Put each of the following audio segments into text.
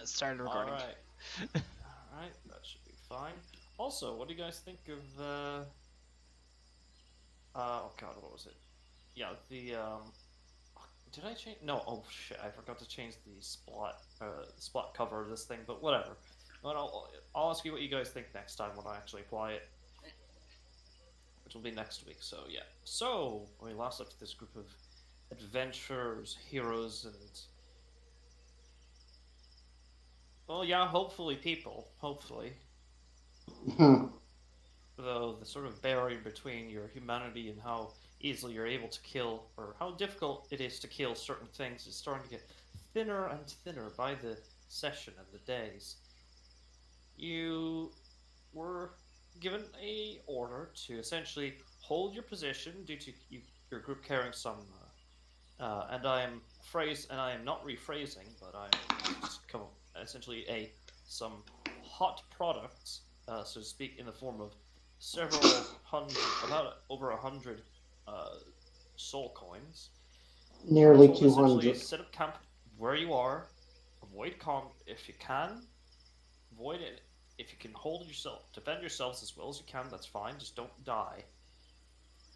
Started recording. Alright, that should be fine. Also, what do you guys think of oh god, what was it? Yeah, did I change? No, oh shit, I forgot to change the spot cover of this thing, but whatever. I'll ask you what you guys think next time when I actually apply it, which will be next week, so yeah. So, we last looked at this group of adventurers, heroes, and well, yeah, hopefully people. Hopefully. Though the sort of barrier between your humanity and how easily you're able to kill, or how difficult it is to kill certain things, is starting to get thinner and thinner by the session and the days. You were given a order to essentially hold your position due to your group carrying some, and I am not rephrasing, but I'm just come essentially some hot products, so to speak, in the form of several hundred, about over 100 uh, soul coins. You were Nearly told to essentially 200. set up camp where you are, avoid if you can, avoid it. If you can hold yourself, defend yourselves as well as you can. That's fine. Just don't die.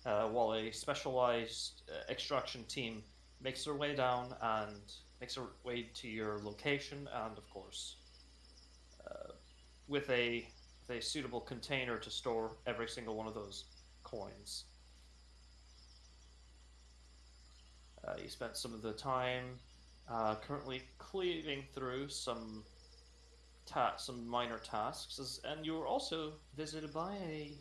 While a specialized extraction team makes their way down and makes their way to your location, and of course, uh, with a suitable container to store every single one of those coins. You spent some of the time currently cleaving through some minor tasks, and you were also visited by a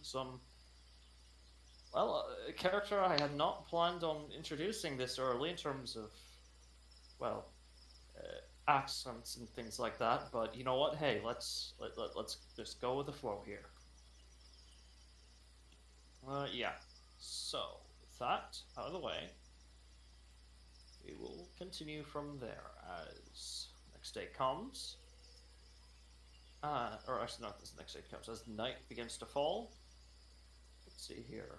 character I had not planned on introducing this early in terms of, well, accents and things like that. But you know what? Hey, let's just go with the flow here. Yeah. So with that out of the way, we will continue from there as next day comes. Or actually, not as the next day comes, as night begins to fall. Let's see here.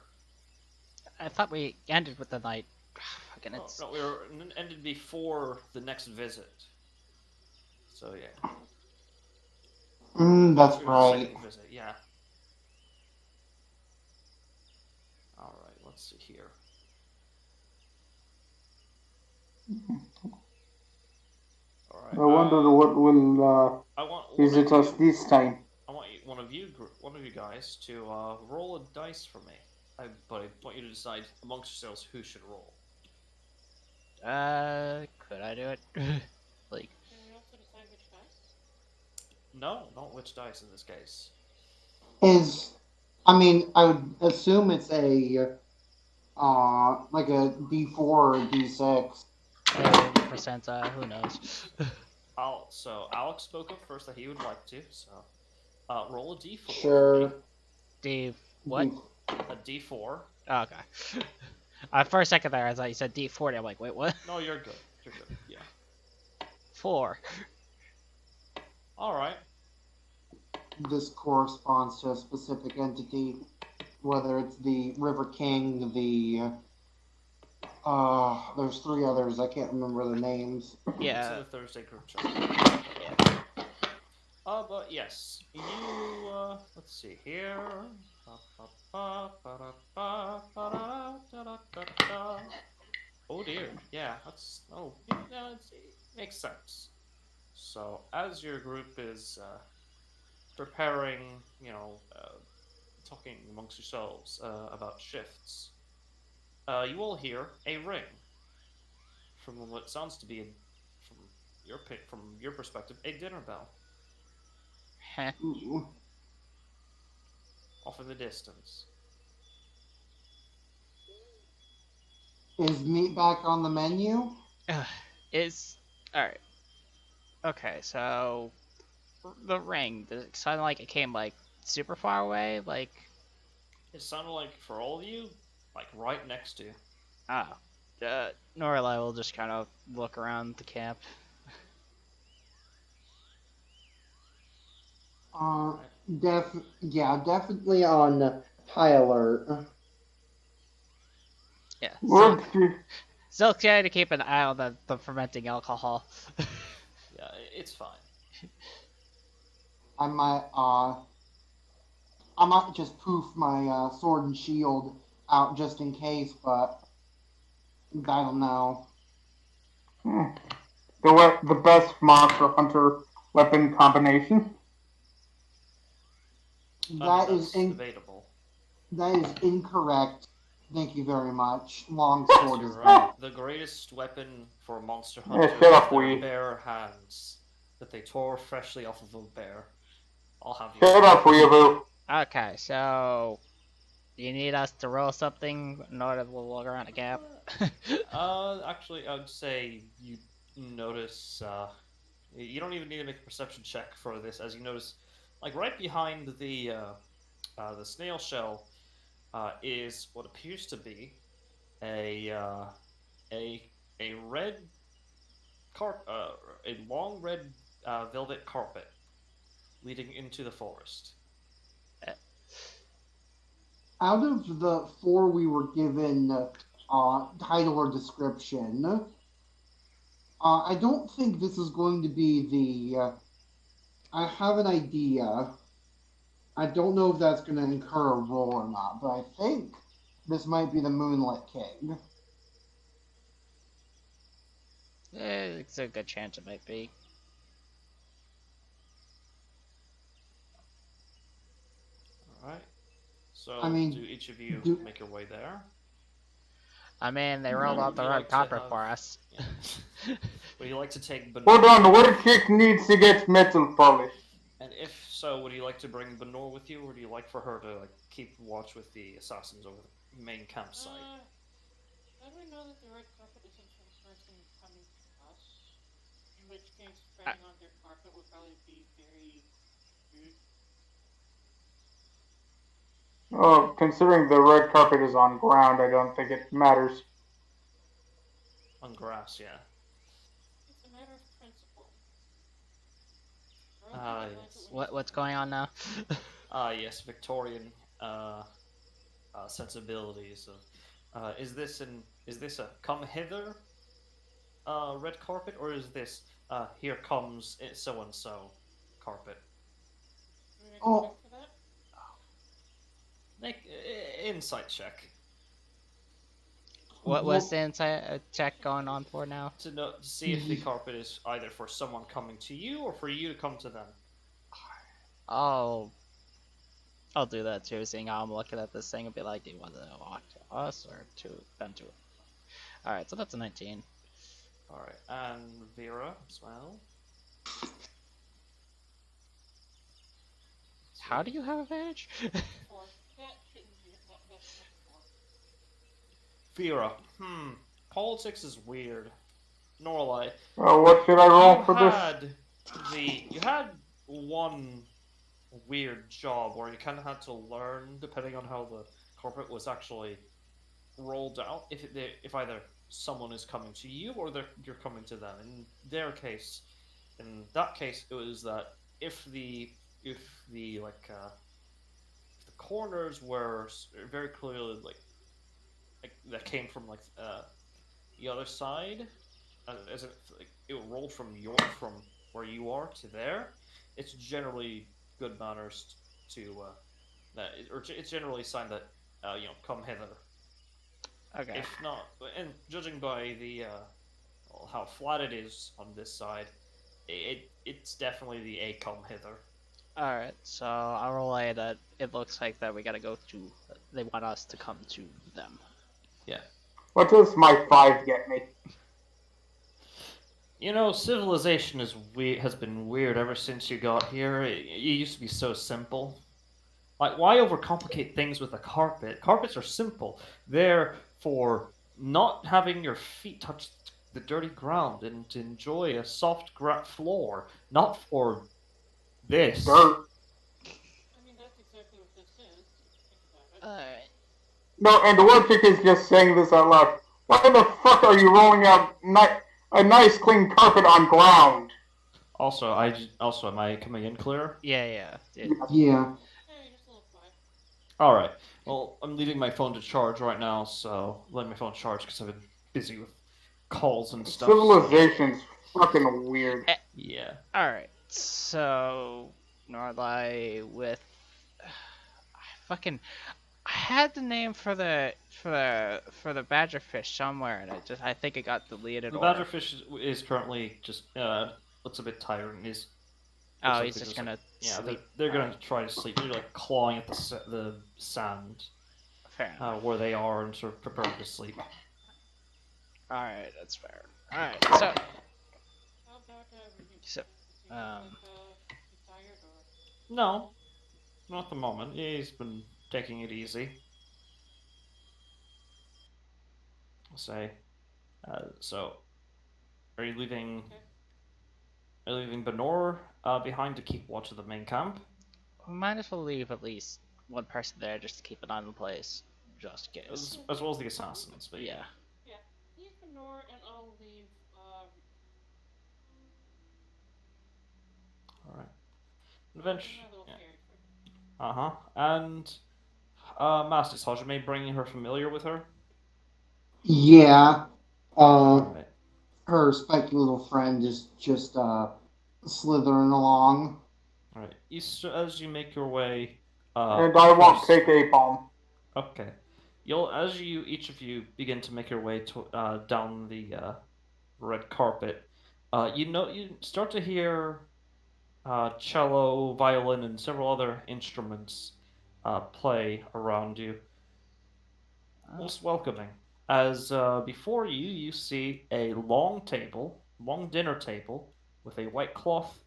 I thought we ended with the night. Fucking Oh, it's. no, we were ended before the next visit. So yeah. That's Through the right. second visit, yeah. Alright, let's see here. Alright, I wonder what will I want one visit of us you. this time. I want one of you guys, to roll a dice for me. But I want you to decide amongst yourselves who should roll. Could I do it? Like, Can we also decide which dice? No, not which dice in this case. I mean, I would assume it's like a D4 or a D6. 80%, who knows? So Alex spoke up first that he would like to. So, roll a d4 for me. Sure. D. What? A d4. Oh, okay. For a second there, I thought you said D40. I'm like, wait, what? No, you're good. You're good. Yeah. 4. All right. This corresponds to a specific entity, whether it's the River King, there's 3 others, I can't remember the names. Yeah. It's in the Thursday group chat. Yeah. But yes, you, let's see here. Oh dear, yeah, it makes sense. So, as your group is preparing, talking amongst yourselves about shifts, you will hear a ring from what sounds to be, from your perspective, a dinner bell. Heh. Off in the distance. Is meat back on the menu? Is alright. Okay, so the ring. Does it sound like it came like super far away? Like It sounded like for all of you, like right next to you. oh, Norlai will just kind of look around the camp. Definitely on high alert. Yeah. Look, Still trying to keep an eye on the fermenting alcohol. Yeah, it's fine. I might I might just poof my sword and shield out just in case, but I don't know. Hmm. The best monster hunter weapon combination. I mean, That is that's debatable. that is incorrect. Thank you very much. Long Yes, sword you're is right. better. The greatest weapon for a monster Yeah, hunter shut is up, their Wee. bare hands that they tore freshly off of a bear. I'll have you Shut know. up, Weeaboo. Okay, so you need us to roll something in order to look around the gap? Actually, I would say you notice. You don't even need to make a perception check for this, as you notice, like right behind the snail shell, is what appears to be a uh, a a red a long red velvet carpet leading into the forest. Out of the four we were given title or description, I don't think this is going to be the. I have an idea. I don't know if that's going to incur a roll or not, but I think this might be the Moonlit King. It's a good chance it might be. All right. I So, do mean, each of you do make your way there? I mean, they rolled Or out would the you red like to carpet have? for us. Yeah. Would you like to take Hold Benor on, with what you? chick needs to get metal polish? And if so, would you like to bring Benor with you, or do you like for her to like keep watch with the assassins over the main campsite? How do we know that the red carpet isn't for the person coming to us? In which case, I, treading on their carpet would probably be very rude. Oh, considering the red carpet is on ground, I don't think it matters. On grass, yeah. It's a matter of principle. Throw a blanket Yes. when you what's step going on on it. now? Yes. Victorian uh, sensibilities of. Is this a come hither red carpet, or is this here comes so and so carpet? Can we make a check oh, for that? Make insight check What was well, the insight check going on for now? to see if the carpet is either for someone coming to you or for you to come to them. Oh, I'll do that too, seeing how I'm looking at this thing and be like, do you want to walk to us or to them to it? Alright, so that's a 19. All right, and Vera as well. How do you have advantage? 4. That shouldn't be that's a 4. Vera, politics is weird. Nor lie. What should I You roll for this? had you had one weird job where you kind of had to learn, depending on how the corporate was actually rolled out, if either someone is coming to you or you're coming to them. In that case, it was that if the if the corners were very clearly like that came from the other side, as if like, it rolled from where you are to there, it's generally good manners to it's generally a sign that come hither. Okay. If not, and judging by the how flat it is on this side, it's definitely the a come hither. Alright, so I'll relay that it looks like that we gotta go to. They want us to come to them. Yeah. What does my 5 get me? You know, civilization has been weird ever since you got here. It used to be so simple. Like, why overcomplicate things with a carpet? Carpets are simple. They're for not having your feet touch the dirty ground and to enjoy a soft floor, not for this. Dirt. I mean, that's exactly what this is, if you think about it. Alright. No, and the one chick is just saying this out loud. Why the fuck are you rolling out a nice clean carpet on ground? Also, am I coming in clear? Yeah. yeah. Hey, just a little quiet. All right. Well, I'm leaving my phone to charge right now, so letting my phone charge because I've been busy with calls and stuff. So. Civilization's fucking weird. Yeah. All right. So Norlai with fucking I had the name for the badgerfish somewhere, and I think it got deleted The or badgerfish is currently just looks a bit tired and is looks oh, like he's they're just just like gonna yeah sleep. they're gonna Alright, try to sleep. They're like clawing at the sand fair enough. where they are and sort of preparing to sleep. All right, that's fair. All right, so How about Ryuji? so Does he look um like he's tired or? No, not at the moment. He's been taking it easy. I'll say. So, are you leaving? Okay. Are you leaving Benor behind to keep watch of the main camp, we might as well leave at least one person there just to keep an eye on the place, just in case. as well as the assassins? But Yeah. Yeah. Leave Benor and I'll leave. all right. I'll leave Eventually, my little yeah. fairy friend. Uh-huh. And Master Hajime bringing her familiar with her. Yeah. All Uh, right. her spiky little friend is just slithering along. All right. As you make your way And I won't across. take a palm. Okay. You'll as you each of you begin to make your way to down the red carpet. You start to hear cello, violin, and several other instruments play around you, Oh. most welcoming. As before you, you see a long table, long dinner table, with a white cloth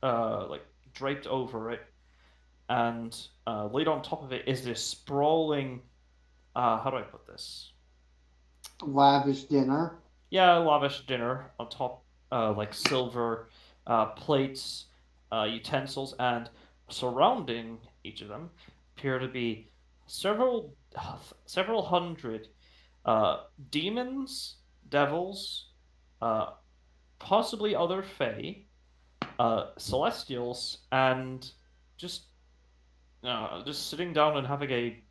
like draped over it, and laid on top of it is this sprawling. How do I put this? Lavish dinner. Yeah, lavish dinner on top, like silver plates, utensils, and surrounding each of them appear to be several several hundred uh, demons, devils, uh, possibly other fae, celestials, and just just sitting down and having a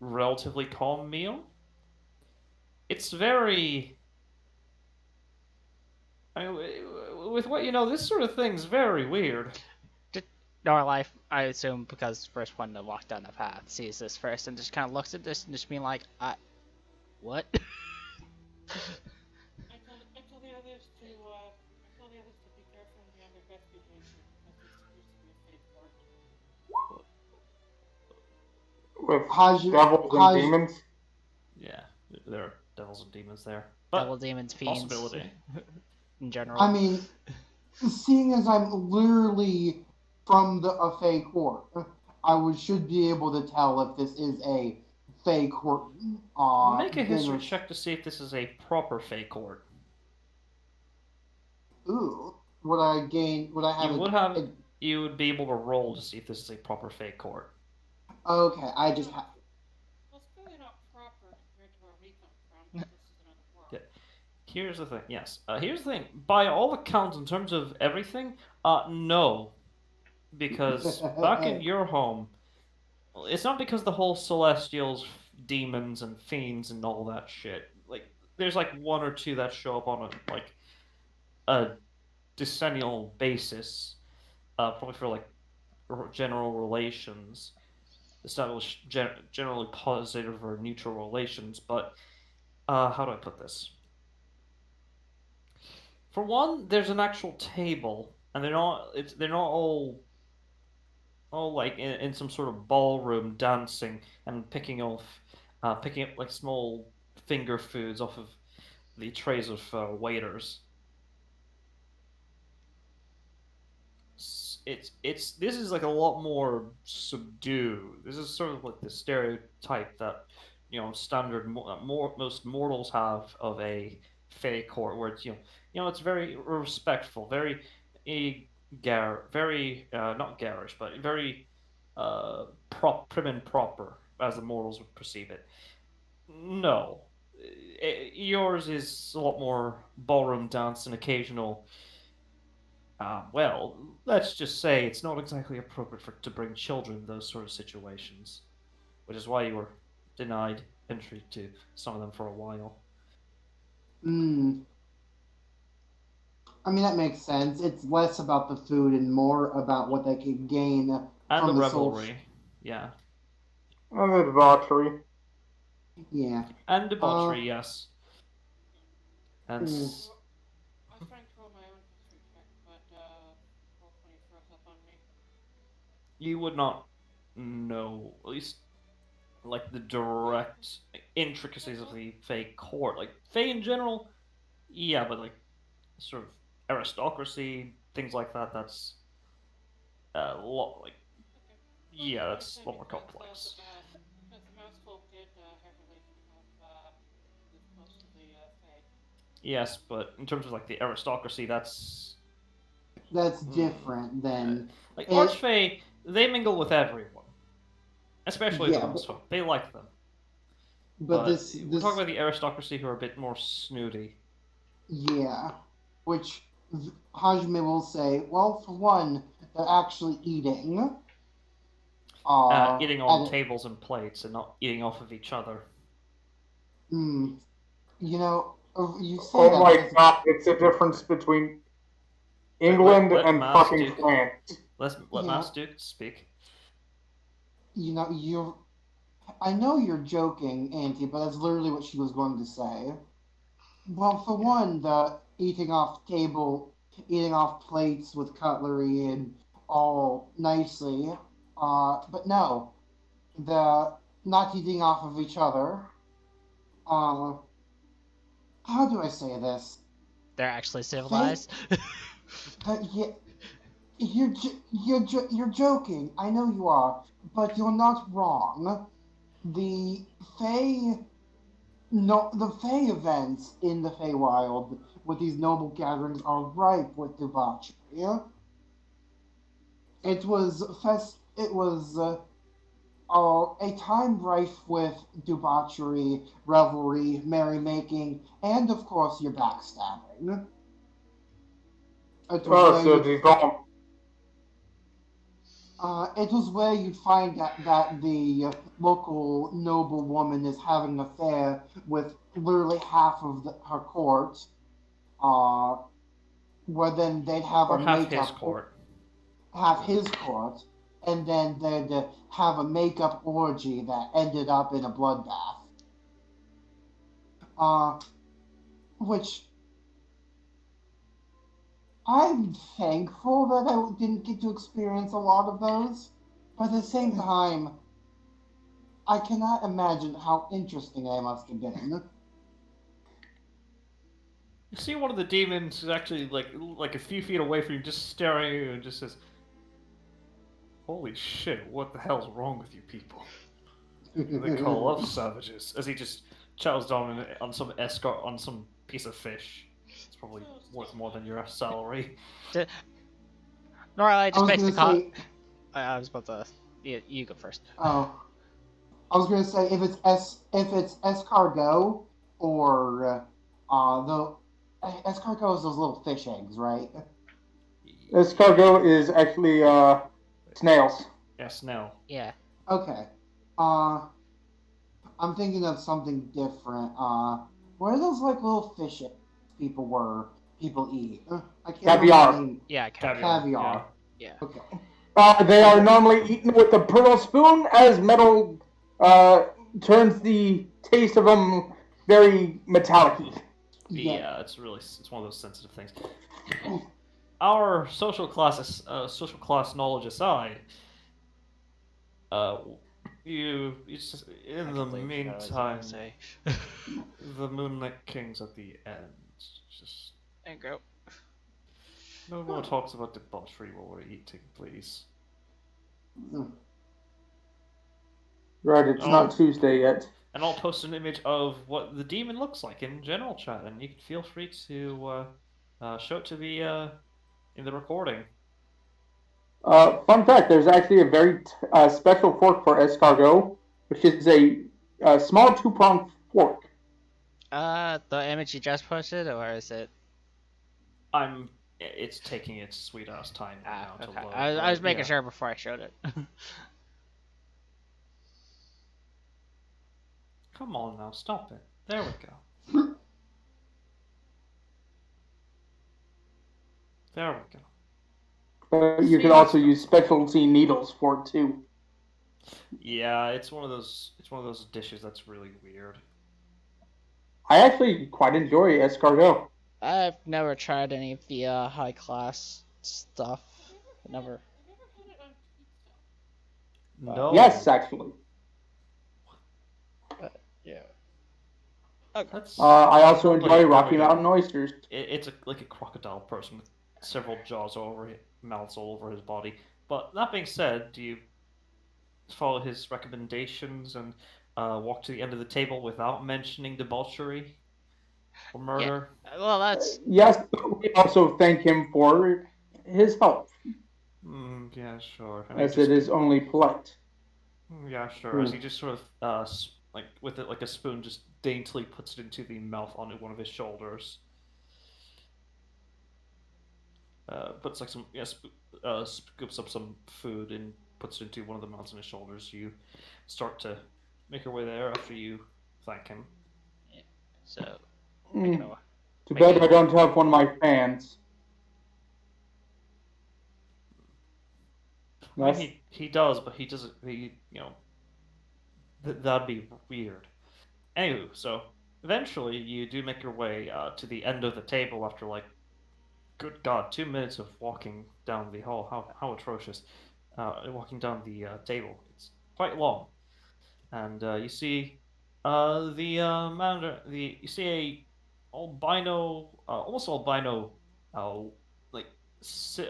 relatively calm meal. It's very I mean, with what you know, this sort of thing's very weird. Just Norlife, I assume, because the first one to walk down the path sees this first and just kind of looks at this and just being like, what? I told the others to be careful and be on their best behavior because this appears to be a fake court. With Haj, devils and Haj, demons. Yeah, there are devils and demons there, Devil, but demons, fiends, possibility. in general. I mean, seeing as I'm literally from a Fey court, should be able to tell if this is a Fey court Make a history dinner. check to see if this is a proper fake court. Ooh, would I gain? Would I have You would a have, you would be able to roll to see if this is a proper fake court. okay, I Clearly just not. have. Well, it's clearly not proper compared to where we come from. This is another world. Yeah. Here's the thing. Yes. Here's the thing. By all accounts, in terms of everything, no, because back in your home, it's not because the whole celestials, demons, and fiends and all that shit. Like, there's like one or two that show up on a decennial basis, probably for like general relations, establish generally positive or neutral relations. But how do I put this? For one, there's an actual table, and they're not all like in some sort of ballroom dancing and picking up like small finger foods off of the trays of waiters. It's this is like a lot more subdued. This is sort of like the stereotype that standard most mortals have of a fey court, where it's it's very respectful, very very not garish, but very prim and proper as the mortals would perceive it. No, yours is a lot more ballroom dance and occasional well, let's just say it's not exactly appropriate to bring children in those sort of situations, which is why you were denied entry to some of them for a while. Mm, I mean, that makes sense. It's less about the food and more about what they could gain And the from the soul. revelry. Yeah. And the debauchery. Yeah. And Uh, debauchery, yes. And mm, I was trying to roll my own history check, but roll 20 froze up on me. you would not know, at least, like, the direct intricacies of the Fey court. Like, Fey in general, yeah, but, like, sort of aristocracy, things like that, that's a lot, like, Okay. Well, yeah, that's fine that's then, a lot more because complex. the mouse folk did have relation live close to the Fae. Yes, but in terms of, like, the aristocracy, that's. that's Hmm, different uh, than like, it. Archfey, they mingle with everyone, especially the Yeah, mouse folk. They like them. but But this we're talking this about the aristocracy who are a bit more snooty. yeah, which Hajime will say. Well, for one, they're actually eating. Eating on At tables and plates and not eating off of each other. mm, you know, you say Oh that, my but it's god, it's a difference between Wait, England let and Mass fucking Duke France. let you Mass know, Duke speak. you're. I know you're joking, Auntie, but that's literally what she was going to say. Well, for one, the eating off plates with cutlery and all nicely. But no, the not eating off of each other. Uh, how do I say this? They're actually They, civilized. yeah, you're joking. I know you are, but you're not wrong. The Fae, no, the Fae events in the Feywild with these noble gatherings are ripe with debauchery. It was a time rife with debauchery, revelry, merrymaking, and of course your backstabbing. It was Oh, where so you'd they don't. it was where you'd find that the local noble woman is having an affair with literally half of her court. Uh, where then they'd have Or a half his makeup, court. have his court, and then they'd have a makeup orgy that ended up in a bloodbath. Uh, which I'm thankful that I didn't get to experience a lot of those. But at the same time, I cannot imagine how interesting they must have been. You see one of the demons is actually like a few feet away from you, just staring at you and just says, "Holy shit! What the hell's wrong with you people? They call us savages." As he just chows down on some escort on some piece of fish. It's probably So worth stop more than your salary. Nora I just was makes the gonna call. say, I was about to. You go first. oh, I was gonna say if it's escargot or the escargot is those little fish eggs, right? Escargot is actually snails. Yes, no. Yeah. Okay. Uh, I'm thinking of something different. What are those like little fish eggs people eat? I can't remember the Caviar. name. Yeah, caviar. Caviar. Yeah. Caviar. Yeah. Okay. They are Okay. normally eaten with a pearl spoon, as metal uh, turns the taste of them very metallic. Yeah. Yeah, it's one of those sensitive things. Our social class knowledge aside, uh, you just, I in the completely forgot what I was gonna meantime, say. the Moonlit King's at the end. Just And go. no more talks about debauchery while we're eating, please. Right, it's not Oh, Tuesday yet. and I'll post an image of what the demon looks like in general chat, and you can feel free to show it to the in the recording. Fun fact: there's actually a very special fork for escargot, which is a small two-pronged fork. The image you just posted, or is it? It's taking its sweet ass time right Ah, now to okay. load, I was but making yeah. sure before I showed it. Come on now, stop it. There we go. There we go. But you See, could that's also not use so bad. specialty needles for it too. Yeah, it's one of those. It's one of those dishes that's really weird. I actually quite enjoy escargot. I've never tried any of the high class stuff. Never. I never had it on pizza. Yes, No, actually. Yeah. Okay. that's I also probably enjoy there. We Rocky go. Mountain oysters. It's like a crocodile person with several jaws all over his mouths all over his body. But that being said, do you follow his recommendations and walk to the end of the table without mentioning debauchery or Yeah. murder? Well, that's Yes, we also thank him for his help, Yeah, sure. And he as it just is only polite. yeah, sure. As he Ooh. just sort of like with it like a spoon, just daintily puts it into the mouth on one of his shoulders. Puts like some scoops up some food and puts it into one of the mouths on his shoulders. You start to make your way there after you thank him. yeah. So making Mm. a Too bad I making don't have one of my fans. I mean, Yes. he does, but he doesn't. He that'd be weird. Anywho, so eventually you do make your way to the end of the table after like, good God, 2 minutes of walking down the hall. How atrocious! Walking down the table. It's quite long, and you see you see a albino, almost albino, uh, like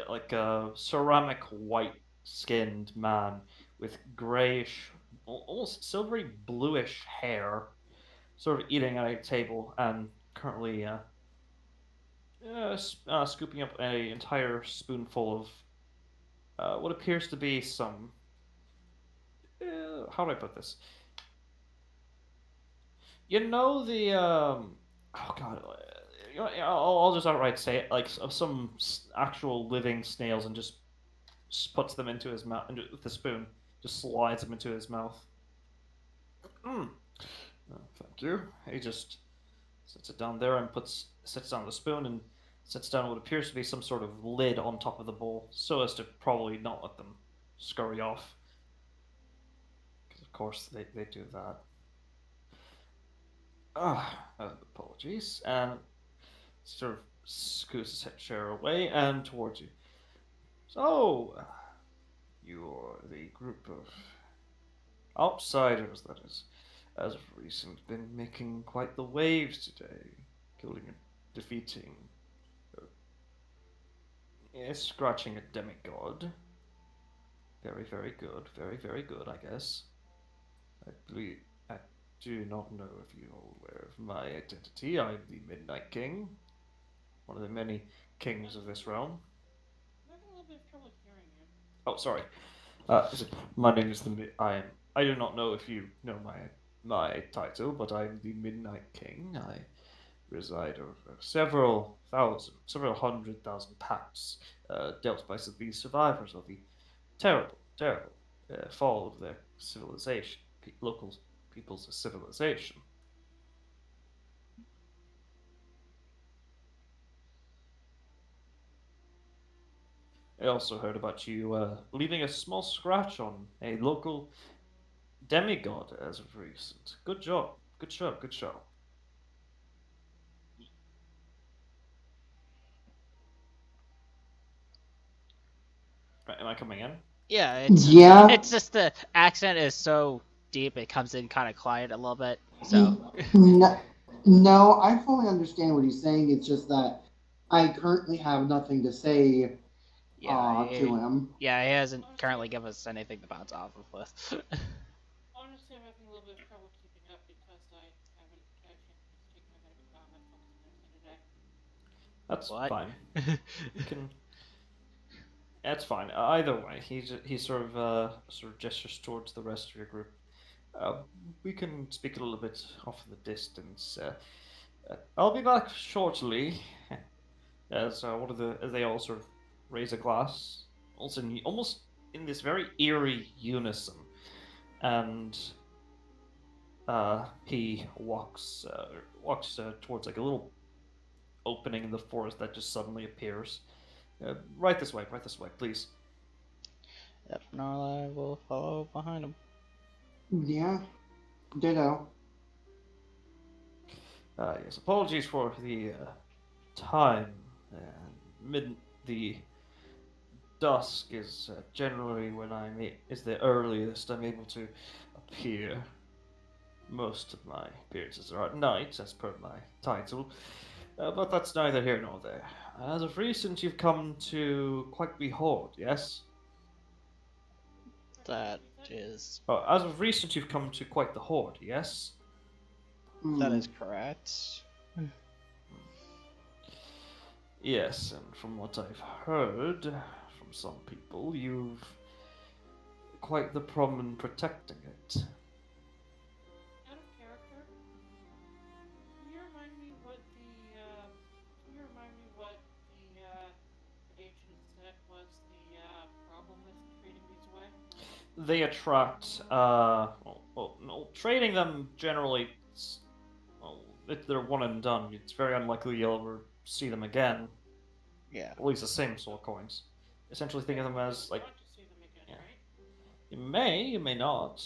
like a ceramic white skinned man with grayish, almost silvery bluish hair, sort of eating at a table and currently scooping up an entire spoonful of what appears to be some. How do I put this? You know the oh god, I'll just outright say it, like of some actual living snails, and just puts them into his mouth with the spoon, just slides them into his mouth. Mm. Thank you. He just sets it down there and sets down the spoon and sets down what appears to be some sort of lid on top of the bowl, so as to probably not let them scurry off. Because of course they do that. Apologies. And sort of scoots his chair away and towards you. So, you're the group of outsiders that has, as of recent, been making quite the waves today, killing and defeating, scratching a demigod. Very, very good. Very, very good, I guess. I believe. I do not know if you're aware of my identity. I'm the Midnight King, one of the many kings of this realm. I'm having a little bit of trouble hearing you. Oh, sorry. My name is I am. I do not know if you know my title, but I am the Midnight King. I reside over several hundred thousand pacts dealt by these survivors of the terrible, terrible fall of their civilization, local people's civilization. I also heard about you leaving a small scratch on a local demigod as of recent. Good job. Good show. Good show. Right, am I coming in? yeah. Yeah. It's just the accent is so deep it comes in kind of quiet a little bit. So No, no, I fully understand what he's saying. It's just that I currently have nothing to say to him. yeah, he hasn't Honestly, currently given us anything to bounce off of with. honestly, I'm having a little bit of trouble keeping up because I haven't had a chance to take my my focus medicine today. That's What? fine. We can. That's fine. Either way, he sort of gestures towards the rest of your group. Uh, we can speak a little bit off in the distance. I'll be back shortly. As one of the as they all sort of raise a glass, also almost in this very eerie unison, and he walks towards like a little opening in the forest that just suddenly appears. Right this way, please. Yep, Narla will follow behind him. Yeah, ditto. Yes, apologies for the time. Mid the dusk is generally when is the earliest I'm able to appear. Most of my appearances are at night, as per my title, but that's neither here nor there. As of recent, you've come to quite the horde, yes? Pardon, That what you said? is Oh, as of recent, you've come to quite the horde, yes? that Hmm. is correct. Yes, and from what I've heard from some people, you've quite the problem in protecting it. Out of character, can you remind me what can you remind me what the agent said was the problem with trading these away? They attract, no, trading them generally, well, if they're one and done, it's very unlikely you'll ever see them again. Yeah. At least the same soul coins. Essentially, think of them You as don't like, want to see them again, yeah, right? you may not.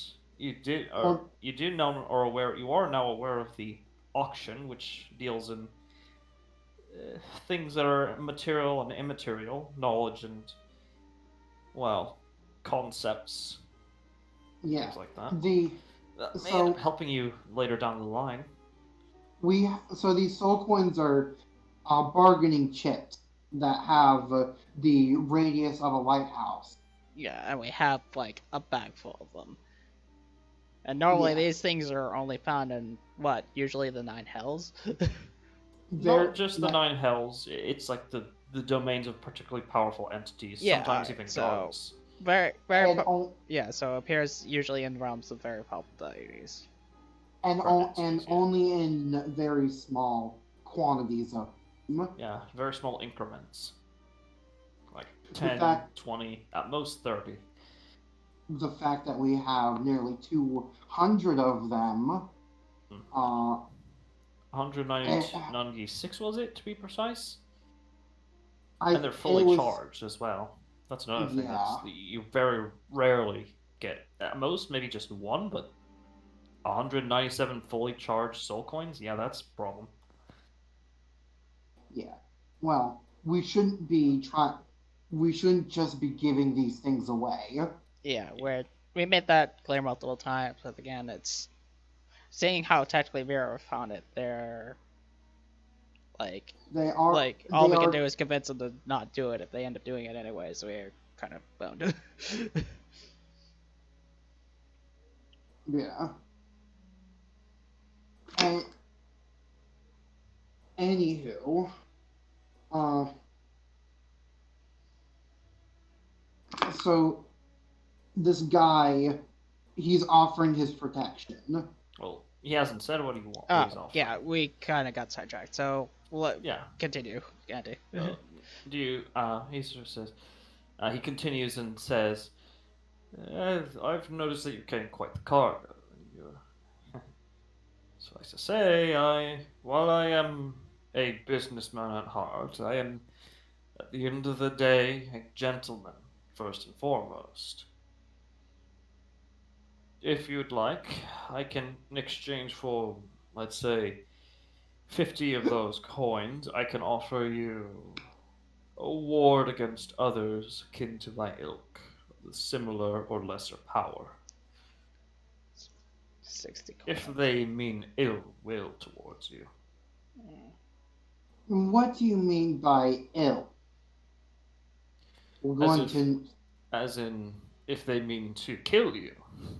Or You do know or aware. You are now aware of the auction, which deals in things that are material and immaterial, knowledge and well, concepts, yeah, things like that. the That may end up so helping you later down the line. these soul coins are bargaining chips that have the radius of a lighthouse. Yeah, and we have like a bag full of them. And normally Yeah, these things are only found in what? Usually the nine hells. Not they're just the that nine hells. It's like the domains of particularly powerful entities. Yeah, Sometimes alright. even So gods. and on yeah, so appears usually in realms of very powerful deities. Current and entities. Yeah. only in very small quantities of them. Yeah. Very small increments. Like The 10, fact 20, at most 30. the fact that we have nearly 200 of them, Hmm. uh, eh, 196 was it to be precise? I And they're it fully was charged as well. That's another thing yeah you very rarely get. At most, maybe just one, but 197 fully charged soul coins? Yeah, that's a problem. yeah. Well, we shouldn't just be giving these things away. Yeah, Yeah. where we made that clear multiple times, but again, it's seeing how technically Vera found it. They're like, They are all they we can are do is convince them to not do it if they end up doing it anyway. So we're kind of bound. yeah. And anywho, uh, so this guy, he's offering his protection. Well, he hasn't said what Oh he's offering. yeah, we kind of got sidetracked. So Yeah. continue, Andy. Uh, he sort of says, he continues and says, I've noticed that you're carrying quite the cargo. You're, suffice to say, while I am a businessman at heart, I am, at the end of the day, a gentleman, first and foremost. If you'd like, I can, in exchange for, let's say, 50 of those coins, I can offer you a ward against others akin to my ilk, with similar or lesser power, 60 if coins. they mean ill will towards you. What do you mean by ill? We're As going if, to as in, if they mean to kill you,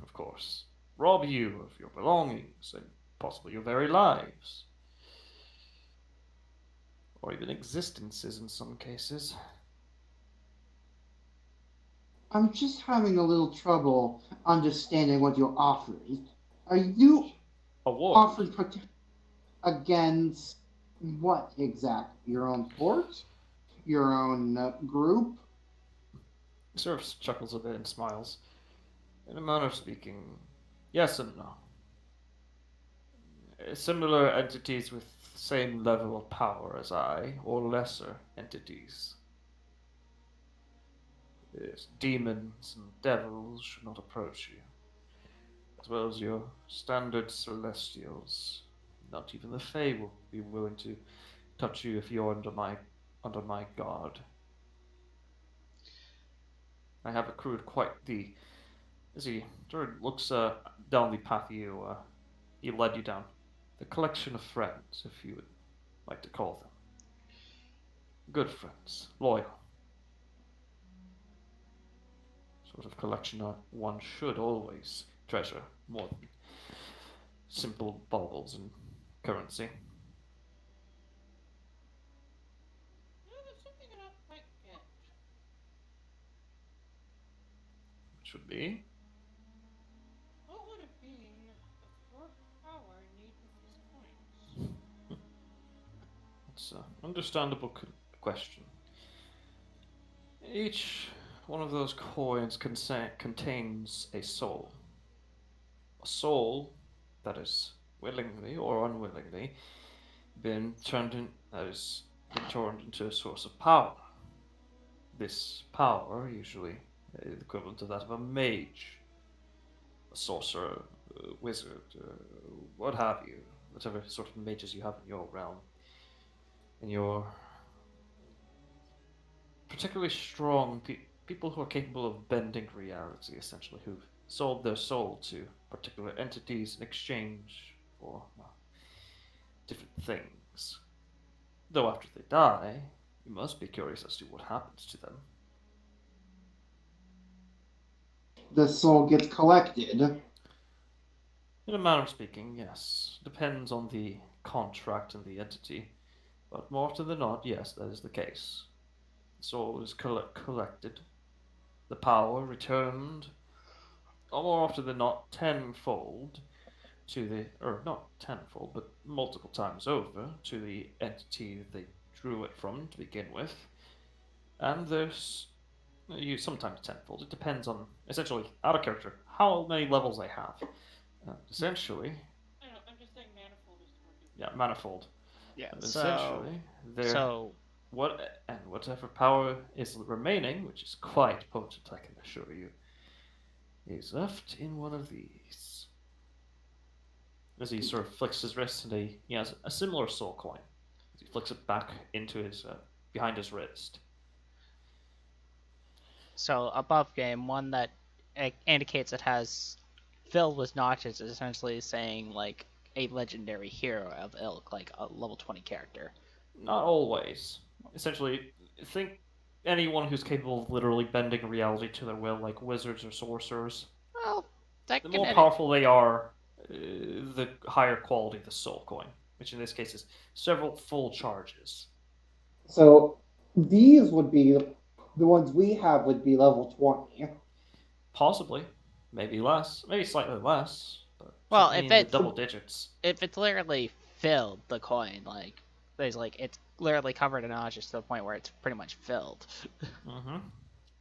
of course, rob you of your belongings and possibly your very lives, or even existences in some cases. I'm just having a little trouble understanding what you're offering. Are you A ward. offering against what exactly? Your own port? Your own group? He sort of chuckles a bit and smiles. In a manner of speaking, yes and no. Similar entities with same level of power as I, or lesser entities. Yes, demons and devils should not approach you, as well as your standard celestials. Not even the Fae will be willing to touch you if you're under my guard. I have accrued quite the as he sort of looks down the path he led you down. The collection of friends, if you would like to call them. Good friends, loyal. Sort of collection one should always treasure more than simple baubles and currency. It There's something I don't quite get. should be. What would a being of your power need with these coins? It's an understandable question. Each one of those coins contains a soul. A soul that is willingly or unwillingly that has been turned into a source of power. This power usually is equivalent to that of a mage, a sorcerer, a wizard, what have you, whatever sort of mages you have in your realm, in your particularly strong people who are capable of bending reality, essentially, who've sold their soul to particular entities in exchange for different things. Though after they die, you must be curious as to what happens to them. The soul gets collected. In a manner of speaking, yes. Depends on the contract and the entity, but more often than not, yes, that is the case. The soul is collected, the power returned, or more often than not, tenfold to or not tenfold, but multiple times over to the entity they drew it from to begin with. And there's you sometimes tenfold. It depends on essentially out of character how many levels they have. Essentially, I know, I'm just saying manifold is the word you yeah, manifold. Yeah. And essentially, they're So whatever power is remaining, which is quite potent, I can assure you, is left in one of these. As he sort of flicks his wrist, and he has a similar soul coin. As he flicks it back into his behind his wrist. so above game one that indicates it has filled with notches is essentially saying like a legendary hero of ilk, like a level 20 character. Not always. Essentially, think anyone who's capable of literally bending reality to their will, like wizards or sorcerers. Well, that The can more edit. powerful they are, the higher quality the soul coin, which in this case is several full charges. So these would be the ones we have would be level 20. Possibly, maybe less, maybe slightly less, but Well, certainly in the double digits. if it's literally filled the coin, like there's like it's literally covered in notches to the point where it's pretty much filled. Mm-hmm.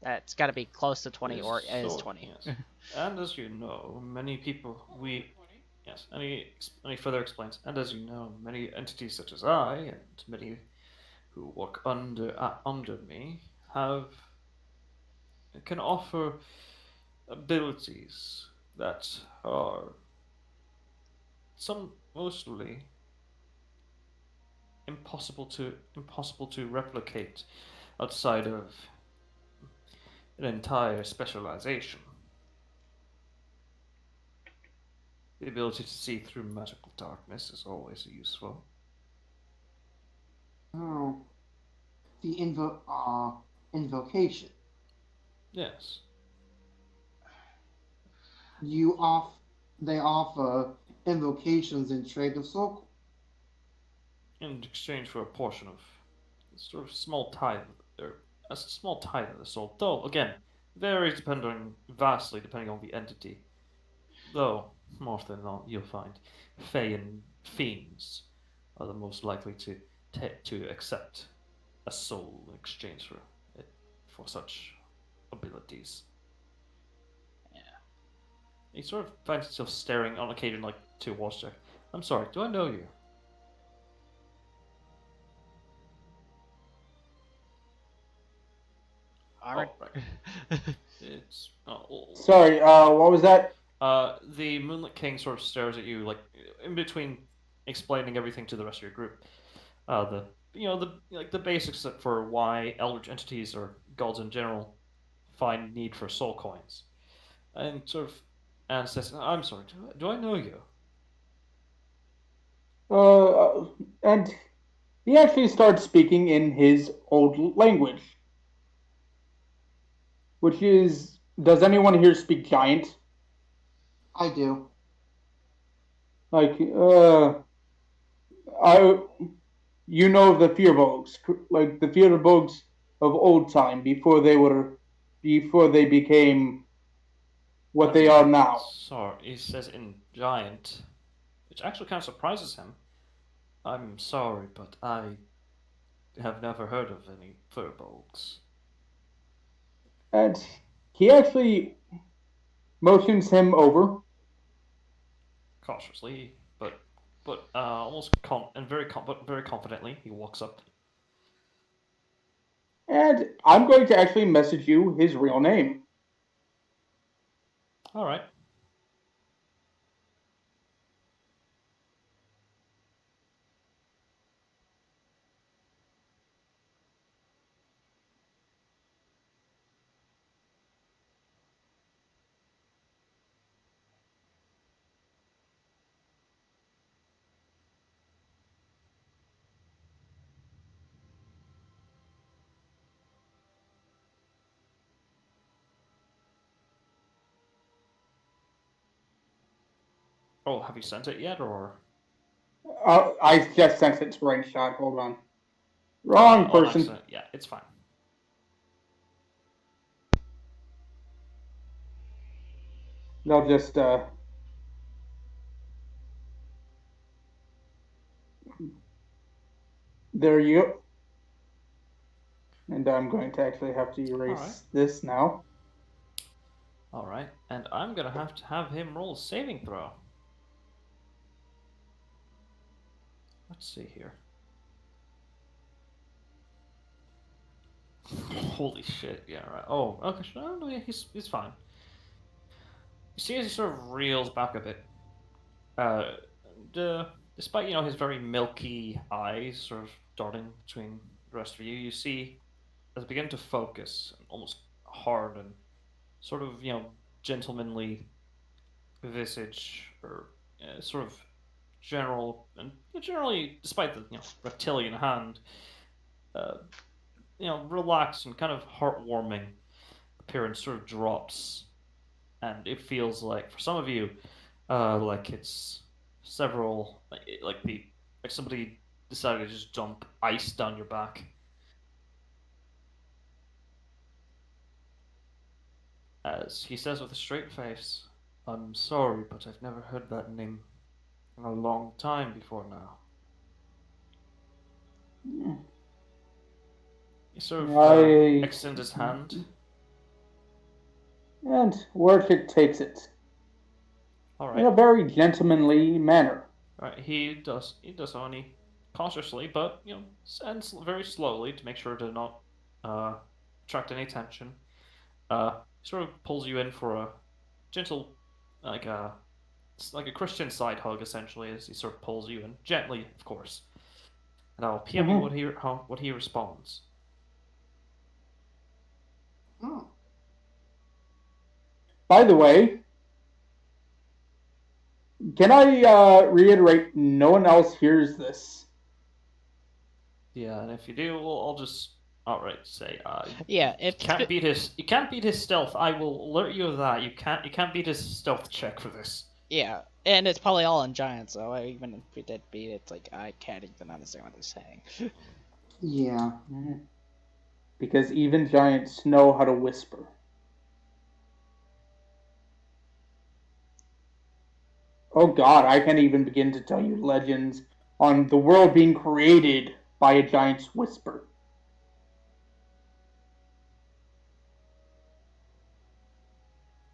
That's got to be close to 20 or is So, 20. yes. And as you know, many people yes, and he further explains, and as you know, many entities such as I and many who work under me can offer abilities that are some mostly impossible to replicate outside of an entire specialization. The ability to see through magical darkness is always useful. Oh, the invocation. Yes. You off they offer invocations in trade of soul. In exchange for a portion of sort of small tithe, or a small tithe of the soul. Though again, varies vastly depending on the entity. Though more often than not, you'll find Fae and fiends are the most likely to accept a soul in exchange for such abilities. Yeah. He sort of finds himself staring on occasion, like to a watchcheck. I'm sorry, do I know you? Armored. Oh, right. It's Sorry, what was that? The Moonlit King sort of stares at you, like in between explaining everything to the rest of your group. The the basics for why eldritch entities or gods in general find need for soul coins, and sort of and says, "I'm sorry, do I know you?" And he actually starts speaking in his old language, which is. Does anyone here speak giant? I do. Like, I, you know the Fearbolgs, like the Fearbolgs of old time before they became what they are I'm now. sorry. He says in giant, which actually kind of surprises him. I'm sorry, but I have never heard of any furbolgs. And he actually motions him over, Cautiously, but and very confidently, he walks up. and I'm going to actually message you his real name. All right. Oh, have you sent it yet, or? I just sent it to Rain Shot. Hold on. Wrong On person. accident. Yeah, it's fine. They'll just there you go. And I'm going to actually have to All right. erase this now. All right. And I'm gonna have to have him roll a saving throw. Let's see here. Holy shit! Yeah, right. Oh, okay. No, yeah, he's fine. You see as he sort of reels back a bit. Uh, despite his very milky eyes sort of darting between the rest of you, you see as it begin to focus, almost hard and sort of gentlemanly visage or sort of general and generally, despite the reptilian hand, uh, relaxed and kind of heartwarming appearance sort of drops, and it feels like for some of you, like it's several like somebody decided to just dump ice down your back. As he says with a straight face, "I'm sorry, but I've never heard that name in a long time before now." He sort of I extends his hand. and Worship takes it All in right, a very gentlemanly manner. all right. He does only cautiously, but and very slowly to make sure to not uh, attract any attention. Sort of pulls you in for a gentle, like a Christian side hug, essentially, as he sort of pulls you in gently, of course. And I'll PM you Mm-hmm. what he responds. Oh. By the way, can I reiterate? No one else hears this. Yeah, and if you do, I'll just outright say, Yeah, you can't beat his stealth. I will alert you of that. You can't beat his stealth check for this. yeah, and it's probably all in giant, so even if we did beat it, it's like I can't even understand what they're saying. Yeah. Because even giants know how to whisper. Oh god, I can't even begin to tell you legends on the world being created by a giant's whisper.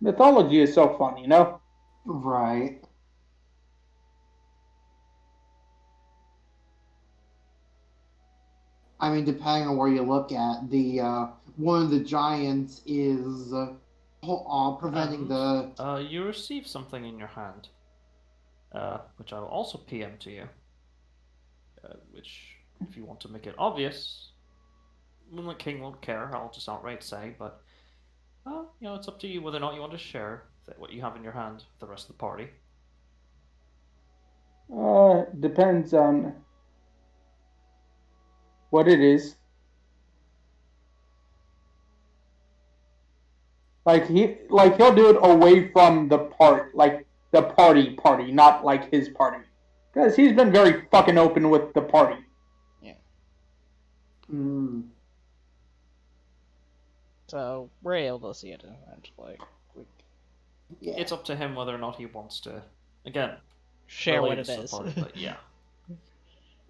Mythology is so fun, you know? Right. I mean, depending on where you look at, the one of the giants is preventing the. You receive something in your hand, which I will also PM to you. Which, if you want to make it obvious, Moonlight King won't care. I'll just outright say, but it's up to you whether or not you want to share what you have in your hand with the rest of the party. Depends on what it is. He'll do it away from the party, not like his party, because he's been very fucking open with the party. Yeah. Mm. So we're able to see it eventually. Yeah. It's up to him whether or not he wants to, again, Share what relate it to the is. party, but yeah.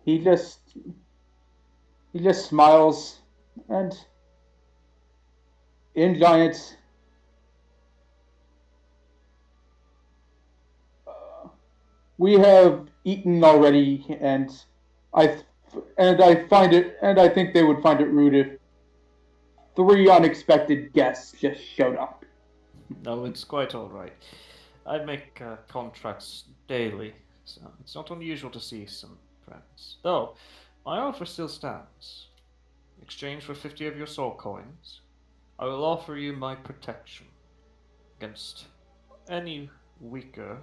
He just smiles, and in giants, we have eaten already, and I think they would find it rude if 3 unexpected guests just showed up. No, it's quite alright. I make contracts daily, so it's not unusual to see some friends. Though, my offer still stands. In exchange for 50 of your soul coins, I will offer you my protection against any weaker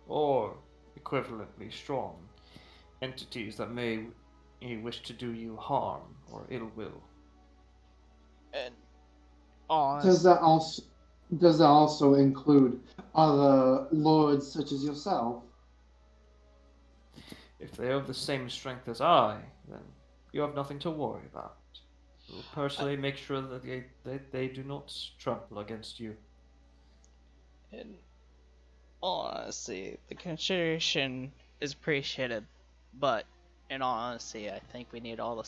or equivalently strong entities that may wish to do you harm or ill will. And Does that also include other lords such as yourself? If they have the same strength as I, then you have nothing to worry about. I will personally make sure that they do not trample against you. in all honesty, the consideration is appreciated, but in all honesty, I think we need all the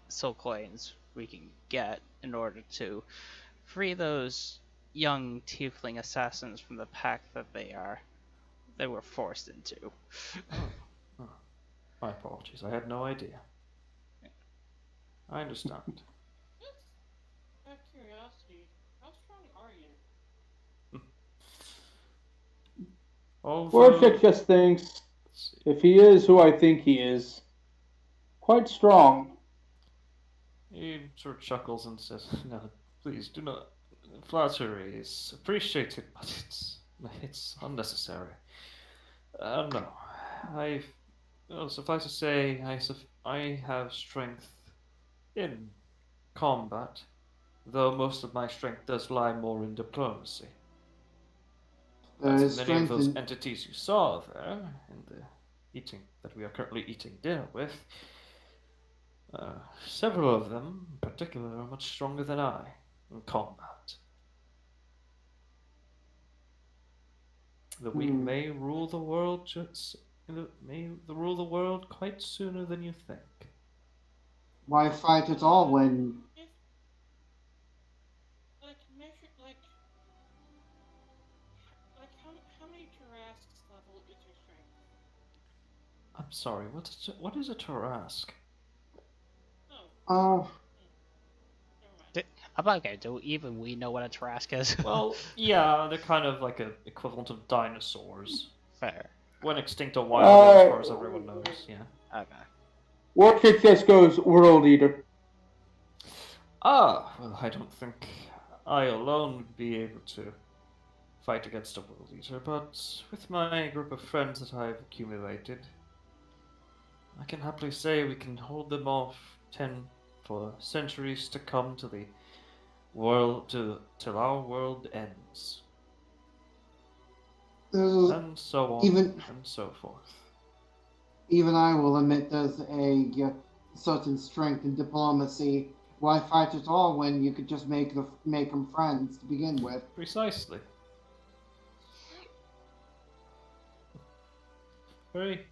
soul coins we can get in order to free those young tiefling assassins from the pack that they were forced into. Oh, my apologies. I had no idea. I understand. Just out of curiosity, how strong are you? Warchick just thinks, if he is who I think he is, quite strong. He sort of chuckles and says, "No, please do not. Flattery is appreciated, but it's unnecessary. No, suffice to say, I have strength in combat, though most of my strength does lie more in diplomacy. There As is many of strength those in. entities you saw there in the eating that we are currently eating dinner with, several of them in particular are much stronger than I in combat. The weak may rule the world rule the world quite sooner than you think. Why fight at all when? If, measure, how many Tarrasques level is your strength? I'm sorry. What is a Tarask? Oh. Uh, I'm okay. Do even we know what a Tarrasque is? Well, yeah, they're kind of like an equivalent of dinosaurs. Fair. Went extinct a while ago, as far as everyone knows. Yeah. Okay. Warchick just goes World Eater. Ah, well, I don't think I alone would be able to fight against a world eater, but with my group of friends that I've accumulated, I can happily say we can hold them off for centuries to come to the world till our world ends, and so on even and so forth. even I will admit there's a certain strength in diplomacy. Why fight at all when you could just make them friends to begin with? Precisely. Very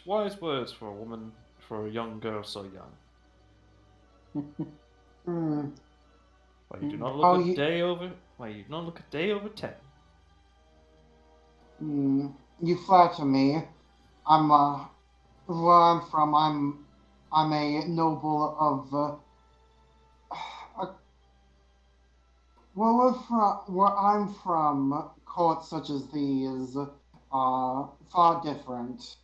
wise words for a young girl so young. Why you do not look a day over? Why you do not look a day over 10? You flatter me. Where I'm from, I'm a noble of uh, where I'm from, courts such as these are far different,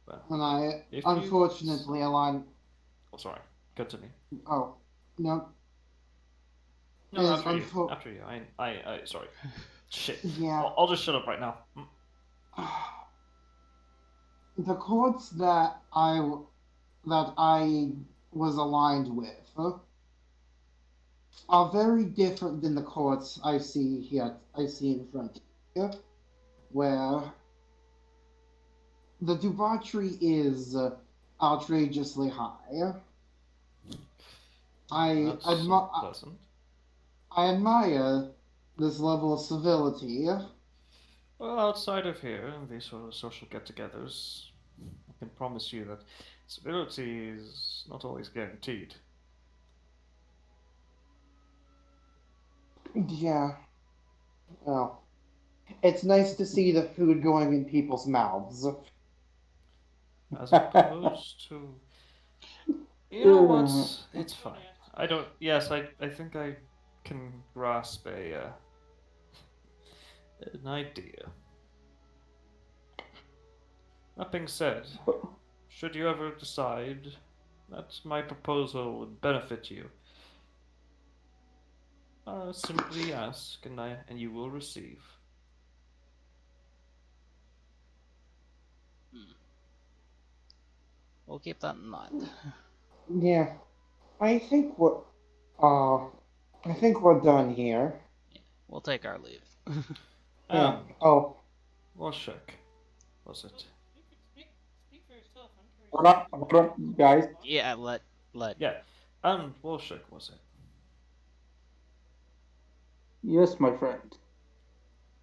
Well, and I if you... unfortunately align. Oh, sorry. Continue. Oh, no, No, is after you. After you. Sorry. Shit. yeah. I'll just shut up right now. The courts that I was aligned with are very different than the courts I see here. I see in front of you, where the debauchery is outrageously high. I That's admire pleasant. I admire this level of civility. Well, outside of here, these sort of social get-togethers, I can promise you that stability is not always guaranteed. Yeah, well, it's nice to see the food going in people's mouths. As opposed to... You know what? It's Don't fine. ask. I don't... Yes, I think I can grasp an idea. That being said, should you ever decide that my proposal would benefit you, simply ask and you will receive. Hmm. We'll keep that in mind. Yeah, I think we're uh, I think we're done here. We'll take our leave. Yeah. And Oh, Washek, was it? Speak for yourself. I'm curious Hold to on, know hold on, guys. Yeah, let. Yeah, and Washek, was it? Yes, my friend.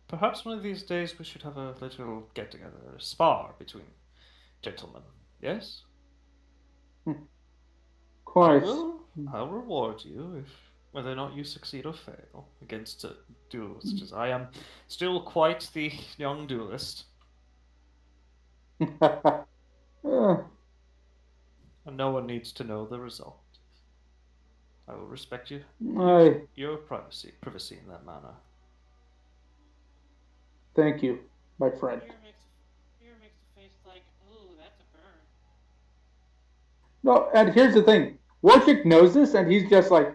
Perhaps one of these days we should have a little get together, a spar between gentlemen. Yes? I Course. will. I'll reward you if whether or not you succeed or fail against a duelist, as I am still quite the young duelist, Uh, and no one needs to know the result. I will respect I your privacy in that manner. thank you, my friend. Fear makes a face like, ooh, that's a burn. No, and here's the thing. Warchick knows this, and he's just like,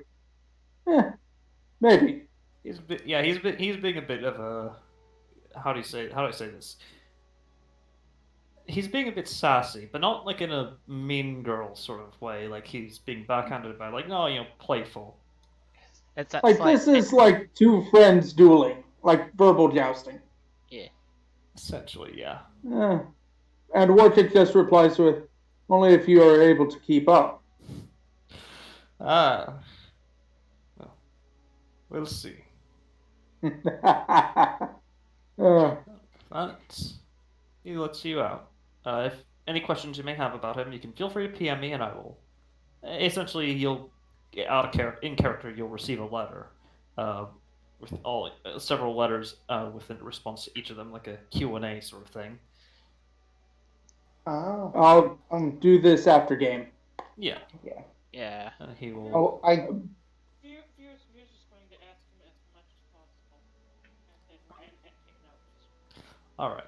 maybe. He's a bit, yeah, he's being a bit of a, how do I say this? He's being a bit sassy, but not like in a mean girl sort of way. Like he's being backhanded by like, no, playful. It's that Like, slight. this is like two friends dueling, like verbal jousting. Yeah. Essentially, yeah. Uh, and Warchick just replies with, only if you are able to keep up. Ah, well, we'll see. uh, But he lets you out. If any questions you may have about him, you can feel free to PM me, and I will. Essentially, you'll get out of in character. You'll receive a letter, uh, with all several letters with a response to each of them, like a Q&A sort of thing. oh, I'll do this after game. Yeah, yeah. Yeah. he will. Oh, I Fear's just going to ask him as much as possible, and take notes. All right.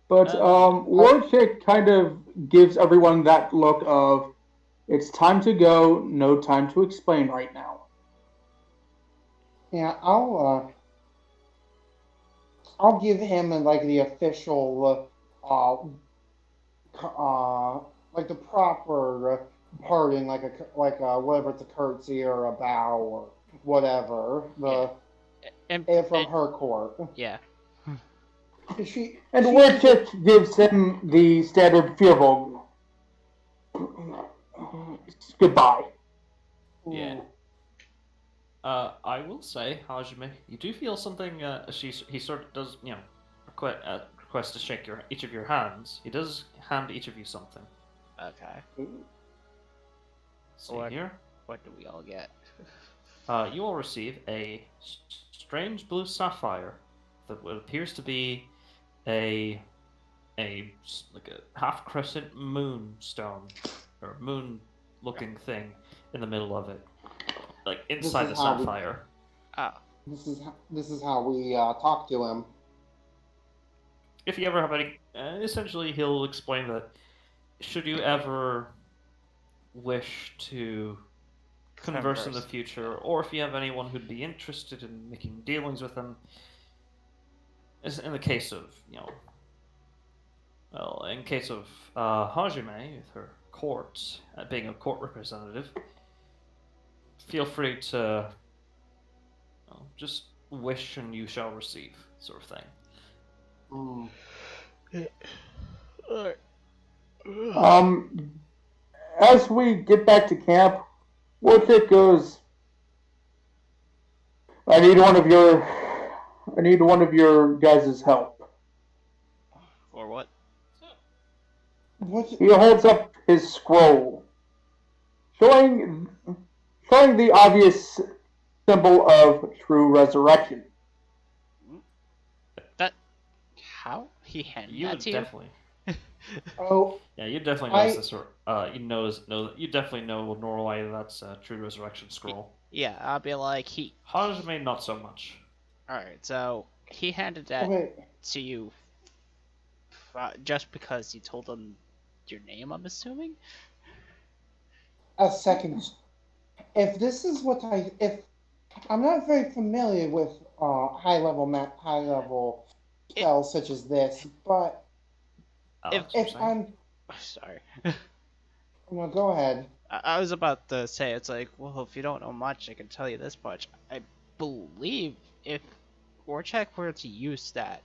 But I Warchick kind of gives everyone that look of, it's time to go, no time to explain right now. yeah. I'll give him like the official like the proper pardon, whether it's a curtsy or a bow or whatever Yeah. the And, from her court. yeah. She And she is a, Warchick gives him the standard Fearbog. Goodbye. Yeah. I will say, Hajime, you do feel something. He sort of does, request to shake each of your hands. He does hand each of you something. Okay. See What? here. What do we all get? You will receive a strange blue sapphire that what appears to be a like a half crescent moonstone or moon-looking thing in the middle of it, like inside is the how we sapphire. Oh, this is how we talk to him. If you ever have any, essentially, he'll explain that should you ever wish to converse in the converse. future, or if you have anyone who'd be interested in making dealings with him, as in the case of, well, in case of Hajime, with her court, being a court representative, feel free to just wish and you shall receive, sort of thing. Mm. As we get back to camp, Wojciech goes, I need one of your guys' help. Or what? So, What? He holds up his scroll, showing the obvious symbol of true resurrection. That how he handed You that would to definitely, Oh, yeah, you definitely I- notice this, or you definitely know Norway that's a true resurrection scroll. Yeah, I'll be like he. Hajime, not so much. All right, so he handed that okay. to you just because you told him your name. I'm assuming. A second. If this is what if I'm not very familiar with high level spells such as this, but Alex, if you're saying? Sorry. well, go ahead. I was about to say, it's like, well, if you don't know much, I can tell you this much. I believe if Orchak were to use that,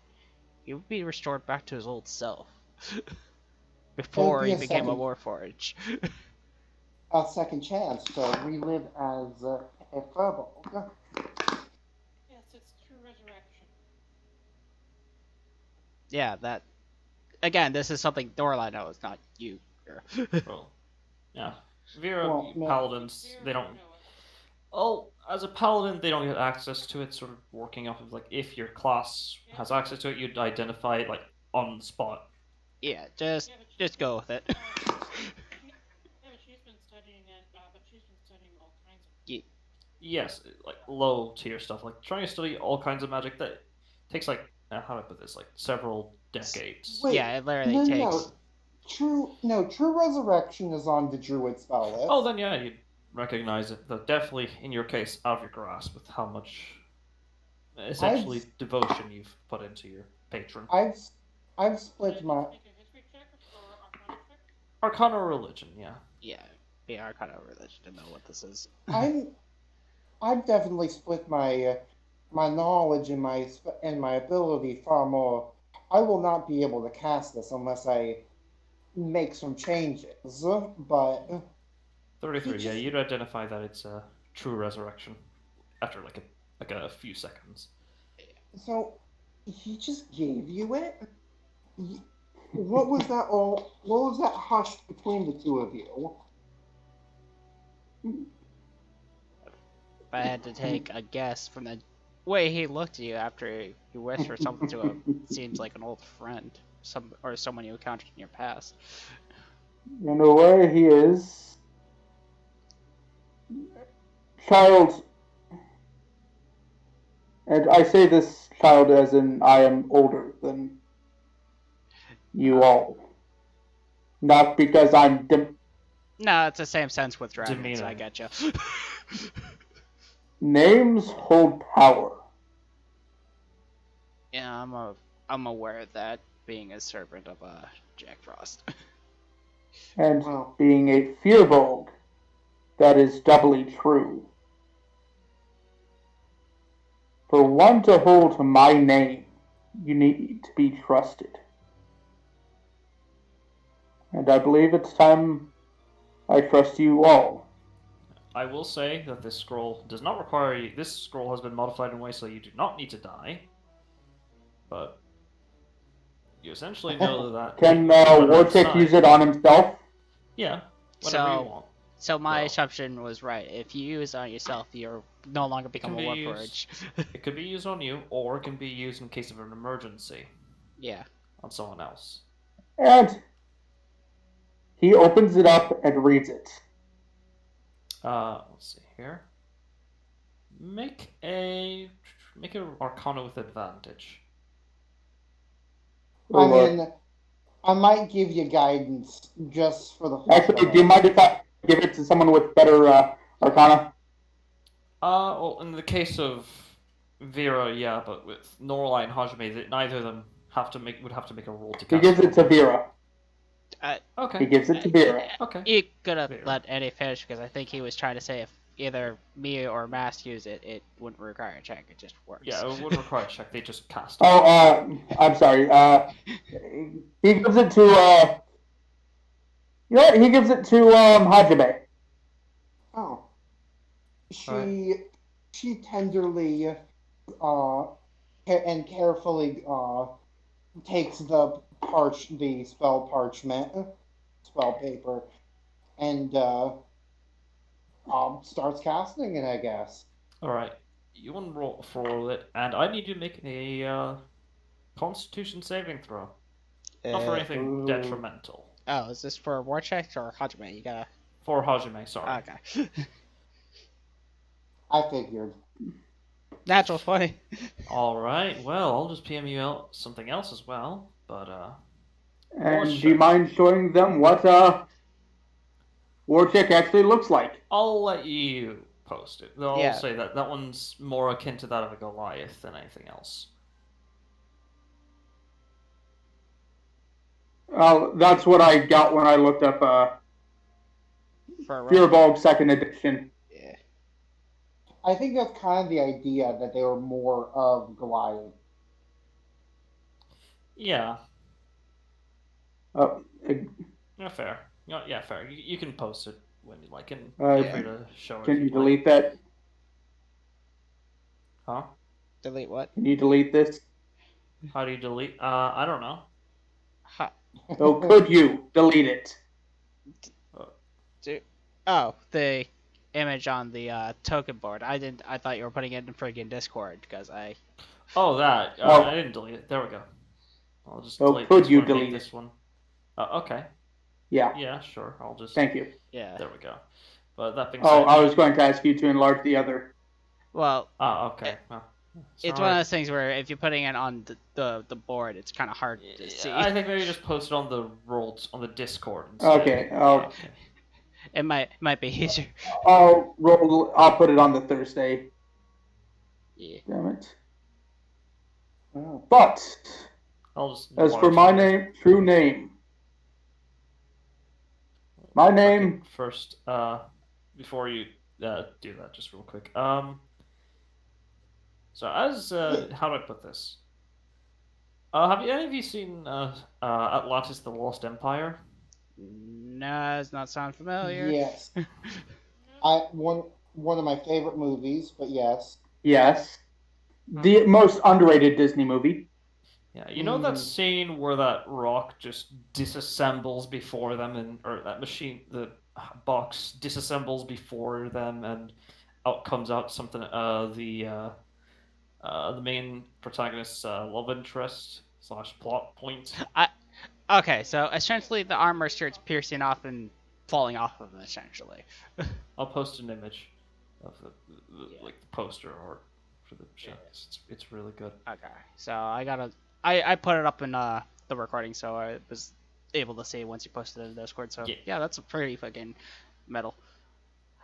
he would be restored back to his old self. Before be he a became a second- Warforged. A second chance to relive as a furbolg. yes, it's true resurrection. Yeah, that. Again, this is something Dorla knows, not you. Well, yeah. Vera, Well, no. paladins, Zero they would don't. know it. Oh, as a paladin, they don't get access to it. Sort of working off of like if your class has access to it, you'd identify it like on the spot. Yeah, just Yeah, but just go with it. Yeah, but she's been studying it. But she's been studying all kinds of. Yes, like low tier stuff. Like trying to study all kinds of magic that takes like how do I put this? Like several decades. Wait, Yeah, it literally no, takes. True resurrection is on the druid spell list. Oh, then yeah, you'd recognize it. Though definitely in your case, out of your grasp with how much essentially devotion you've put into your patron. I've split Should my I just make a history check or arcana check? Arcana or religion, yeah. Yeah, be Arcana religion to know what this is. I've definitely split my my knowledge and my ability far more. I will not be able to cast this unless I make some changes. But 33, He yeah, just- you'd identify that it's a true resurrection after like a few seconds. so he just gave you it. What was that all? What was that hushed between the two of you? If I had to take a guess from the way he looked at you after you whispered something to him, it seems like an old friend, someone you encountered in your past. You know where he is. Child, and I say this child as in I am older than you all. Not because I'm No, it's the same sense with dragons. Demeaning. I get you. names hold power. Yeah, I'm aware of that, being a servant of Jack Frost. And Well, being a Fearbog, that is doubly true. For one to hold my name, you need to be trusted. And I believe it's time I trust you all. I will say that this scroll does not require you. This scroll has been modified in a way so you do not need to die. But you essentially know that. Can when Wojciech outside- use it on himself? Yeah, whenever you So- want. So my Well- assumption was right. If you use it on yourself, you're no longer become a be Warforged. It could be used on you, or it can be used in case of an emergency Yeah. on someone else. And he opens it up and reads it. Let's see here. Make a Arcana with advantage. Oh I lord. mean, I might give you guidance just for the fuck of Actually, do you it. mind if I give it to someone with better Arcana? Well, in the case of Vera, yeah, but with Norlai and Hajime, neither of them would have to make a roll to He cast gives it to spell. Vera. Uh, He Okay, gives it to Vera. okay. you could have Vera. let Eddie finish because I think he was trying to say if either me or Mask use it, it wouldn't require a check. It just works. Yeah, it wouldn't require a check. They just cast it. Oh, I'm sorry. He gives it to you know what? He gives it to Hajime. Oh, she Alright. she tenderly and carefully takes the spell parchment, spell paper, and starts casting it, I guess. Alright. You want to roll it, and I need you to make a Constitution saving throw. Not for anything Ooh. detrimental. Oh, is this for war checks or Hajime? You gotta. For Hajime, sorry. Okay. I figured. Natural 20. Alright, well, I'll just PM you out something else as well, but And do you mind showing them what Warchick actually looks like? I'll let you post it. I'll Yeah. say that one's more akin to that of a Goliath than anything else. That's what I got when I looked up For Fearbog second edition. Yeah. I think that's kind of the idea that they were more of Goliath. Yeah. Uh, Yeah, fair. Yeah, fair. You can post it when you like, and Uh, feel free to show it. Can if you you'd like. delete that? Huh? Delete what? Can you delete this? How do you delete? I don't know. Oh, could you delete it? Oh, the image on the token board. I didn't. I thought you were putting it in friggin' Discord because I. Oh, that. Oh. I didn't delete it. There we go. I'll just Oh, delete could this you one and make delete this it? one. Okay. Yeah. Yeah, sure. I'll just. Thank you. Yeah. There we go. But that being Oh, said. I was going to ask you to enlarge the other. Well. Okay. Well, it's one of those things where if you're putting it on the board, it's kind of hard to see. I think maybe just post it on the Discord instead. Okay. Okay. It might be easier. I'll put it on the Thursday. Yeah. Damn it. Oh. But I'll just. as for my true name, my name. Okay, first, before you do that, just real quick. So as how do I put this? Have any of you seen Atlantis: The Lost Empire? No, does not sound familiar. Yes. one of my favorite movies, but yes. Yes. The most underrated Disney movie. Yeah, you know that scene where that rock just disassembles before them, or that machine, the box disassembles before them, and out comes out something. The main protagonist's love interest / plot point. Okay, so essentially the armor starts piercing off and falling off of them. Essentially. I'll post an image of like the poster art for the show. It's really good. Okay, so I put it up in the recording, so I was able to see once you posted it in Discord. So yeah, that's a pretty fucking metal.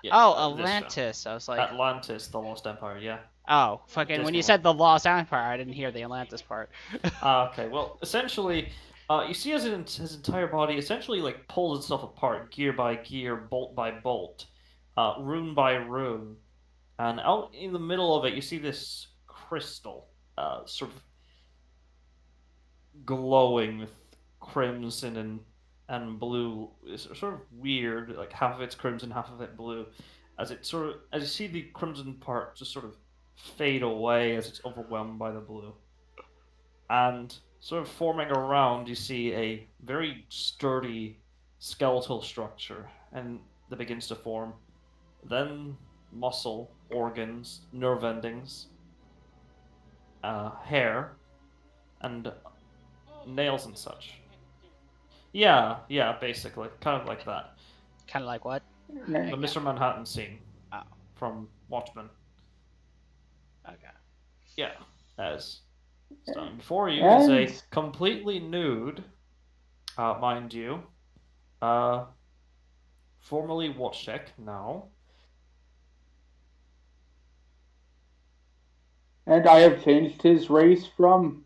Yeah, oh, Atlantis. I was like Atlantis, the Lost Empire. Yeah. Oh, fucking! When you said the Lost Empire, I didn't hear the Atlantis part. Okay, well, essentially, you see his entire body essentially like pulls itself apart, gear by gear, bolt by bolt, rune by rune, and out in the middle of it, you see this crystal, sort of glowing with crimson and blue. It's sort of weird, like half of it's crimson, half of it blue. As you see the crimson part just sort of fade away as it's overwhelmed by the blue. And sort of forming around, you see a very sturdy skeletal structure, and that begins to form. Then muscle, organs, nerve endings, hair, and nails and such. Yeah, basically, kind of like that. Kind of like what? The Mr. Manhattan scene Oh, from Watchmen. okay. Yeah, as standing before you is And a completely nude, mind you, formerly Watchcheck now. I have changed his race from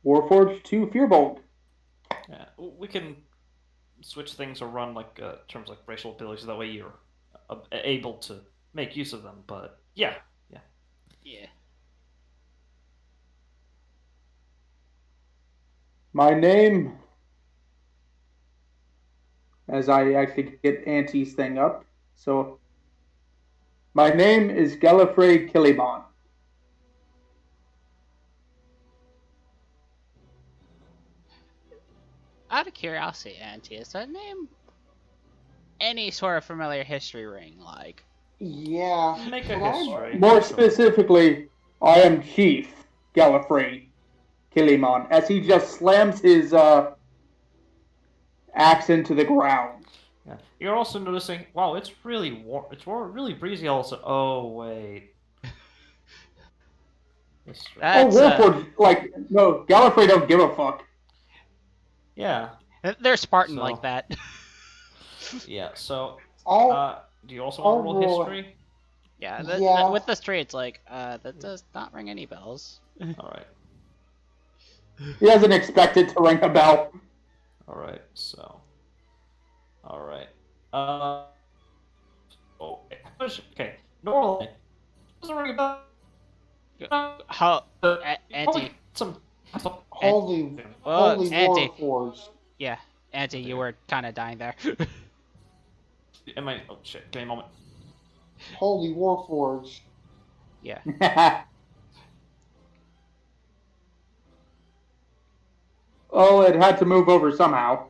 Warforged to Fearbolt. Yeah, we can switch things around like terms like racial abilities. That way you're able to make use of them. But yeah. Yeah. My name, as I actually get Auntie's thing up. So, my name is Gallifrey Killimon. Out of curiosity, Auntie, is that name any sort of familiar history ring? Like, Yeah. Make a but I'm- history. More Sure. specifically, I am Chief Gallifrey Killimon, as he just slams his axe into the ground. Yeah. You're also noticing. Wow, it's really warm. It's really breezy. Also. Oh wait. That's right. Oh, that's Warforged, no, Gallifrey don't give a fuck. Yeah. they're Spartan So- like that. Yeah. So, I'll, do you also I'll want to roll roll- history? Yeah, Yeah. with the streets, like, that does not ring any bells. All right. He doesn't expect it to ring a bell. All right. So. All right. Okay. Normally, doesn't ring a bell. How, Probably Auntie? some. holy, Oh, holy Auntie. Warforged. Yeah, Auntie, you were kind of dying there. Am I? Oh shit! Give me a moment. Holy Warforged. Yeah. Oh, it had to move over somehow.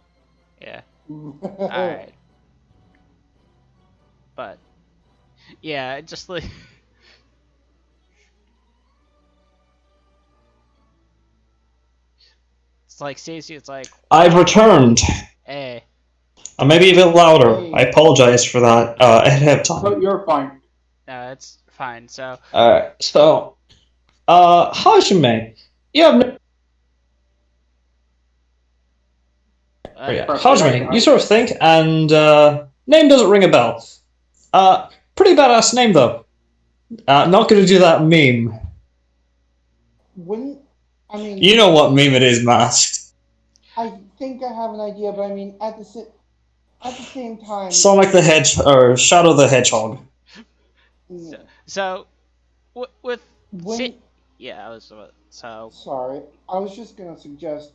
Yeah. Alright. But, yeah, just like. It's like Stacey, it's like, I've returned. hey. Maybe a bit louder. Hey. I apologize for that ahead of Oh, time. you're fine. No, it's fine. So, Alright, so, Hajime, you have no. Yeah, Hajime, you sort of think, and name doesn't ring a bell. Pretty badass name though. Not gonna do that meme. When, I mean, You know what meme it is, masked. I think I have an idea, but I mean, at the same time, Sonic the Hedgehog or Shadow the Hedgehog. so with when, yeah, I was so sorry, I was just gonna suggest.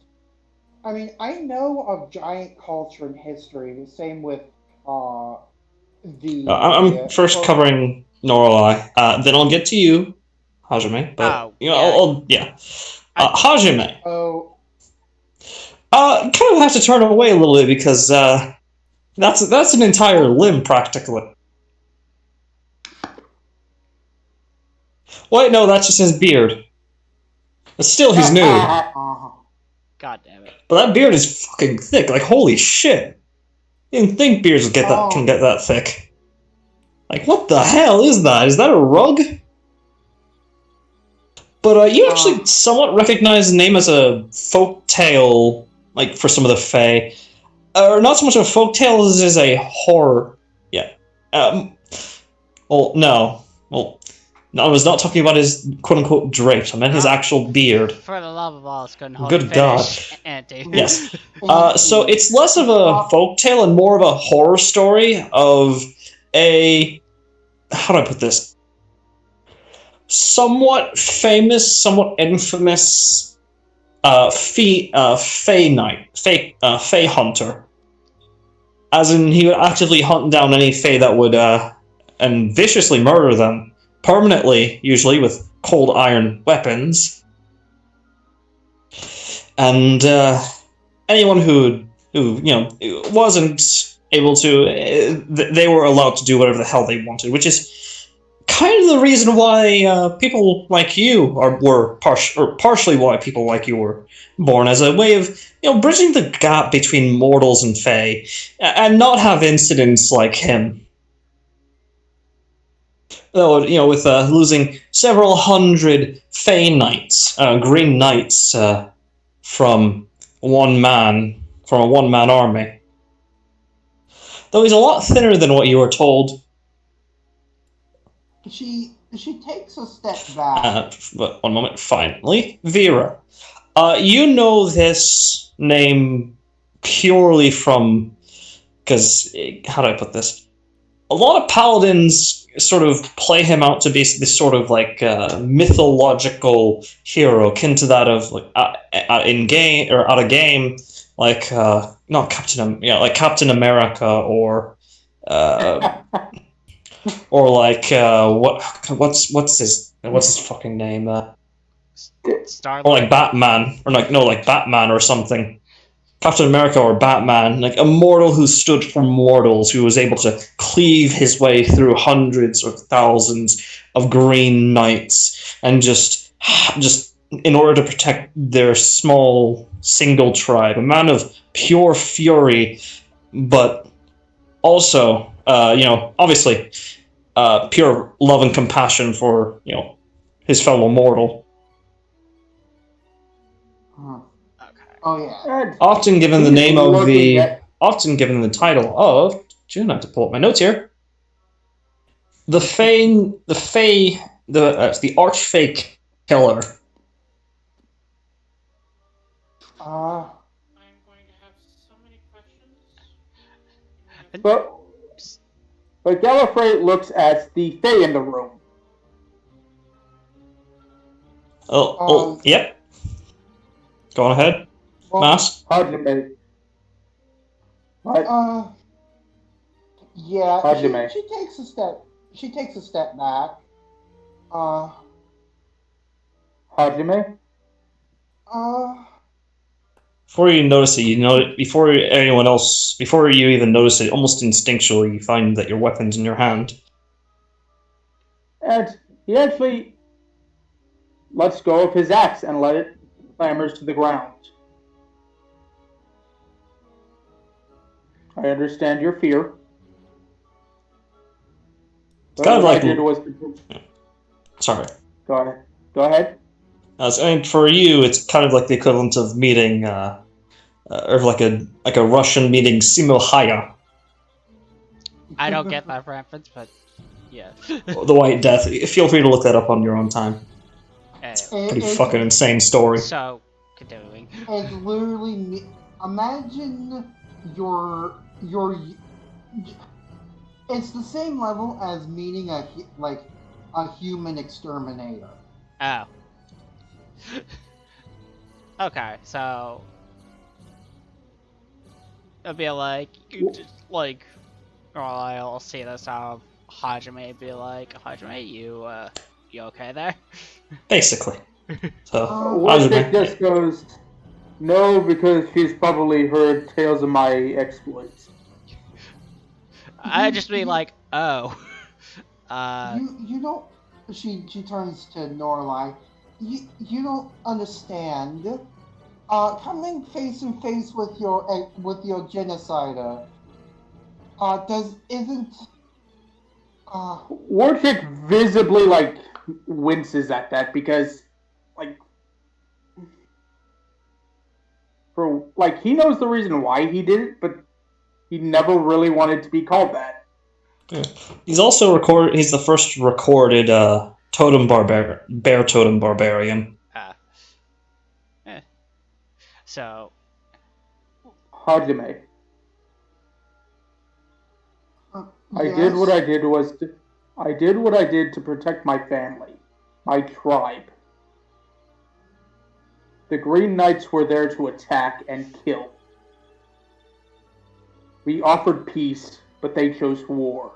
I mean, I know of giant culture and history. The same with the. I'm first covering Norlai. Then I'll get to you, Hajime. But Oh, you know, yeah. Hajime. Oh, Kind of have to turn away a little bit because that's an entire limb practically. Wait, no, that's just his beard. But still, he's nude. God damn it. But that beard is fucking thick. Like holy shit! You didn't think beards would can get that thick. Like what the hell is that? Is that a rug? But you actually somewhat recognize the name as a folk tale, like for some of the Fae. Or not so much a folk tale as a horror. Yeah. Well, no. Well, no, I was not talking about his quote-unquote drapes. I meant his actual beard. For the love of all, it's couldn't hold Good God. Auntie. Yes. So it's less of a folk tale and more of a horror story of a... How do I put this? Somewhat famous, somewhat infamous Fae hunter. As in, he would actively hunt down any Fae that would and viciously murder them permanently, usually with cold iron weapons. And anyone who wasn't able to, they were allowed to do whatever the hell they wanted, which is kind of the reason why people like you were partially why people like you were born, as a way of bridging the gap between mortals and fae, and not have incidents like him. Though with losing several hundred fae knights, green knights, from a one-man army. Though he's a lot thinner than what you were told. She takes a step back. But one moment, finally, Vera. You know this name purely from, because, how do I put this? A lot of paladins sort of play him out to be this sort of like mythological hero, akin to that of like in game or out of game, like not like Captain America or or like what's his fucking name? Star Or like Batman, or like Batman or something. Captain America or Batman, like a mortal who stood for mortals, who was able to cleave his way through hundreds or thousands of green knights, and just in order to protect their small single tribe. A man of pure fury, but also, obviously, pure love and compassion for his fellow mortal. Oh yeah. Often given the title of. I have to pull up my notes here. The Archfey Killer. I'm going to have so many questions. But Gallifrey looks at the Fae in the room. Yep. Go on ahead. Mass? Hajime. What? Yeah, Hajime. she takes a step. She takes a step back. Hajime? Before you notice it, before you even notice it, almost instinctually, you find that your weapon's in your hand. And he actually lets go of his axe and let it clambers to the ground. I understand your fear. It's kind of like. Sorry. Go ahead. For you, it's kind of like the equivalent of meeting, or like a Russian meeting Simohaya. I don't get that reference, but yeah. The White Death. Feel free to look that up on your own time. Pretty fucking insane story. So, continuing. It's literally imagine your. It's the same level as meeting a human exterminator. Oh. Okay, so it'd be like, I'll see this out of Hajime, be like, Hajime, you okay there? Basically. So, Hajime just goes, no, because she's probably heard tales of my exploits. I just be like, oh. You don't. She turns to Norlai. You don't understand. Coming face to face with your genocider. Warchick visibly winces at that because he knows the reason why he did it, but he never really wanted to be called that. Yeah. He's also he's the first recorded bear totem barbarian. So, Hajime. I yes? did what I did to protect my family, my tribe. The Green Knights were there to attack and kill. We offered peace, but they chose war.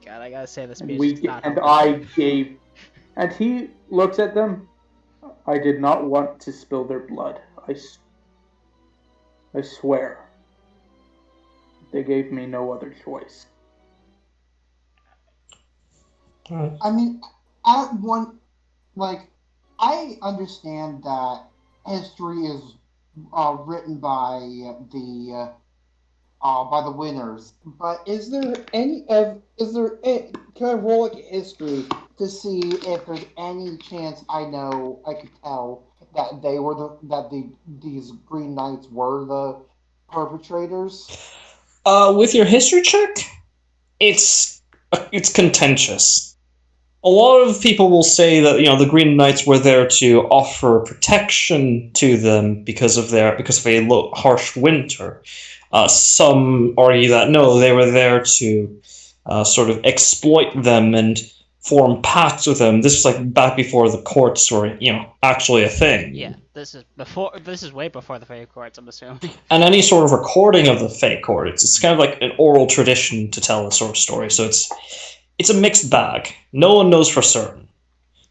God, I gotta say this speech is not helpful. And he looks at them. I did not want to spill their blood. I swear. They gave me no other choice. Alright. I mean, at one, like, I understand that history is written by the winners, but can I roll like history to see if there's any chance I could tell that these Green Knights were the perpetrators? With your history check, it's contentious. A lot of people will say that the Green Knights were there to offer protection to them because of a harsh winter. Some argue that no, they were there to sort of exploit them and form pacts with them. This is like back before the courts were actually a thing. Yeah, this is before. This is way before the Fey Courts, I'm assuming. And any sort of recording of the Fey Court, it's kind of like an oral tradition to tell this sort of story. So it's a mixed bag. No one knows for certain.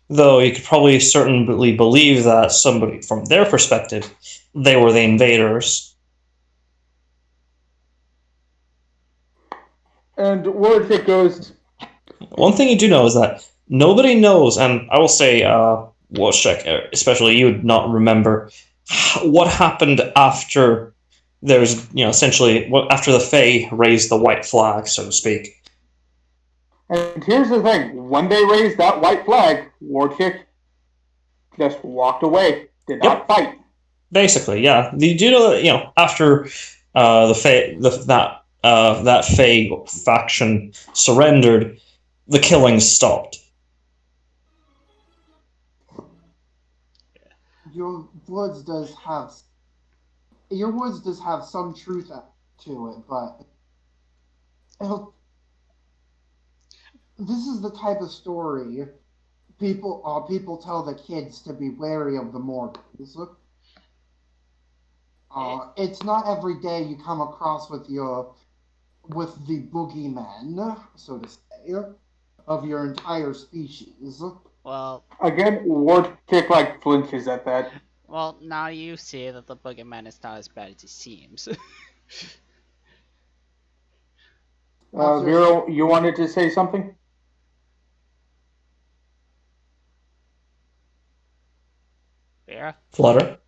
Though you could probably certainly believe that somebody, from their perspective, they were the invaders. And word it goes. One thing you do know is that nobody knows, and I will say, Wojciech, especially you would not remember what happened after essentially after the Fae raised the white flag, so to speak. And here's the thing: when they raised that white flag, Warchick just walked away, did not fight. Basically, yeah. You do know that after that Fae faction surrendered, the killings stopped. Your woods does have your woods does have some truth to it, but this is the type of story people tell the kids to be wary of the mortals. It's not every day you come across with the boogeyman, so to say, of your entire species. Well, Again, Warchick like flinches at that. well, now you see that the boogeyman is not as bad as he seems. Vero, you wanted to say something? Yeah. Flutter.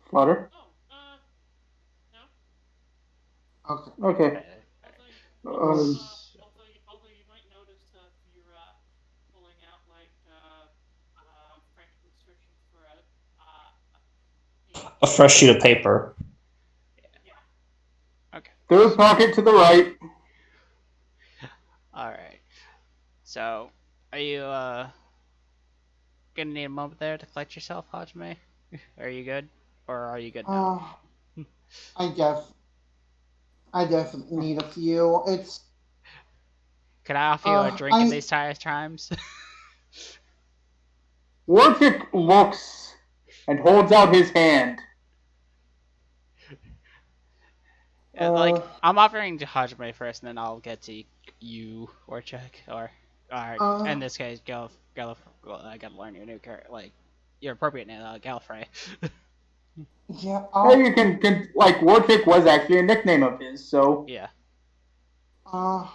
Flutter? No. Okay. Okay. Although you might notice if you're pulling out like frantically searching for A fresh sheet of paper. Okay. Third pocket to the right. All right. So, are you gonna need a moment there to collect yourself, Hajime? Are you good, or are you good now? I definitely need a few. It's Can I offer you a drink in these times? Warchick looks and holds out his hand. Like, I'm offering to Hajime first, and then I'll get to you or check or in this case, I gotta learn your new character, like your appropriate name, Gallifrey. yeah. Hey, you can like Warchick was actually a nickname of his, so Yeah. I'm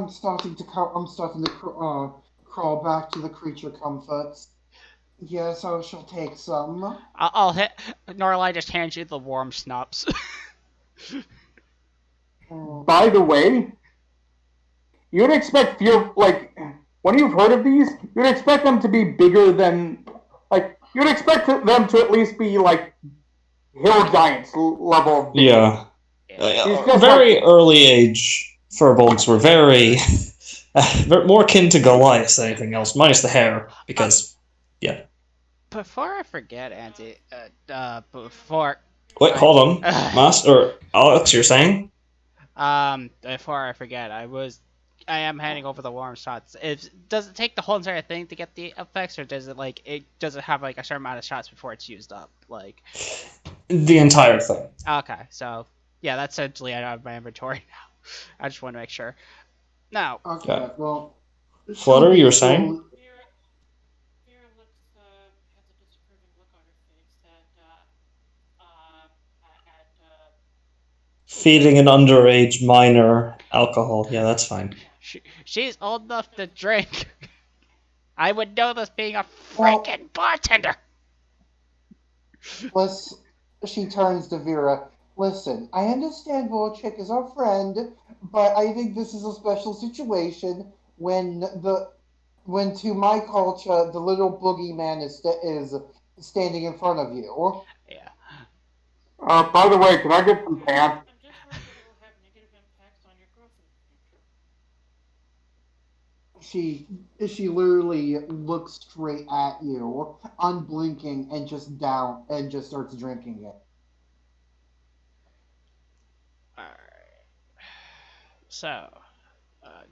starting to crawl back to the creature comforts. Yes, I shall take some. I'll hit. Norlai just hands you the warm schnapps. by the way, you'd expect when you've heard of these, you'd expect them to be bigger than you'd expect them to at least be like hill giants level. Yeah. Very early age furbolgs were very more akin to Goliath than anything else, minus the hair, because Before I forget, Auntie, before wait, hold on, Master Alex, you're saying? Before I forget, I am handing over the warm shots. Does it take the whole entire thing to get the effects, or does it have like a certain amount of shots before it's used up? Like the entire thing. Okay, so yeah, that's essentially out of my inventory now. I just want to make sure. Now, okay, well, Flutter, you were saying? Vera looks has a disapproving look on her face Feeding an underage minor alcohol. Yeah, that's fine. She's old enough to drink. I would know this being a Well, freaking bartender. Listen, she turns to Vera. Listen, I understand Wojcik is our friend, but I think this is a special situation when to my culture the little boogeyman is standing in front of you. Yeah. By the way, can I get some pants? I'm just worried that it will have negative impacts on your growth in the future. She literally looks straight at you, unblinking, and just starts drinking it. Alright. So,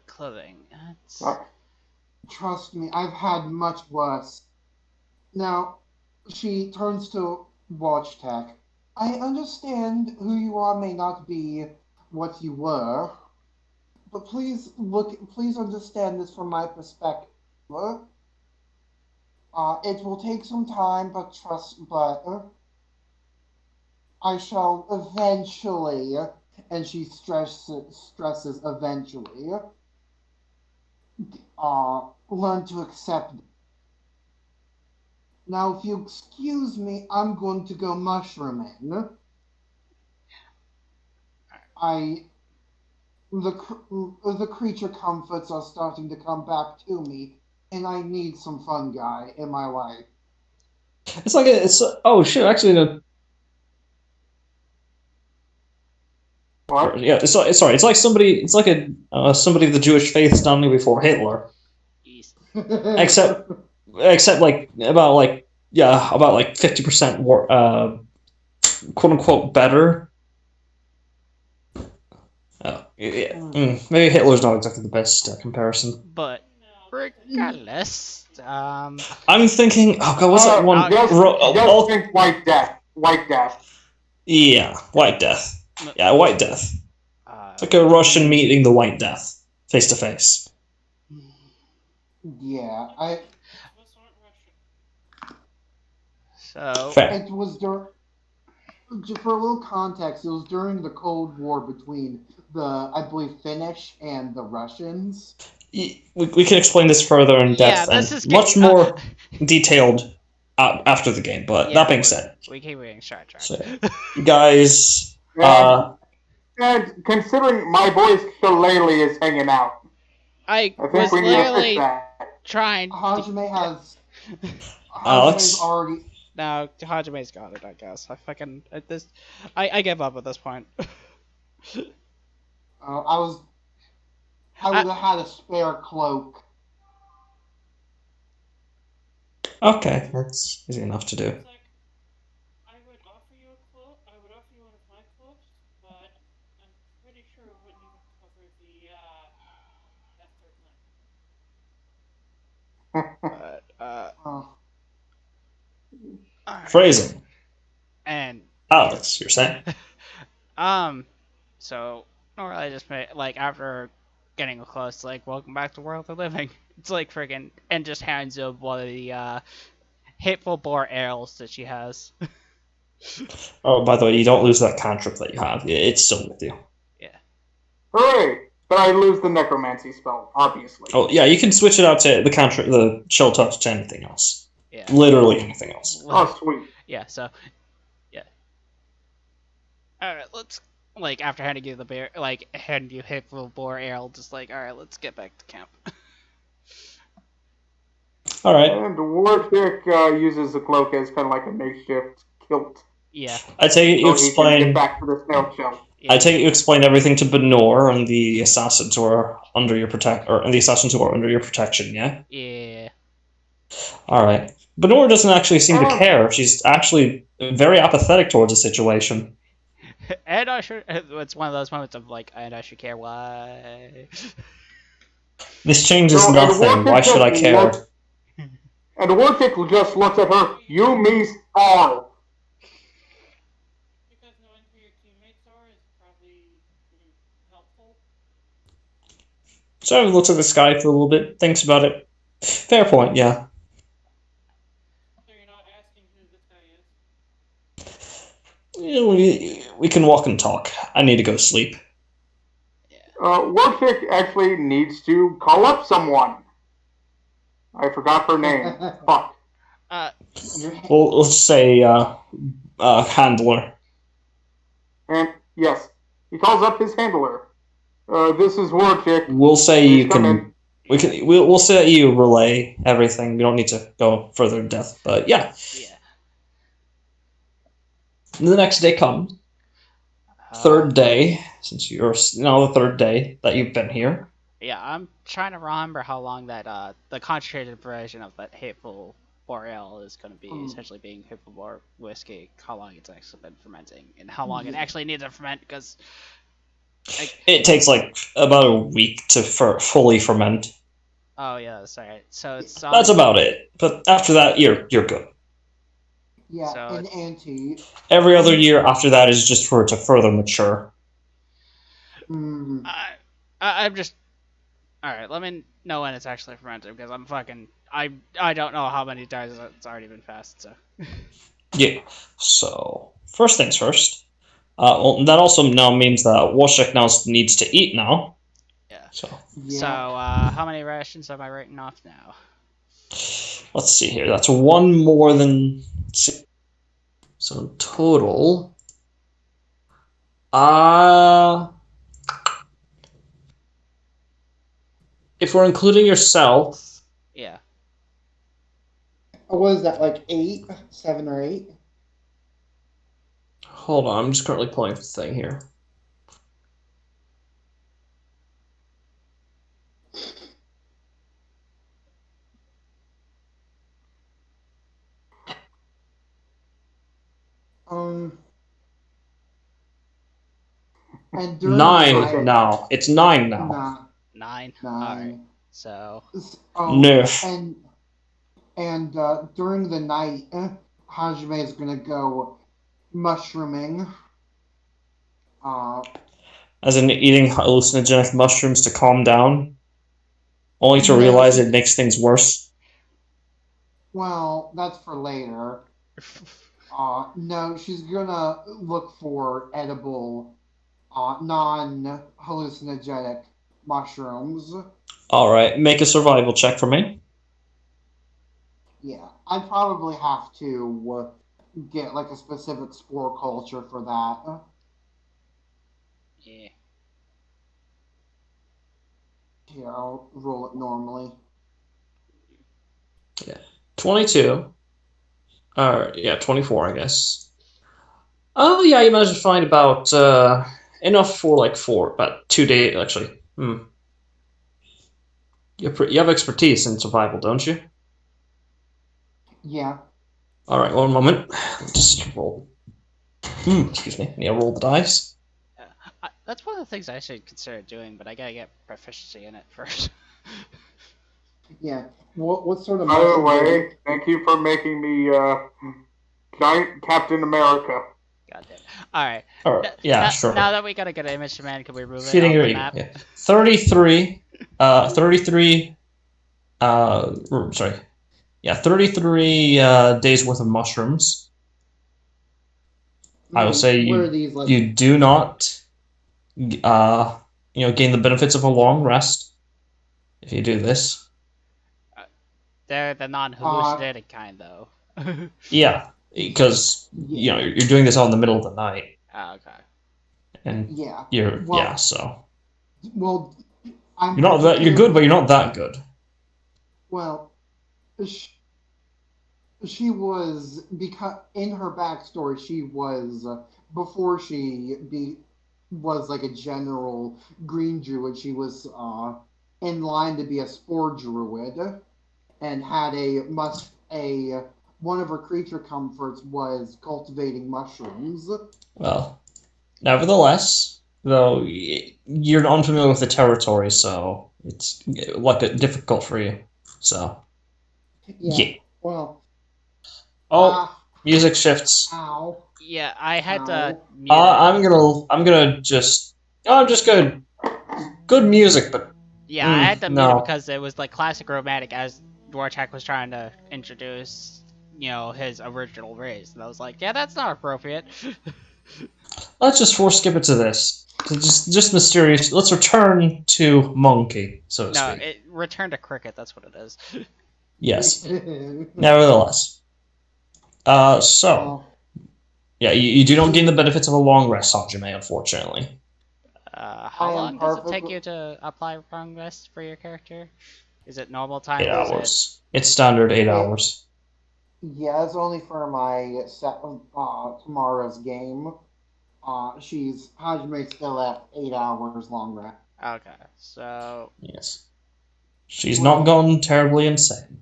clothing. Uh, Trust me, I've had much worse. Now, she turns to Watch Tech. I understand who you are may not be what you were, but please understand this from my perspective. It will take some time, but I shall eventually, and she stresses eventually, learn to accept. Now, if you excuse me, I'm going to go mushrooming. I the creature comforts are starting to come back to me, and I need some fungi in my life. It's like it's oh shit. Actually, no. what? Yeah, sorry. It's like somebody. It's like a somebody of the Jewish faith standing before Hitler. East. Except like about like 50% more quote unquote better. Yeah. Maybe Hitler's not exactly the best comparison. But No. regardless, I'm thinking, oh god, what's that one? Just think White Death. White Death. Yeah, White Death. Yeah, White Death. It's like a uh, Russian meeting the White Death face to face. Yeah, Swiss aren't Russian. so Fair. it was during. For a little context, it was during the Cold War between I believe, Finnish and the Russians. We can explain this further in yeah, depth this and is much getting more detailed after the game. But yeah, that being said, we keep getting sidetracked. so, guys, And, and considering my boy Shillelagh is hanging out, I I think was we need to fix literally that. trying. Hajime has Alex, Hajime's already. No, Hajime's got it. I guess. I give up at this point. I would have had a spare cloak. okay, that's easy enough to do. It's like, I would offer you a cloak. I would offer you one of my cloaks, but I'm pretty sure it wouldn't even cover the that third limb. But Oh, alright. Phrasing, And Alex, you're saying? so normally I just like after getting close, like welcome back to World of Living. It's like friggin' and just hands him one of the hateful boar arrows that she has. Oh, by the way, you don't lose that cantrip that you have. It's still with you. Yeah. Hooray! But I lose the necromancy spell, obviously. Oh yeah, you can switch it out to the cantrip, the chill touch, to anything else. Yeah. Literally anything else. Oh, sweet. Yeah. So. Yeah. All right. Let's like after handing you the bear, like handing you hateful boar arrow, just like all right, let's get back to camp. All right. And Warwick uses the cloak as kind of like a makeshift kilt. Yeah. I take it you So he can explain. get back to the snail shell. Yeah. I take it you explain everything to Benor and the assassins who are under your protection. Yeah. Yeah. All right. Benor doesn't actually seem to care. She's actually very apathetic towards the situation. And I should. It's one of those moments of like, and I should care why. This changes So, and nothing. Warwick Why should I just care? And Warwick just looks at her. You me starve. Because knowing who your teammates are is probably helpful. So he looks at the sky for a little bit, thinks about it. Fair point, yeah. So you're not asking who this guy is? We can walk and talk. I need to go to sleep. Warchick actually needs to call up someone. I forgot her name. Fuck. Your Well, let's say handler. And yes, he calls up his handler. This is Warchick. We'll say Please you come can. in. We'll say that you relay everything. We don't need to go further in depth, but yeah. Yeah. The next day comes. Third day, since you're now the third day that you've been here. Yeah, I'm trying to remember how long that the concentrated version of that hateful boreal is going to be, essentially being hateful whiskey. How long it's actually been fermenting, and how long it actually needs to ferment, because it takes like about a week to fully ferment. Oh yeah, that's right. So it's that's about it. But after that, you're good. Yeah, So an ante. Every other year after that is just for it to further mature. I'm just. Alright, let me know when it's actually fermented, because I'm fucking. I don't know how many times it's already been passed, so. Yeah. So, first things first. Well, that also now means that Washek now needs to eat now. Yeah. So, how many rations am I writing off now? let's see here. That's one more than. So, total. If we're including yourself. Yeah. What is that, like 8? 7 or 8? Hold on, I'm just currently pulling the thing here. And 9 now. It's 9 now. 9. Alright. So. No. And during the night, Hajime is gonna go mushrooming. As in eating hallucinogenic mushrooms to calm down, only to realize it makes things worse. Well, that's for later. No, she's gonna look for edible, non-hallucinogenic mushrooms. Alright, make a survival check for me. Yeah, I'd probably have to get like a specific spore culture for that. Yeah. Here, I'll roll it normally. Yeah. 22. 24, I guess. Oh, yeah, you managed to find about enough for about 2 days, actually. You have expertise in survival, don't you? Yeah. Alright, one moment. Just roll. Excuse me. Yeah, roll the dice. That's one of the things I should consider doing, but I gotta get proficiency in it first. Yeah. What sort of... By the way, thank you for making me giant Captain America. Goddamn. Alright. Yeah, sure. Now that we got a good image, man, can we move it Feeding on your the ego. map? Yeah. 33. 33. Sorry. Yeah, 33 days worth of mushrooms. I will say you do not gain the benefits of a long rest if you do this. They're the non-hallucinogenic kind, though. Yeah, because you're doing this all in the middle of the night. Oh, okay. And so. Well, you're not that. You're good, but you're not that good. Well, she was, because in her backstory, she was before she was like a general green druid. She was in line to be a spore druid, and had one of her creature comforts was cultivating mushrooms. Well, nevertheless, though you're unfamiliar with the territory, so it's difficult for you. So yeah. Well. Music shifts. Ow. Yeah, I had to. I'm just good. Good music, but yeah, I had to mute it because it was like classic romantic, as Dwarchak was trying to introduce, his original race, and I was like, yeah, that's not appropriate. Let's just skip it to this. So just mysterious. Let's return to monkey, so to No, speak. it return to cricket. That's what it is. Yes. Nevertheless. So Oh, yeah, you do not gain the benefits of a long rest, Hajime, unfortunately. How I am long does it take perfectly. you to apply wrong rest for your character? Is it normal time Eight or is it? hours. It's standard 8 hours. Yeah, it's only for my tomorrow's game. She's Hajime's still at 8 hours long rest. Okay, so Yes. She's not Well, gone terribly insane.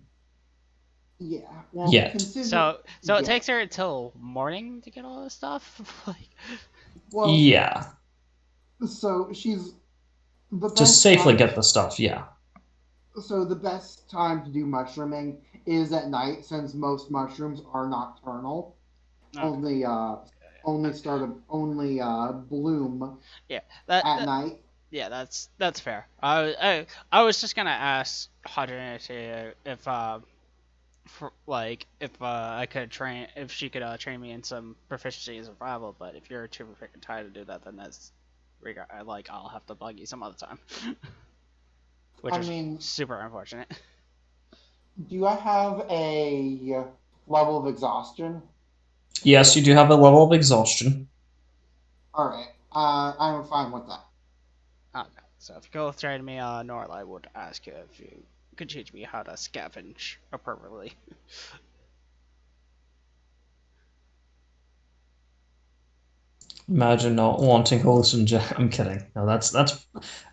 yeah. Well, Yet. consider. so it Yeah. takes her until morning to get all this stuff. Like, Well, Yeah. so she's the To best safely time. get the stuff, yeah. So the best time to do mushrooming is at night, since most mushrooms are nocturnal. okay, Only start only bloom yeah, that, at that night. yeah, that's fair. I was just gonna ask Hadra if if I could train if she could train me in some proficiency in survival, but if you're too freaking tired to do that, then that's like I'll have to bug you some other time, which I is mean, super unfortunate. do I have a level of exhaustion? Yes, you do have a level of exhaustion. All right. I'm fine with that. Okay, so if you go train me, Norla, I would ask you if you could teach me how to scavenge appropriately. Imagine not wanting hallucinogen. I'm kidding. No, that's.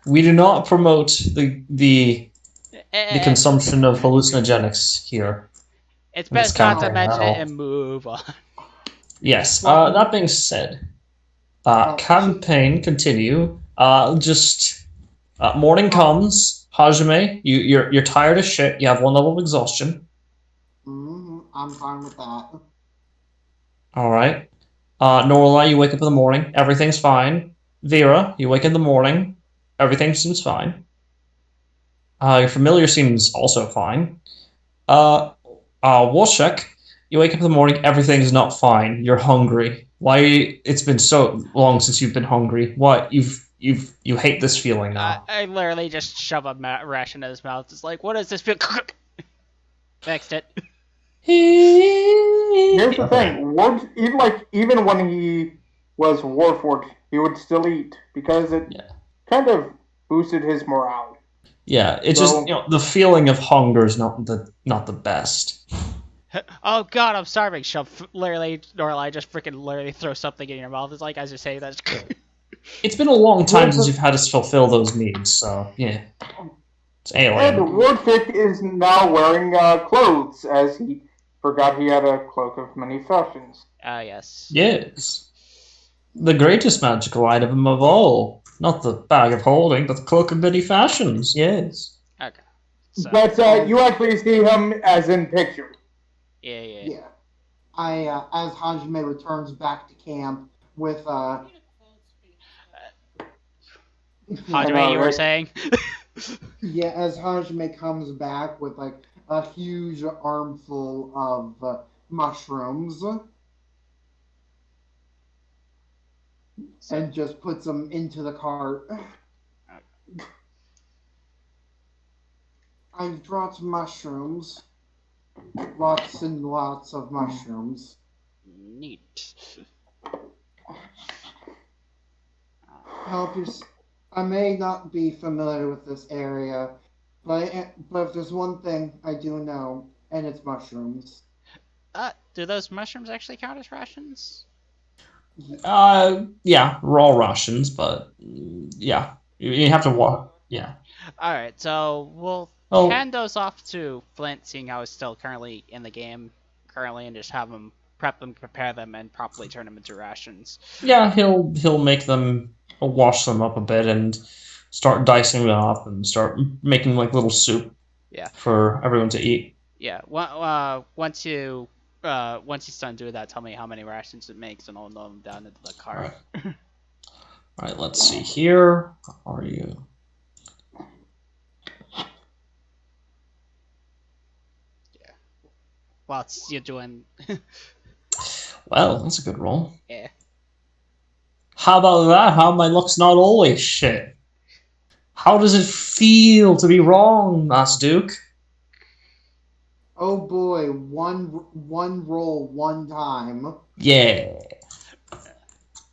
We do not promote the Eh, consumption of hallucinogenics here it's in this best not to campaign Oh, at mention it all. and move on. Yes. well, That being said, she. campaign continue. Just morning Oh, comes. Hajime, you're tired as shit. You have one level of exhaustion. I'm fine with that. All right. Norla, you wake up in the morning. Everything's fine. Vera, you wake in the morning. Everything seems fine. Your familiar seems also fine. Uh, Wolchek, you wake up in the morning. Everything's not fine. You're hungry. Why? It's been so long since you've been hungry. What? You hate this feeling now. I literally just shove a ration in his mouth. It's like, what is this feel? Fixed it. Here's the Okay. thing: Ward, even when he was Warforged, he would still eat because it Yeah. kind of boosted his morale. Yeah, it's just So the feeling of hunger is not the best. Oh god, I'm starving. Shove literally, Norla, just freaking literally throw something in your mouth. It's like as you say that. It's been a long time here's since the you've had to fulfill those needs, so yeah, it's and alien. Wardfick is now wearing clothes as he forgot he had a cloak of many fashions. Ah, yes. Yes, the greatest magical item of all. Not the bag of holding, but the cloak of many fashions. Yes. Okay. So, But As you actually see him as in picture. yeah. yeah, I as Hajime returns back to camp with I need a clothes page I Hajime, know, you were right? saying? yeah, as Hajime comes back with like a huge armful of mushrooms So, and just puts them into the cart. I've brought mushrooms, lots and lots of mushrooms. neat. Help your. I may not be familiar with this area, but if there's one thing I do know, and it's mushrooms. Do those mushrooms actually count as rations? Yeah, raw rations, but yeah, you have to walk. Yeah. Alright, so we'll Well, hand those off to Flint, seeing how he's still currently in the game, and just have him prep them, prepare them, and properly turn them into rations. yeah, he'll make them, he'll wash them up a bit and start dicing them up and start making like little soup Yeah. for everyone to eat. Yeah. Once he's done doing that, tell me how many rations it makes, and I'll load them down into the All cart. right. All right. Let's see here. How are you? Whilst you're doing, Well, that's a good roll. yeah. How about that? How my luck's not always shit? How does it feel to be wrong, Mass Duke? Oh boy, one roll one time. Yeah.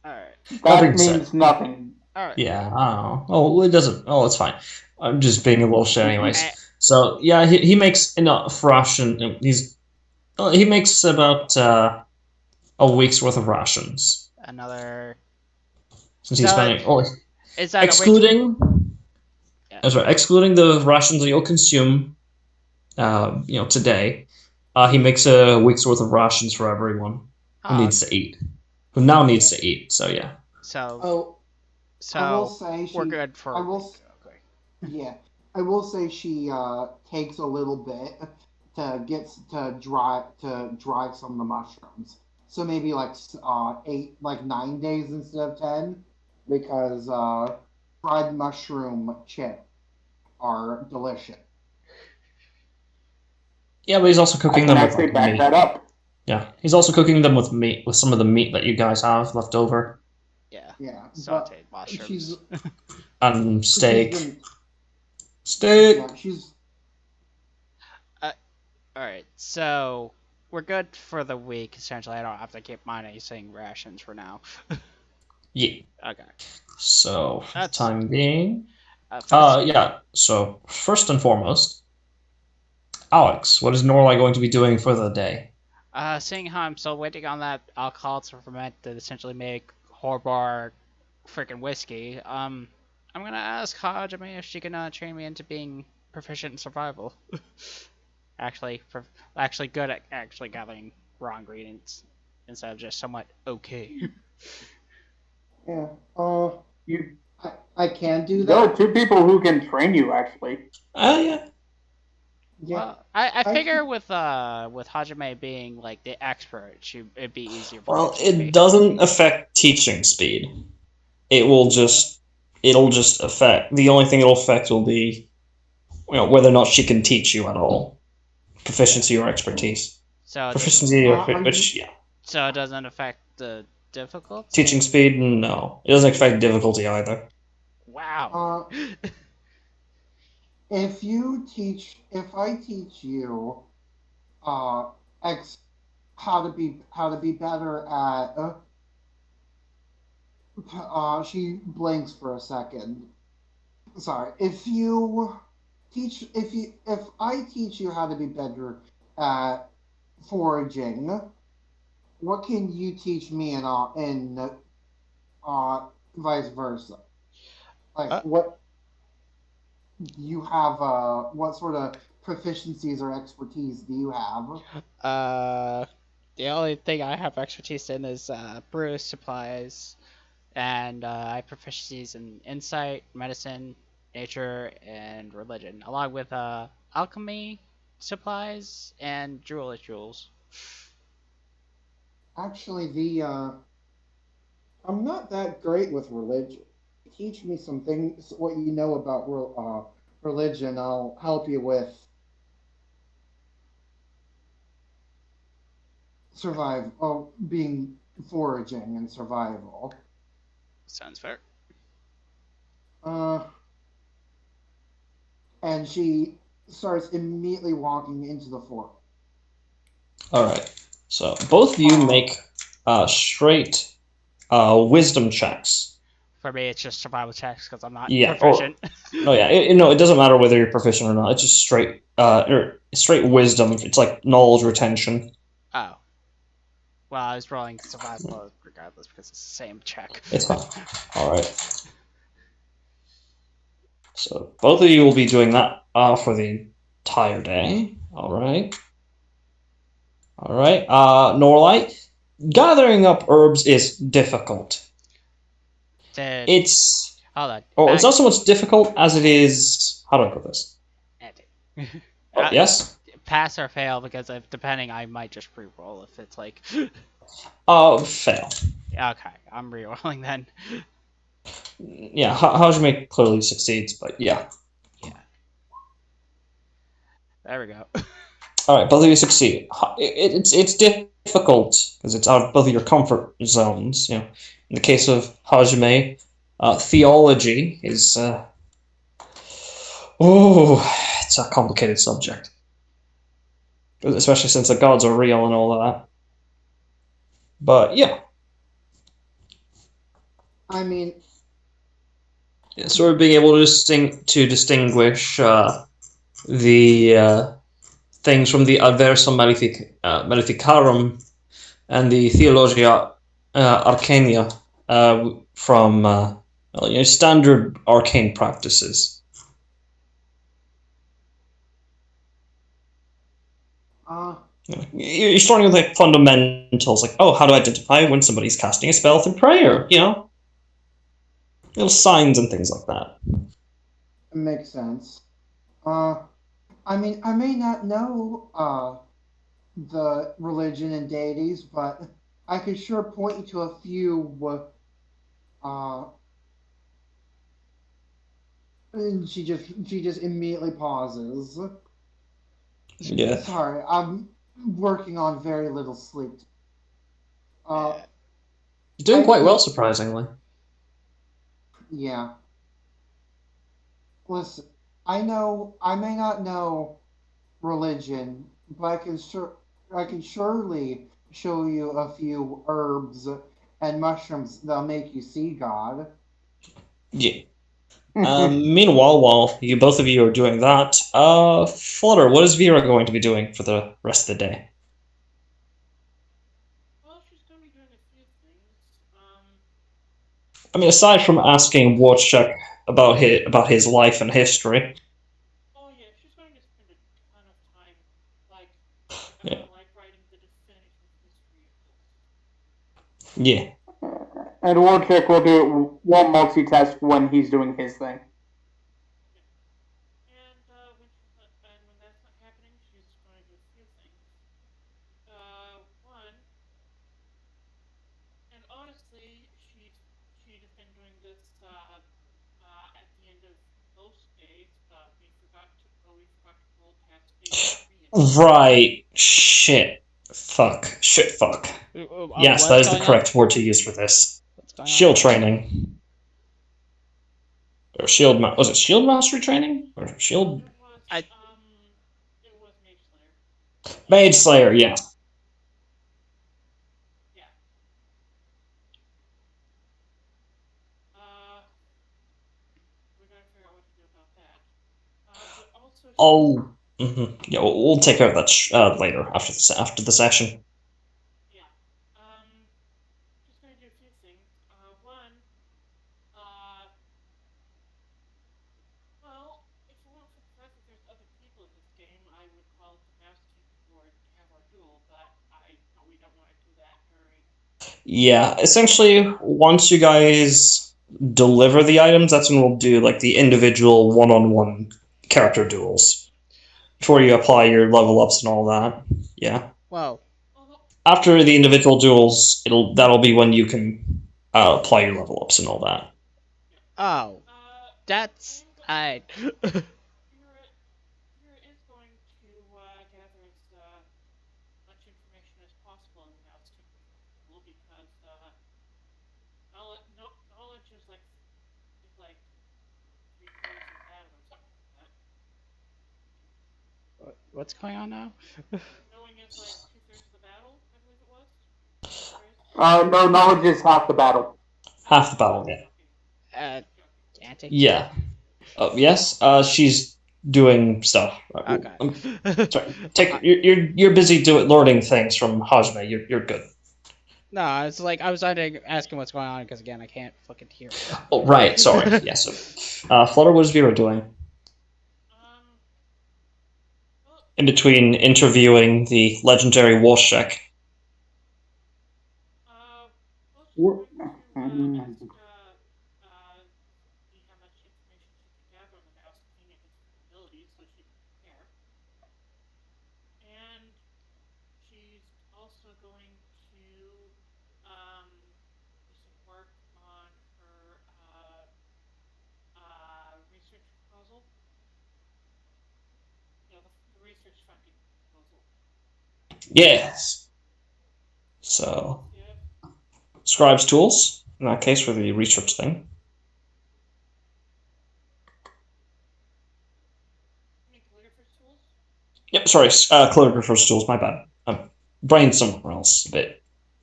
Alright. That Nothing said. means nothing. Alright. Yeah, I don't know. Oh, it doesn't. Oh, it's fine. I'm just being a little shit, Eh, anyways. So yeah, he makes enough ration. He makes about a week's worth of rations Another. since he's So, spending. Oh, is that a way to. excluding. Yeah. That's right. Excluding the rations that you'll consume, today, he makes a week's worth of rations for everyone who Oh, needs to eat. Who now needs to eat. So yeah. so. Oh, I will So, say we're she. good for I a will. week. Okay. Yeah, I will say she takes a little bit to dry some of the mushrooms. So maybe like 9 days instead of 10, because dried mushroom chip are delicious. Yeah, but he's also I cooking can them with actually like back meat. that up. Yeah, he's also cooking them with meat, with some of the meat that you guys have left over, Yeah. Yeah, but Sauteed she's mushrooms. and she's steak. been Steak. yeah she's Alright, so. We're good for the week, essentially. I don't have to keep minusing rations for now. Yeah. Okay. So for the That's. time being, For the. yeah. So first and foremost, Alex, what is Norlai going to be doing for the day? Seeing how I'm still waiting on that alcohol to ferment to essentially make Horbar freaking whiskey, I'm gonna ask Hajime if she can train me into being proficient in survival. actually, actually good at actually gathering raw ingredients instead of just somewhat okay. yeah. You, I can do there are that. two people who can train you actually. Yeah. Yeah, Well, I I figure can. with Hajime being like the expert, it'd be easier for her to Well, teach it me. doesn't affect teaching speed. It will just, it'll just affect. The only thing it'll affect will be, whether or not she can teach you at all. Proficiency or expertise. So it doesn't. Proficiency, Are you? which yeah. So it doesn't affect the Teaching difficulty. speed, no. It doesn't affect difficulty either. Wow. Uh, if I teach you uh ex how to be better at she blinks for a second. Sorry. If I teach you how to be better at foraging, what can you teach me in vice versa? Like Uh, what you have what sort of proficiencies or expertise do you have? uh, the only thing I have expertise in is brew supplies, and I have proficiencies in insight, medicine, nature, and religion, along with alchemy supplies and jewelry jewels. Actually, the I'm not that great with religion. Teach me some things, what you know about religion. I'll help you with survive. Oh, being foraging and survival. Sounds fair. Uh, and she starts immediately walking into the fort. All right. So both of you Uh, make straight wisdom checks. For me, it's just survival checks because I'm not Yeah. Or proficient. no, yeah. No, it doesn't matter whether you're proficient or not. It's just straight wisdom. It's like knowledge retention. Oh. Well, I was rolling survival regardless because it's the same check. It's fine. All right. So both of you will be doing that for the entire day. All right. All right. Norlight, gathering up herbs is difficult. Did It's hold on it's back, not so much difficult as it is. How do I put this? Andy. Oh, yes. Pass or fail because if depending, I might just re-roll if it's like. Fail. Okay, I'm re-rolling then. Yeah, Hajime clearly succeeds, but yeah. Yeah. There we go. All right, both of you succeed. It's difficult because it's out of both of your comfort zones. In the case of Hajime, theology is it's a complicated subject, especially since the gods are real and all of that. But yeah, I mean, sort of being able to distinguish the things from the Adversum Maleficarum and the Theologia Arcania from standard arcane practices. You're starting with like fundamentals, like, oh, how to identify when somebody's casting a spell through prayer, little signs and things like that. it makes sense. I mean, I may not know the religion and deities, but I could sure point you to a few. And she just immediately pauses. Yeah. Sorry, I'm working on very little sleep. Uh, You're doing I quite well, could, surprisingly. yeah. Listen, I may not know religion, but I can surely show you a few herbs and mushrooms that'll make you see God. Yeah. Meanwhile, while both of you are doing that, Flutter, what is Vera going to be doing for the rest of the day? Well, she's going to be doing a few things. I mean, aside from asking Wojciech about his life and history. Oh yeah, she's going to spend a ton of time, like, Yeah. writing the definitive history of this. Yeah. And Warchick won't multitask when he's doing his thing. And when that's not happening, she's going to do a few things. One, and honestly, she'd have been doing this at the end of most days, but we forgot to roll past day 3. Right. Shit. Fuck. Shit. Fuck. Yes, that What's is the going on? correct word to use for this. What's going Shield on? training. Or was it shield mastery training? Or shield? It was Mage Slayer. Mage Slayer, yeah. Yeah. We gotta figure out what to do about that. But also. Oh. Yeah, we'll take care of that later after the session. Yeah. Just gonna do a few things. One. Well, if it weren't for the fact that there's other people in this game, I would call it the Mouse Keeper Board to have our duel, but we don't want to do that very. Yeah, essentially, once you guys deliver the items, that's when we'll do like the individual one-on-one character duels before you apply your level ups and all that. Yeah. Whoa. After the individual duels, that'll be when you can apply your level ups and all that. Oh. That's I. Vera is going to gather as much information as possible in the Mouse Keeper Duel because knowledge is like 3/4 of that or something like that. What's going on now? Knowing is like 2/3 of the battle, I believe it was. No, knowledge is half the battle. Half the battle, yeah. Antic? Yeah. Yes. She's doing stuff. Okay. Sorry. You're busy learning things from Hajime. You're good. No, it's like I was asking what's going on because again I can't fucking hear. Oh right, sorry. Yes. Flutter, what is Vera doing? In between interviewing the legendary Wojciech. Well, she's going to ask see how much information she can gather on the Mouse King and his capabilities so she can prepare. And she's also going to do some work on her research proposal. The research funding proposal. Yes. So, scribes tools. in that case for the research thing. Calligrapher's tools? Yep, sorry, calligrapher's tools, my bad. Brain somewhere else a bit.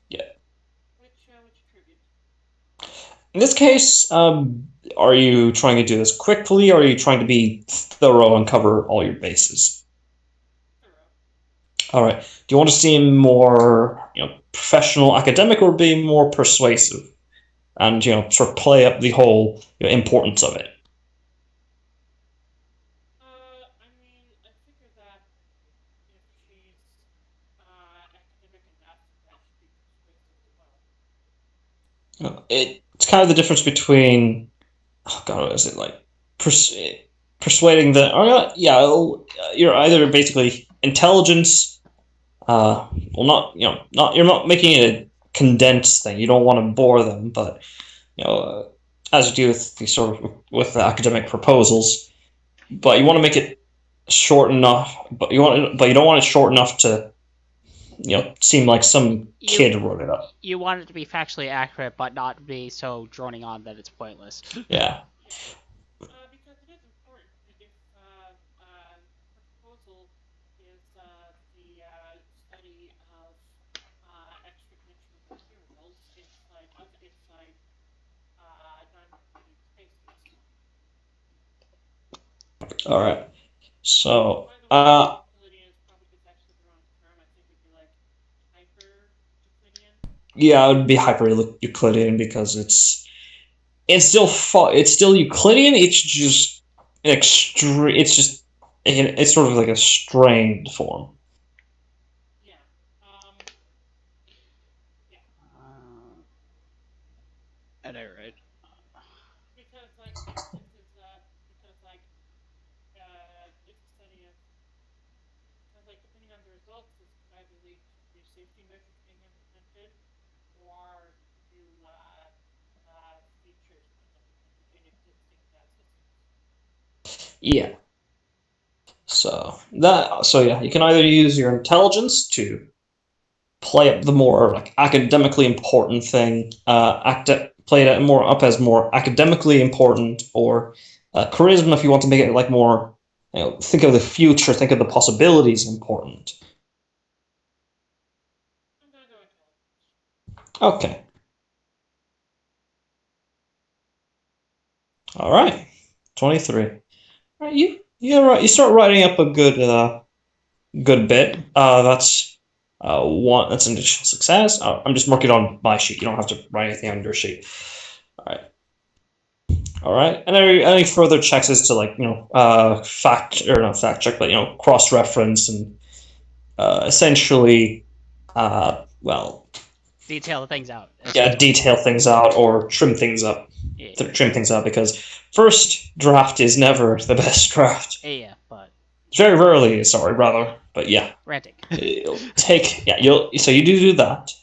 Which attribute? In this case, are you trying to do this quickly, or are you trying to be thorough and cover all your bases? Thorough. All right. Do you want to seem more, professional, academic, or be more persuasive, and sort of play up the whole importance of it? I mean, I figure that if she's academic enough, that should be persuasive as well. It's kind of the difference between, oh god, what is it like? Persuading the, you're either basically intelligence. Well, not you're not making it a condensed thing. You don't want to bore them, but as you do with the sort of with the academic proposals, but you want to make it short enough. But you don't want it short enough to seem like some kid wrote it up. You want it to be factually accurate, but not be so droning on that it's pointless. Yeah. Because it is important if her proposal is the study of extra-dimensional materials. It's like non-Euclidean spaces. All right. So, By the way, Euclidean is probably just actually the wrong term. I think it'd be like hyper-Euclidean. yeah, it would be hyper Euclidean because it's still it's still Euclidean. It's just extreme. It's sort of like a strained form. Yeah. At any rate. Because, like, for instance, it's a study of, because, like, depending on the results, this could either lead to safety measures being implemented, or to features in existing systems. Yeah. So yeah, you can either use your intelligence to play up the more like academically important thing, play it more up as more academically important, or charisma if you want to make it like more. Think of the future, think of the possibilities important. I'm gonna go intelligence. Okay. All right. 23. All right, you start writing up a good bit. That's one. That's an additional success. I'm just marking it on my sheet. You don't have to write anything on your sheet. All right. And any further checks as to like fact or not fact check, but cross reference and essentially well, detail things out. yeah, detail things out or trim things up. Yeah. Trim things out because first draft is never the best draft. Yeah, but Very rarely, sorry, rather, but yeah. ranting. So you do that.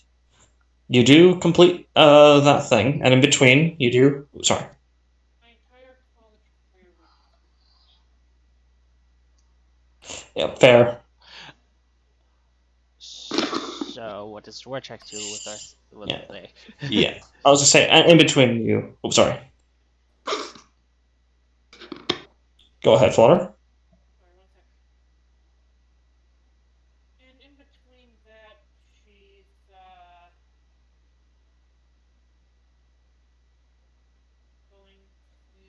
You do complete that thing, and in between you do. Sorry. My entire college career was. Yeah, fair. So what does Vortex do with us? Yeah. I was gonna say, and in between you. Oh, sorry. Go ahead, Flutter. Sorry, 1 sec. And in between that, she's going to.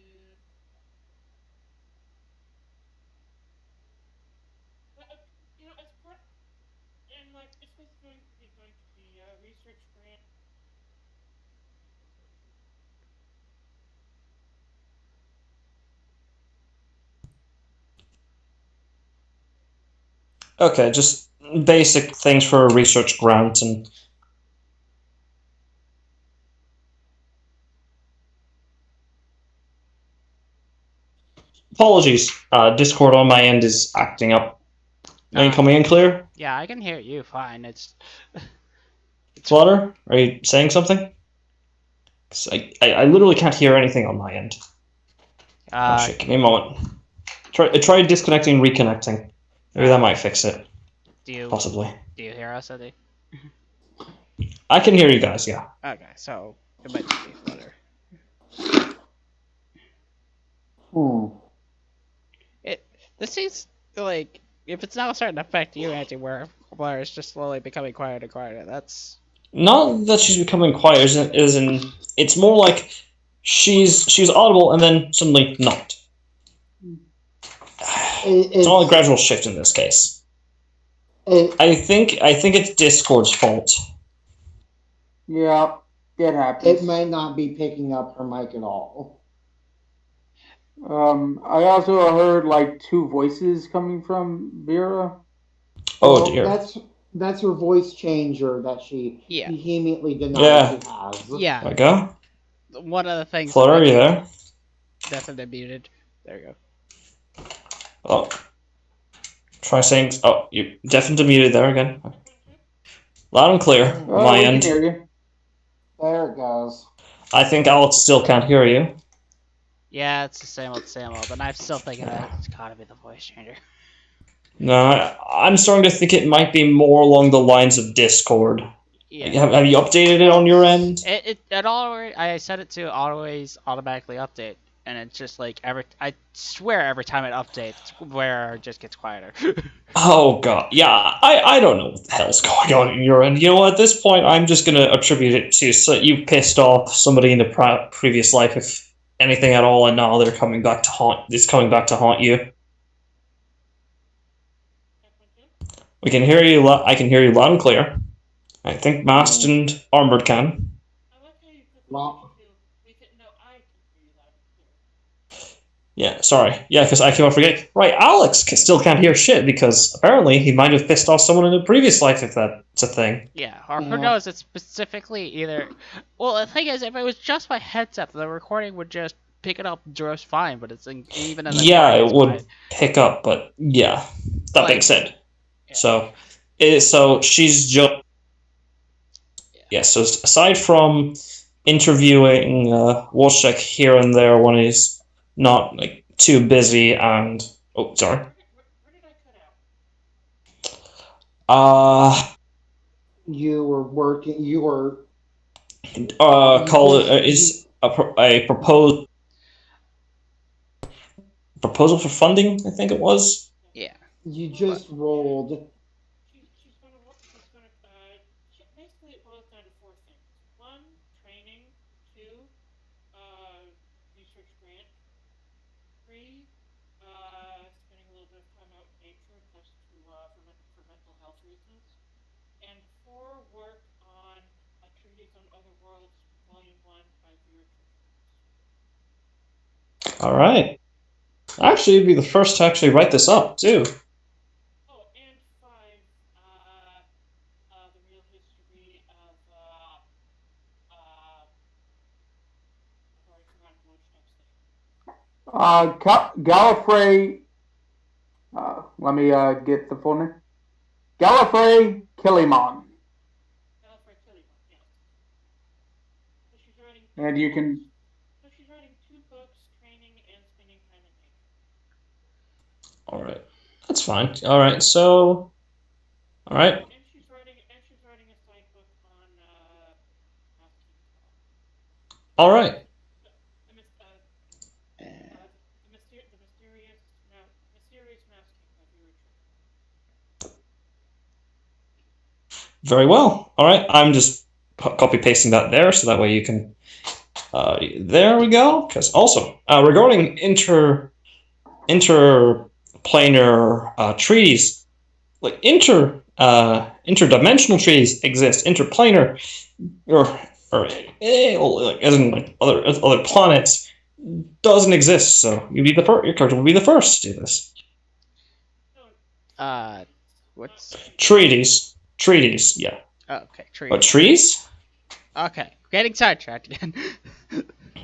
As part, and like it's basically going to be a research grant. Okay, just basic things for a research grant and. Apologies. Discord on my end is acting up. Are you coming in clear? Yeah, I can hear you fine. It's Flutter, are you saying something? 'Cause I literally can't hear anything on my end. Shit, give me a moment. Try disconnecting and reconnecting. Maybe that might fix it. Possibly. Do you hear us, Eddie? I can hear you guys, yeah. Okay, so It might just be Flutter. This seems like if it's now starting to affect you, Auntie, where Blair is just slowly becoming quieter and quieter. That's Not that she's becoming quiet, it's more like she's audible and then suddenly not. It's all a gradual shift in this case. I think it's Discord's fault. Yeah, it happens. It might not be picking up her mic at all. I also heard like two voices coming from Vera. Oh dear. That's her voice changer that she Yeah. vehemently denies Yeah. she has. There yeah. we go. One of the things. Flutter, are you there? Definitely muted. There you go. Oh. Try saying. Oh, you definitely muted there again. Loud and clear on my We end. can hear you. There it goes. I think Alex still can't hear you. Yeah, it's the same old, and I'm still thinking that it's gotta be the voice changer. No, I'm starting to think it might be more along the lines of Discord. Yeah. Have you updated it on your end? It always, I set it to always automatically update, and it's just like I swear every time it updates, where it just gets quieter. Oh god, yeah, I don't know what the hell's going on in your end. You know what? At this point, I'm just gonna attribute it to you pissed off somebody in the previous life, if anything at all, and now they're coming back to haunt. It's coming back to haunt you. We can hear you. I can hear you loud and clear. I think Mast and Armored can. I like how you put Well, we can no, I can hear you loud and clear. Yeah, sorry. Yeah, because I keep on forgetting. Right, Alex still can't hear shit because apparently he might have pissed off someone in a previous life if that's a thing. Yeah, or who knows? It's specifically either. Well, the thing is, if it was just my headset, the recording would just pick it up just fine. But it's even in the Yeah, recording, it it's would fine. pick up, but yeah, that Like- being said, Yeah. so she's just yeah. So aside from interviewing Wojciech here and there when he's not like too busy, and oh sorry, Where did I cut out? you were working. You were. call it is a proposal for funding. I think it was. Yeah. You just rolled. She's gonna basically it boils down to four things. One, training. Two, research grant. Three, spending a little bit of time out in nature just to for mental health reasons. And four, work on a treatise on other worlds, volume 1 by Curators. All right. Actually, you'd be the first to actually write this up too. Oh, and 5, the real history of I've already forgotten Wojciech's name. Gallifrey. Let me get the full name. Gallifrey Killimon. Alfred Tillyman, yes. So she's writing. And you can. So she's writing 2 books, training and spending time in nature. All right, that's fine. All right, so, all right, And she's writing a side book on all right. the mysterious masking by Curators. Very well. All right, I'm just copy pasting that there, so that way you can. There we go. Because also regarding interplanar treaties, like interdimensional treaties exist. Interplanar, or like, as in like other planets, doesn't exist. So your character will be the first to do this. What's Treaties, yeah. oh, okay, trees. But trees? Okay, getting sidetracked again.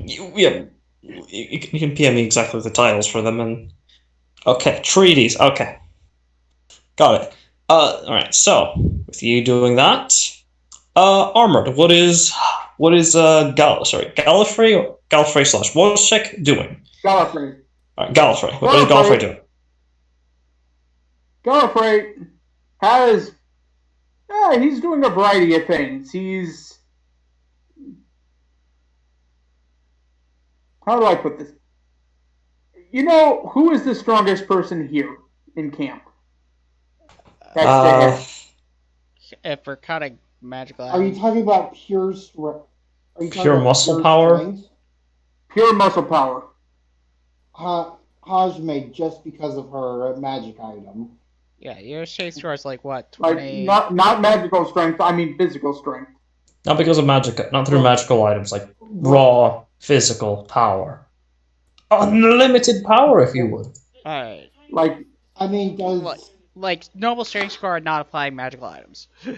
You can PM me exactly the titles for them, and okay, treaties. Okay, got it. All right. So with you doing that, Armored. What is Gallifrey or Gallifrey / Wojciech doing? Gallifrey. All right, Gallifrey. What is Gallifrey doing? Gallifrey has. He's doing a variety of things. He's how do I put this? You know, who is the strongest person here in camp? That's Uh, If we're cutting magical Are you items, talking about pure strength? Are you talking pure about muscle pure power. strength? pure muscle power. Hajime, just because of her magic item. yeah, your shade score is like what, Like 20? not magical strength. I mean physical strength. Not because of magic, not through Well, magical items, like well, raw physical power. Unlimited power, if you would. Alright. Like I mean, Like, noble strength score not applying magical items. Yeah.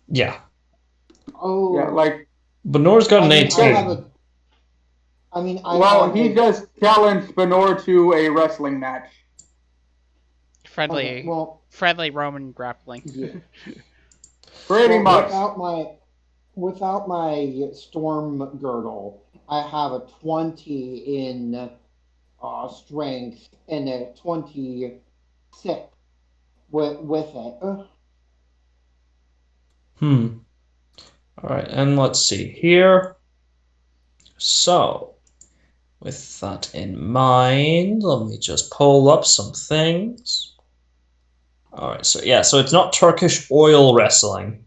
yeah, oh, like But Nora's got I an mean, I have 18. a, I mean, I well, have he a. just challenged Benor to a wrestling match. Friendly, Okay, well, friendly Roman grappling. yeah. Pretty Well, much. without my storm girdle, I have a 20 in strength and a 26 with it. Alright, and let's see here. So, with that in mind, let me just pull up some things. Alright, so yeah, so it's not Turkish oil wrestling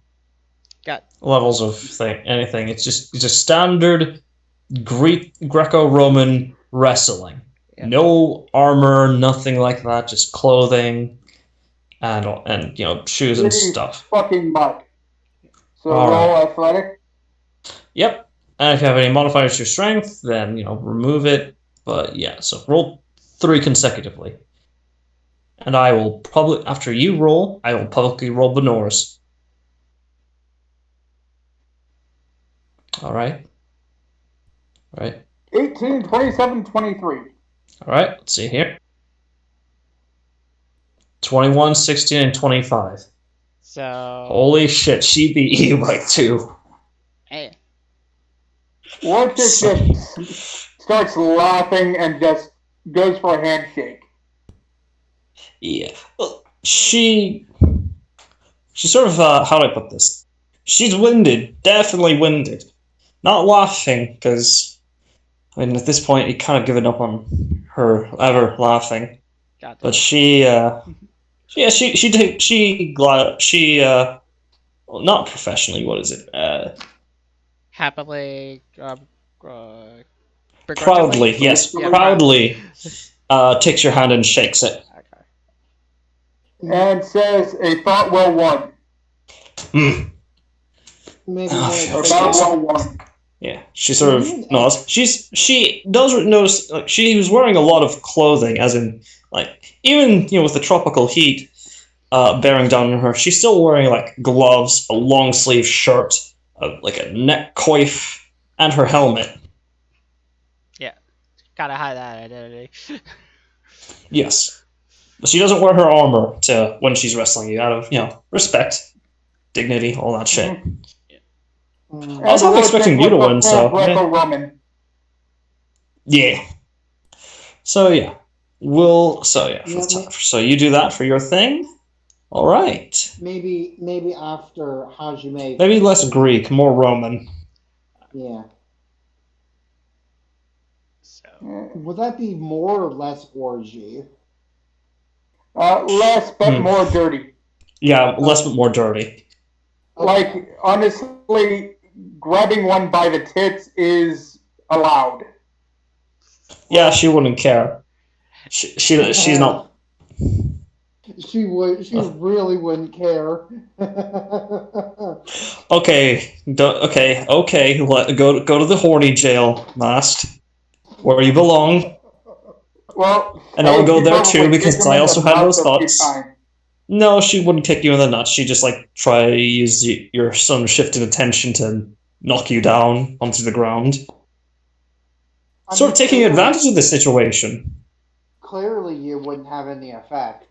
Got levels of anything. It's just standard Greco-Roman wrestling. Yeah. No armor, nothing like that, just clothing and shoes and Pretty stuff. fucking much. So All roll right. athletic. Yep. And if you have any modifiers to your strength, then remove it. But yeah, so roll 3 consecutively. And I will probably, after you roll, I will publicly roll Benor's. All right. 18, 27, 23. All right. Let's see here. 21, 16, and 25. so. Holy shit, she beat you by 2. Hey, Warchick just starts laughing and just goes for a handshake. Yeah. Well, she sort of, how do I put this? She's winded. Definitely winded. Not laughing, because, I mean, at this point, you kind of given up on her ever laughing. got But this. she well, not professionally, what is it? Happily, Proudly, begrudgingly? yes, Yeah, proudly, takes your hand and shakes it. Okay. And says, a thought well won. Hmm. Maybe Oh, when shit. A it thought takes well won. Yeah, she sort of Mhm. nods. She does notice, like, she was wearing a lot of clothing, as in, like, even with the tropical heat bearing down on her, she's still wearing like gloves, a long sleeve shirt, like a neck coif, and her helmet. Yeah. Gotta hide that identity. Yes, but she doesn't wear her armor to when she's wrestling you, out of respect, dignity, all that shit. Mm. I was half expecting you to win, so Greco-Roman. yeah. So yeah, so you do that for your thing. All right. Maybe after Hajime. Maybe less Greek, more Roman. Yeah. So. Would that be more or less orgy? Less but more dirty. Yeah, less but more dirty. Like, honestly, grabbing one by the tits is allowed. Yeah, she wouldn't care. She's not. She would. She really wouldn't care. Okay, okay. Go to the horny jail, Mast, where you belong. Well, And I'll go she there probably too, because kicked him I in also the had nuts those a few thoughts. times. No, she wouldn't kick you in the nuts. She'd just try to use your some shift in attention to knock you down onto the ground. Sort of taking advantage of the situation. Clearly, you wouldn't have any effect.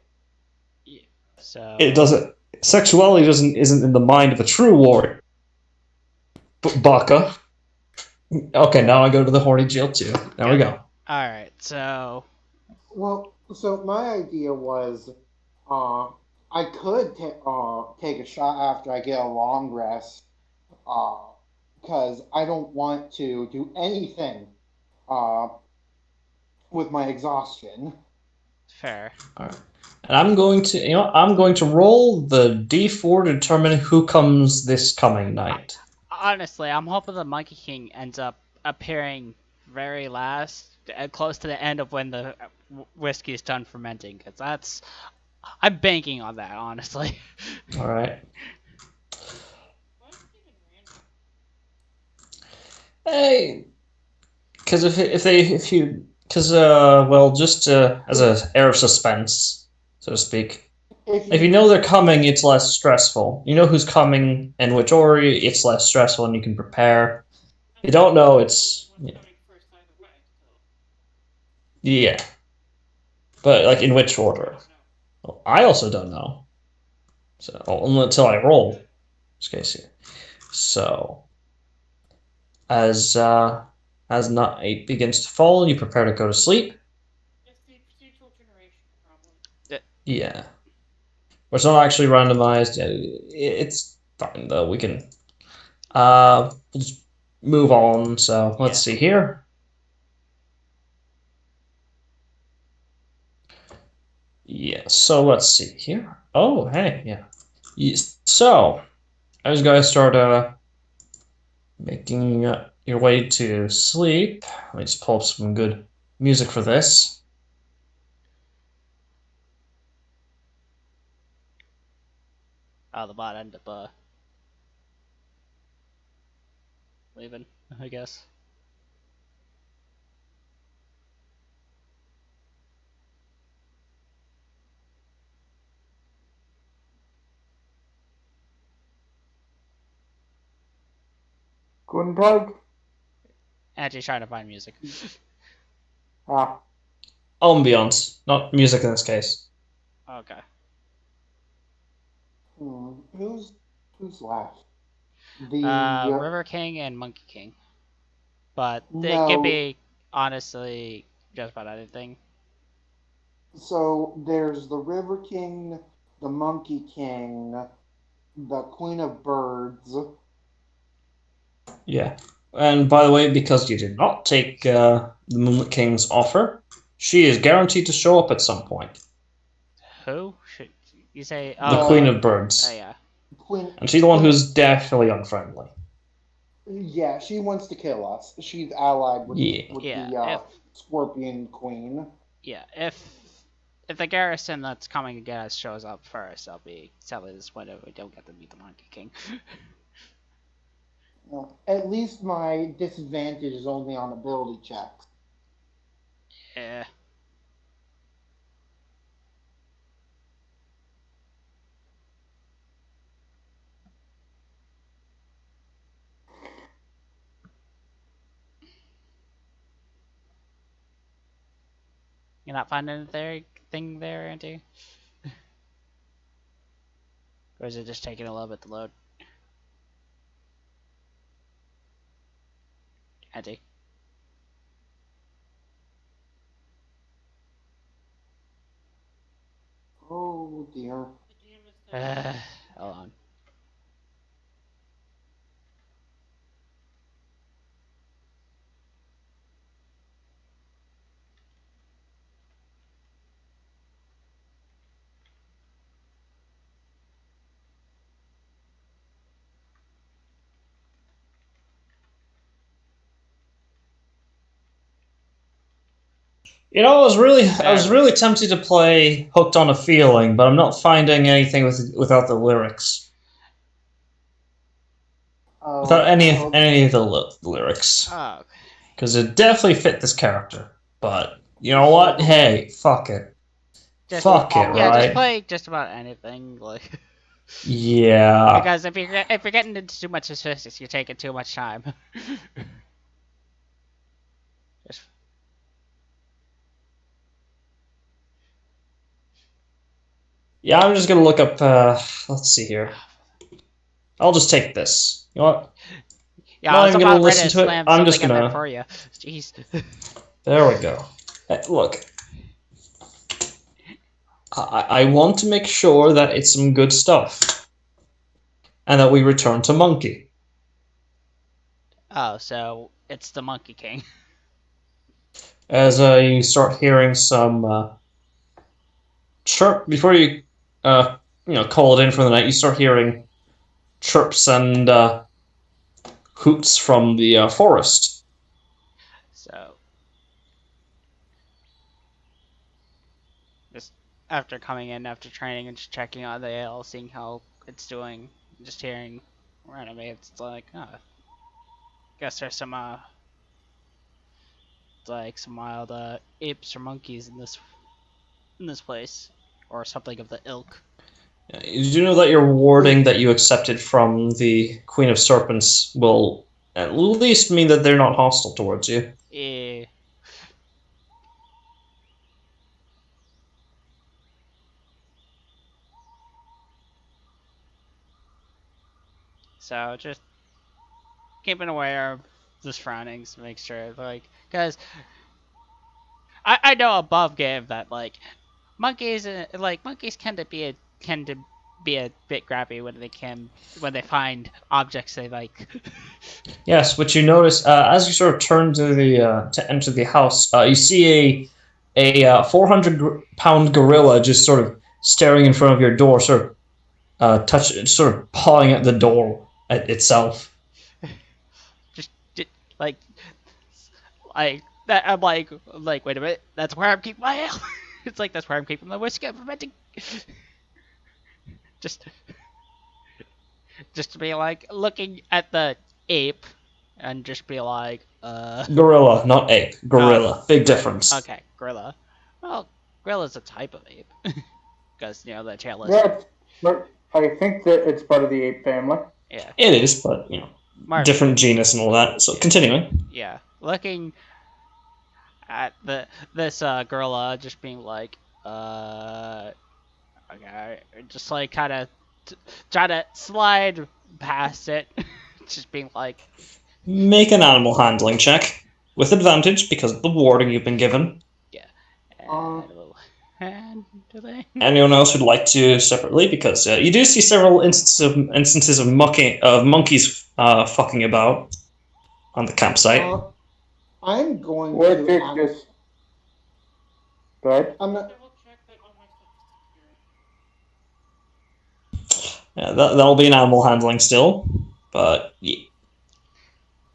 So. It doesn't. Sexuality isn't in the mind of a true warrior. Baka. Okay, now I go to the horny jail too. There we go. Alright, so. Well, so my idea was, I could take a shot after I get a long rest, because I don't want to do anything with my exhaustion. Fair. Alright. And I'm going to, I'm going to roll the d4 to determine who comes this coming night. Honestly, I'm hoping the Monkey King ends up appearing very last, close to the end of when the whiskey is done fermenting. Cause I'm banking on that, honestly. All right. Why is it even random? Hey, because just as an air of suspense, so to speak. If you know they're coming, it's less stressful. You know who's coming and which order, it's less stressful, and you can prepare. You don't know, it's What's coming first either way, so yeah. But like in which order? I don't know. Well, I also don't know. So until I roll. In this case here. So as night begins to fall, you prepare to go to sleep. It's the procedural generation, probably. Yeah. It's not actually randomized. It's fine though. We can we'll just move on. So let's see here. Yeah. So let's see here. Oh, hey, yeah. Yes. So I was gonna start making your way to sleep. Let me just pull up some good music for this. Oh, the bot ended up leaving, I guess. Guten Tag. Angie's trying to find music. Ah, Ambiance, not music in this case. Okay. Who's left? The River King and Monkey King. But they can no. be, honestly, just about anything. So there's the River King, the Monkey King, the Queen of Birds. Yeah. And by the way, because you did not take the Moonlit King's offer, she is guaranteed to show up at some point. Who? Should you say? The Oh, Queen The of Birds. yeah. Queen. And she's the one Queen. who's definitely unfriendly. Yeah, she wants to kill us. She's allied with Yeah. Yeah. the Scorpion Queen. If the garrison that's coming to get us shows up first, I'll be sadly disappointed if we don't get to meet the Monkey King. Well, at least my disadvantage is only on ability checks. Yeah. You're not finding anything there, Auntie? Or is it just taking a little bit to load? Auntie? Oh dear. The DM is dead. Hold on. I was really tempted to play Hooked on a Feeling, but I'm not finding anything without the lyrics. Without any of the lyrics. Oh, okay. Because it definitely fit this character. But you know what? Hey, fuck it. Fuck it, Yeah, right? just play just about anything, like. Yeah. Because if you're getting into too much statistics, you're taking too much time. Just Yeah, I'm just gonna look up. Let's see here. I'll just take this. You know what? yeah, Not I was even gonna about ready to listen to it. slam I'm just something in there gonna. for you. Jeez. There we go. Look, I want to make sure that it's some good stuff, and that we return to Monkey. Oh, so it's the Monkey King. As you start hearing some chirp before you call it in for the night. You start hearing chirps and hoots from the forest. So, just after coming in, after training, and just checking on the ale, seeing how it's doing, just hearing randomly, it's like, oh, guess there's some like some wild apes or monkeys in this place, or something of the ilk. You do know that your warding that you accepted from the Queen of Serpents will at least mean that they're not hostile towards you. Eh. So just keeping aware of the surroundings, make sure, like, because I know above game that like monkeys tend to be a bit grabby when they find objects they like. Yes, what you notice as you sort of turn to enter the house, you see a 400-pound gorilla just sort of staring in front of your door, sort of sort of pawing at the door itself. just like that. I'm like wait a minute, that's where I'm keeping my ale. It's like that's where I'm keeping the whiskey, preventing. just to be like looking at the ape and just be like, Gorilla, not ape. Gorilla. Big gorilla. difference. Okay, gorilla. Well, gorilla's a type of ape. Because, the tail is. Yeah, but I think that it's part of the ape family. Yeah. It is, but, different genus and all that. So, continuing. Yeah. Looking at this gorilla just being like, okay, just like kind of try to slide past it. Just being like, make an animal handling check with advantage because of the warding you've been given. Yeah. And anyone else who'd like to separately, because you do see several instances of monkeys fucking about on the campsite. I'm going Or to. it's just. Go ahead. I'm not. Double check that all my stuff is secure. Yeah, that'll be an animal handling still, but yeah.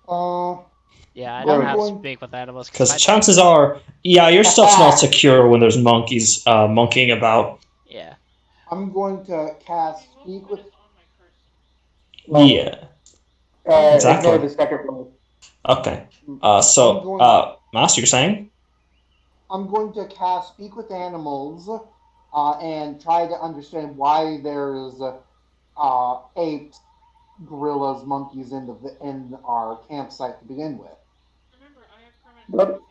Yeah, I Well, don't have to going- speak with animals. Because chances are, your stuff's not secure when there's monkeys monkeying about. Yeah. I'm going to cast You will speak put with. it on my curse. Well, Yeah. Exactly. Ignore the second one. Okay. I'm So, going- Master, you're saying? I'm going to cast speak with animals, and try to understand why there's apes, gorillas, monkeys in our campsite to begin with. Remember, I have permanent with animals,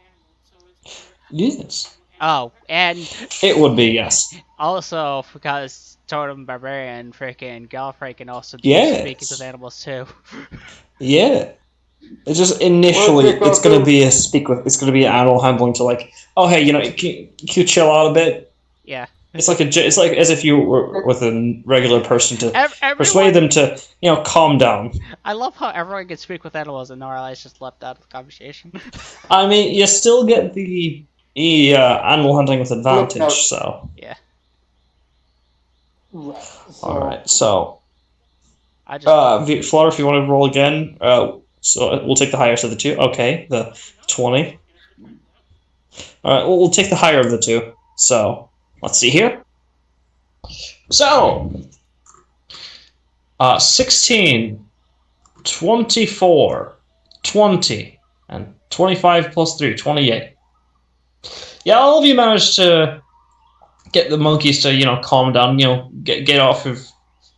so it's better. Yes. Oh, and It would be, yes. also because Totem Barbarian freaking Gallifrey can also do Yes. speaking with animals too. Yeah. It's just initially, it's going to be it's going to be animal handling to like, oh hey, can you chill out a bit? Yeah. It's like as if you were with a regular person to persuade them to, calm down. I love how everyone can speak with animals and Norali's just left out of the conversation. I mean, you still get the animal hunting with advantage, no. so. Yeah. Right. So, Alright, so. I just Flutter, if you want to roll again, so we'll take the highest of the two. Okay, the 20. Alright, we'll take the higher of the two. So, let's see here. So, 16, 24, 20, and 25 plus 3, 28. Yeah, all of you managed to get the monkeys to, calm down, get off of,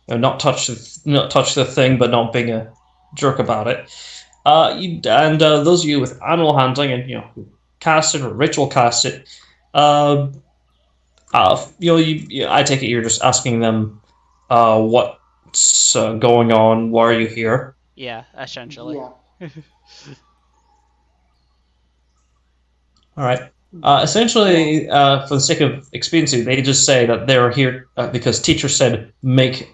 not touch the thing, but not being a jerk about it. Those of you with animal handling and, who cast it or ritual cast it, I take it you're just asking them, what's going on, why are you here? yeah, essentially. yeah. Alright. Essentially, for the sake of expediency, they just say that they're here because teacher said make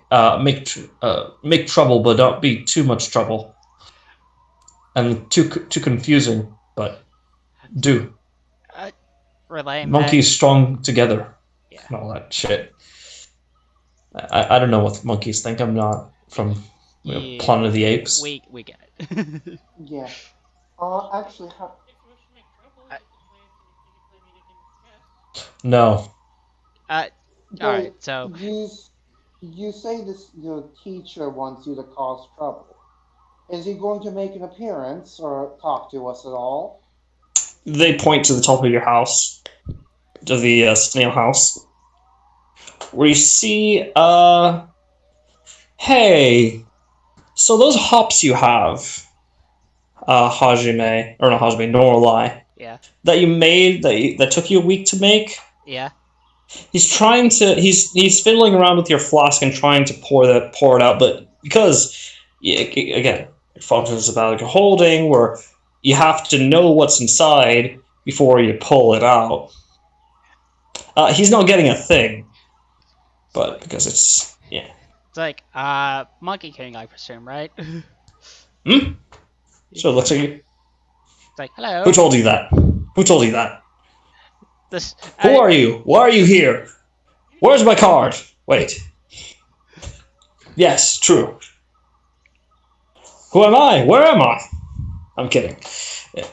trouble, but don't be too much trouble, and too confusing, but do. relay monkeys strong together. Yeah. And all that shit. I don't know what monkeys think. I'm not from Planet of the Apes. We get it. Yeah. Actually, If you wish to make trouble, I- you can play me again with chess. No. all right. So you say this your teacher wants you to cause trouble. Is he going to make an appearance or talk to us at all? They point to the top of your house, to the snail house, where you see, hey, so those hops you have, Hajime, or not Hajime, Norlai, yeah. that you made, that took you a week to make, Yeah. he's fiddling around with your flask and trying to pour it out, but because, again, it functions about like a holding, where you have to know what's inside before you pull it out. He's not getting a thing, but because it's It's like Monkey King, I presume, right? Hmm? So it looks like you. It's like, hello. Who told you that? Who told you that? This. Who are you? Why are you here? Where's my card? Wait. Yes, true. Who am I? Where am I? I'm kidding.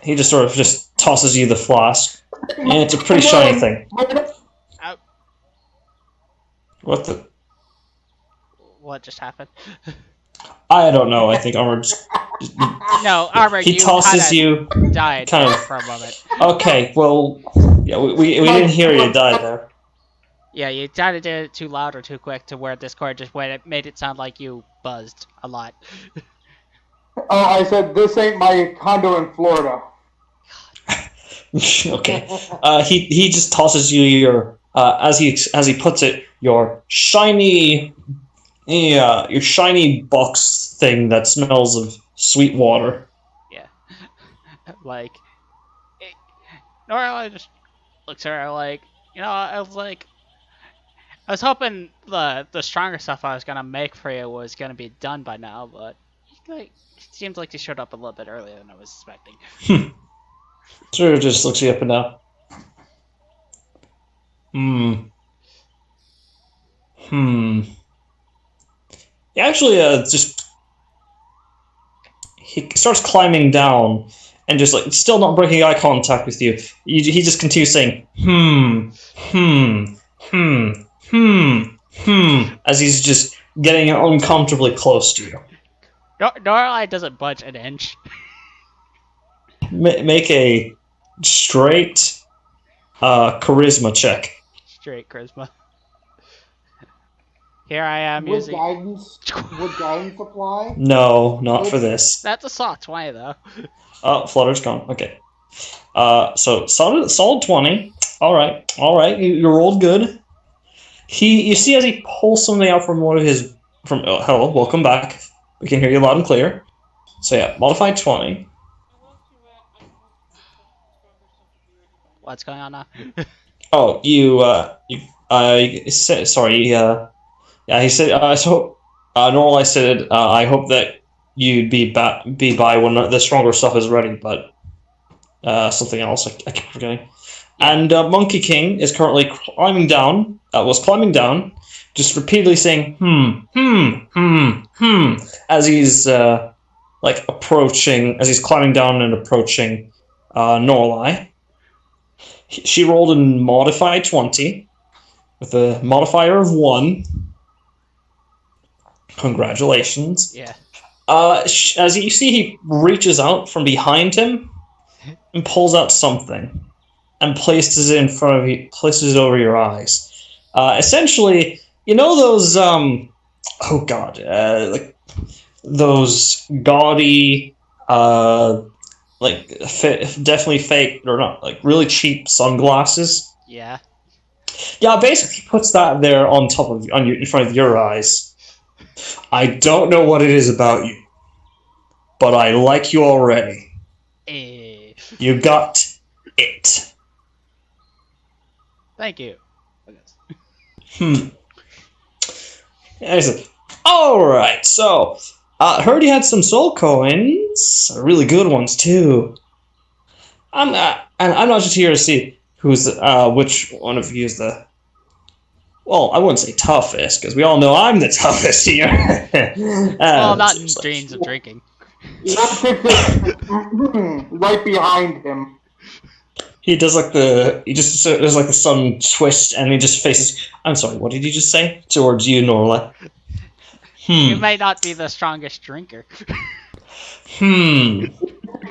He just sort of just tosses you the flask, and it's a pretty shiny thing. What the? What just happened? I don't know. I think Armor just No, Armor. he you tosses kinda you. died kind of- for a moment. Okay, well, yeah, we didn't hear you die there. Yeah, you tried to do it too loud or too quick to where Discord just made it sound like you buzzed a lot. Oh, I said this ain't my condo in Florida. Okay. He just tosses you your as he puts it, your shiny box thing that smells of sweet water. Yeah. Like, Nora just looks at her like, I was hoping the stronger stuff I was gonna make for you was gonna be done by now, but it seems like you showed up a little bit earlier than I was expecting. Sort of just looks you up and down. He actually just he starts climbing down and just like still not breaking eye contact with you. He just continues saying as he's just getting uncomfortably close to you. Norlai doesn't budge an inch. Make a straight charisma check. Straight charisma. Here I am Would using. guidance apply? No, not for this. That's a soft 20 though. Oh, Flutter's gone. Okay. So solid 20. All right. You rolled good. You see as he pulls something out from one of his hello, welcome back. We can hear you loud and clear. So yeah, modified 20. I lost you at What's going on now? Oh, sorry. Yeah, he said. So, Normal, said, I hope that you'd be by when the stronger stuff is ready, but something else I keep forgetting. And Monkey King is currently climbing down. Was climbing down, just repeatedly saying as he's approaching, as he's climbing down and approaching Norlai. She rolled a modified 20 with a modifier of 1. Congratulations. Yeah. As you see, he reaches out from behind him and pulls out something and places it in front of you, places it over your eyes. Essentially, those like those gaudy, definitely fake or not, like really cheap sunglasses. Yeah. Yeah, basically puts that there on top of in front of your eyes. I don't know what it is about you, but I like you already. You got it. Thank you. And I said, all right. So, heard you had some soul coins, really good ones too. I'm not just here to see who's which one of you is the? Well, I wouldn't say toughest because we all know I'm the toughest here. Well, not in seems like- dreams of drinking. York is right behind him. He does like he just does like the sun twist and he just faces. I'm sorry, what did you just say towards you, Norla? You may not be the strongest drinker.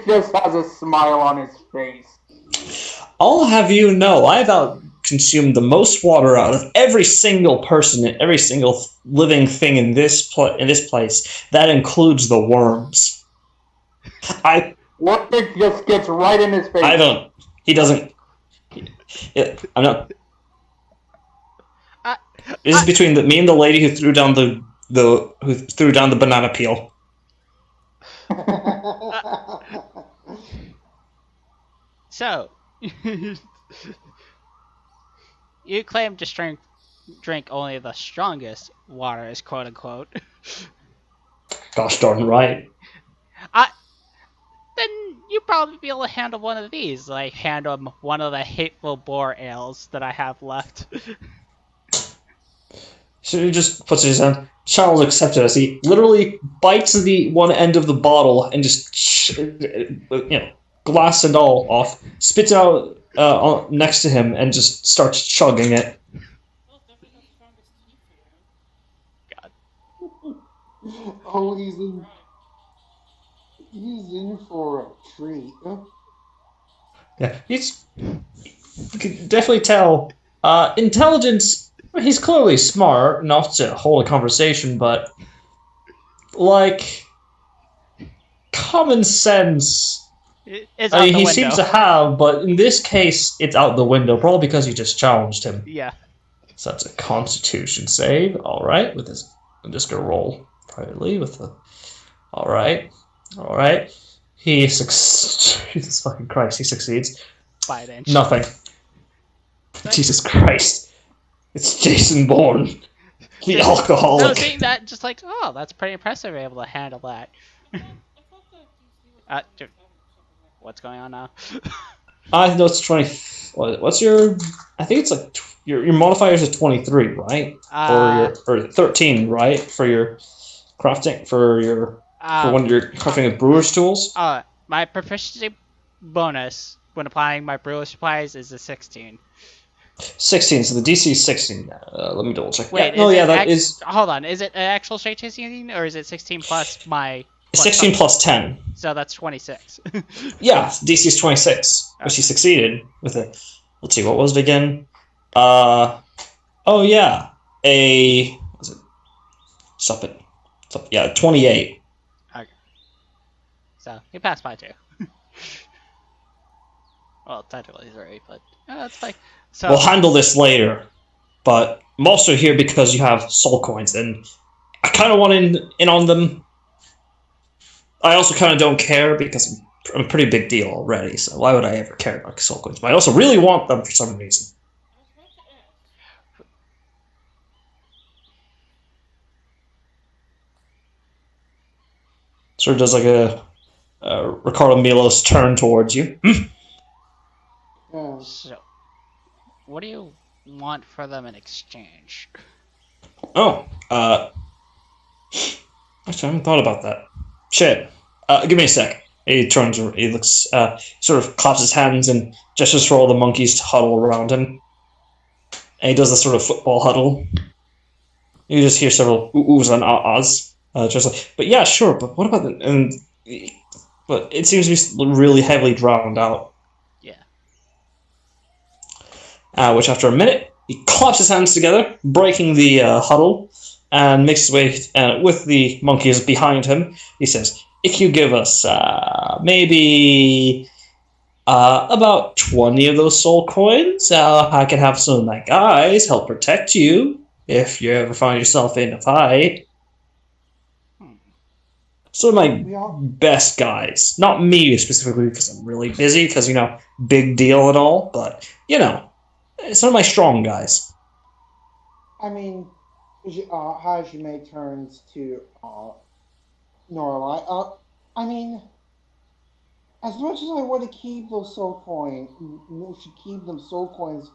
Just has a smile on his face. I'll have you know, I've consumed the most water out of every single person, every single living thing in this place. That includes the worms. Ludwig just gets right in his face. I don't. He doesn't. I'm not. This is between me and the lady who threw down the banana peel. So, you claim to drink only the strongest waters, quote unquote. Gosh darn right. Then you probably be able to handle one of these, like handle one of the hateful boar ales that I have left. So he just puts his hand. Charles accepts it as he literally bites the one end of the bottle and just, glass and all off, spits out next to him and just starts chugging it. Well, definitely the strongest tea for you. God. Oh, he's in for a treat. Yeah, you can definitely tell. Intelligence. He's clearly smart enough to hold a conversation, but like common sense. It's out the he window. seems to have, but in this case, it's out the window. Probably because you just challenged him. Yeah. So that's a Constitution save. All right, with his. I'm just gonna roll privately with the. All right. He Jesus fucking Christ! He succeeds. By an inch. Nothing. Jesus Christ! It's Jason Bourne, the So alcoholic. seeing that, just like, oh, that's pretty impressive. You're able to handle that. I thought that DC was What's going on now? I know it's 20. What's your? I think it's like your modifier is a 23, right? Or 13, right? For your crafting for when you're crafting with brewer's tools. My proficiency bonus when applying my brewer's supplies is a 16. 16. So the DC is 16. Let me double check. Wait, that is. Hold on, is it an actual straight 16 or is it 16 plus my? 16 plus 10. So that's 26. Yeah, DC is 26, which he succeeded with it. Let's see, what was it again? Oh yeah, was it? Stop it. Yeah, 28. Okay. So he passed by 2. Well, technically he's right, but that's fine. So We'll handle this later, but I'm also here because you have soul coins, and I kind of want in on them. I also kind of don't care because I'm a pretty big deal already, so why would I ever care about soul coins? But I also really want them for some reason. I was about to ask. Sort of does like a Ricardo Milos turn towards you. So, what do you want for them in exchange? Oh, actually, I haven't thought about that. Shit. Give me a sec. He turns, he looks, sort of claps his hands and gestures for all the monkeys to huddle around him. And he does this sort of football huddle. You just hear several oohs and ahs. Just like, but yeah, sure, but what about the, but it seems to be really heavily drowned out. Yeah. Which after a minute, he claps his hands together, breaking the huddle, and makes his way with the monkeys behind him. He says, if you give us maybe about 20 of those soul coins, I can have some of my guys help protect you if you ever find yourself in a fight. Some of my best guys. Not me specifically because I'm really busy, because, big deal and all, but, some of my strong guys. I mean, Hajime turns to Norlai. I mean, as much as I want to keep those soul coins, we should keep them soul coins.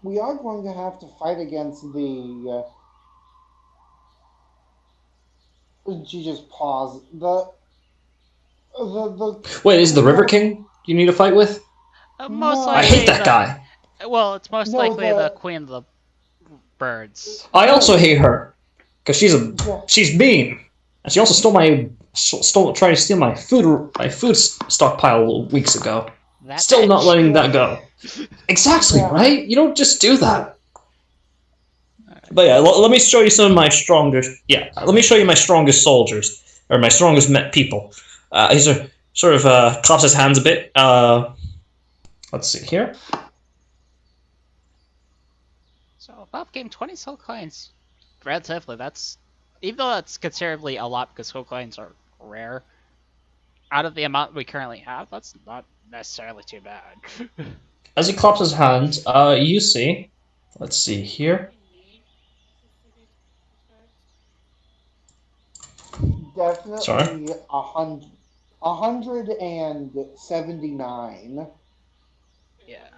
We are going to have to fight against the. She just paused. The Wait, is the Queen River of King you need to fight with? Most I hate no, likely that the. guy. Well, it's most no likely the the Queen of the Birds. I also no hate her because yeah she's mean, and she also tried to steal my food stockpile weeks ago. That Still not bitch. letting yeah that go. Exactly, yeah right? You don't just do no that. But yeah, let me show you some of my strongest. Yeah, let me show you my strongest soldiers or my strongest people. He's a sort of claps his hands a bit. Let's see here. So above game 20 soul coins. Relatively, that's even though that's considerably a lot because soul coins are rare. Out of the amount we currently have, that's not necessarily too bad. As he claps his hands, you see. Let's see here. Sorry. definitely 179. Yeah.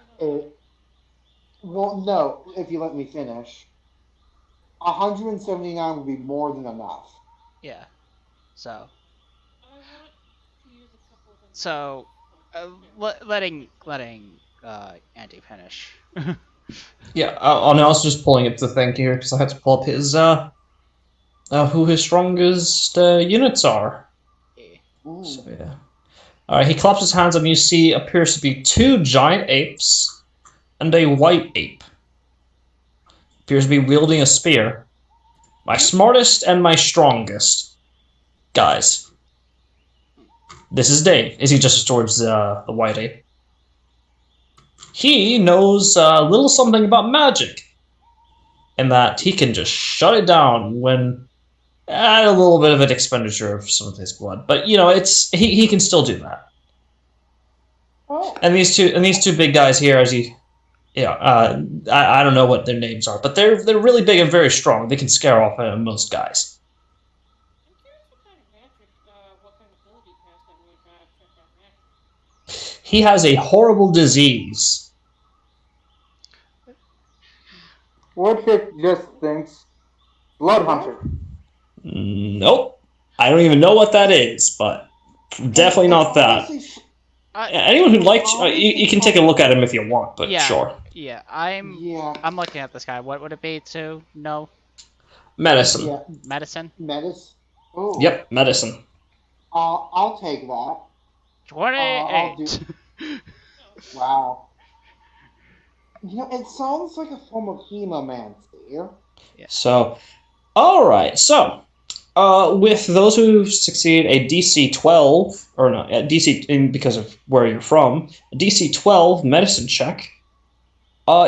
Well, no, if you let me finish, 179 would be more than enough. Yeah. So I want to use a couple of them. so letting Andy finish. Yeah, I'm also just pulling up the thing here because I had to pull up his who his strongest units are. So Ooh. yeah. All right, he claps his hands and you see appears to be two giant apes and a white ape. Appears to be wielding a spear. My smartest and my strongest guys. This is Dave. Is he just towards the white ape? He knows a little something about magic, in that he can just shut it down when at a little bit of an expenditure of some of his blood. But you know, it's he can still do that. Oh, And these two big guys here, as you yeah, I don't know what their names are, but they're really big and very strong. They can scare off most guys. I'm curious what kind of magic, what kind of ability he has that would check out magic. He has a horrible disease. Woodchick just thinks Blood yeah. Hunter. Nope, I don't even know what that is, but definitely not that. Anyone who'd like, you can take a look at him if you want, but Yeah. sure. Yeah, Yeah, I'm looking at this guy. What would it be to know Medicine. yeah, medicine? Metis. Oh, Yep, medicine. I'll take that. 28. Wow. You know, it sounds like a form of hemomancy. So, all right. So, with those who succeed a DC 12 or no, a DC because of where you're from, a DC 12 medicine check,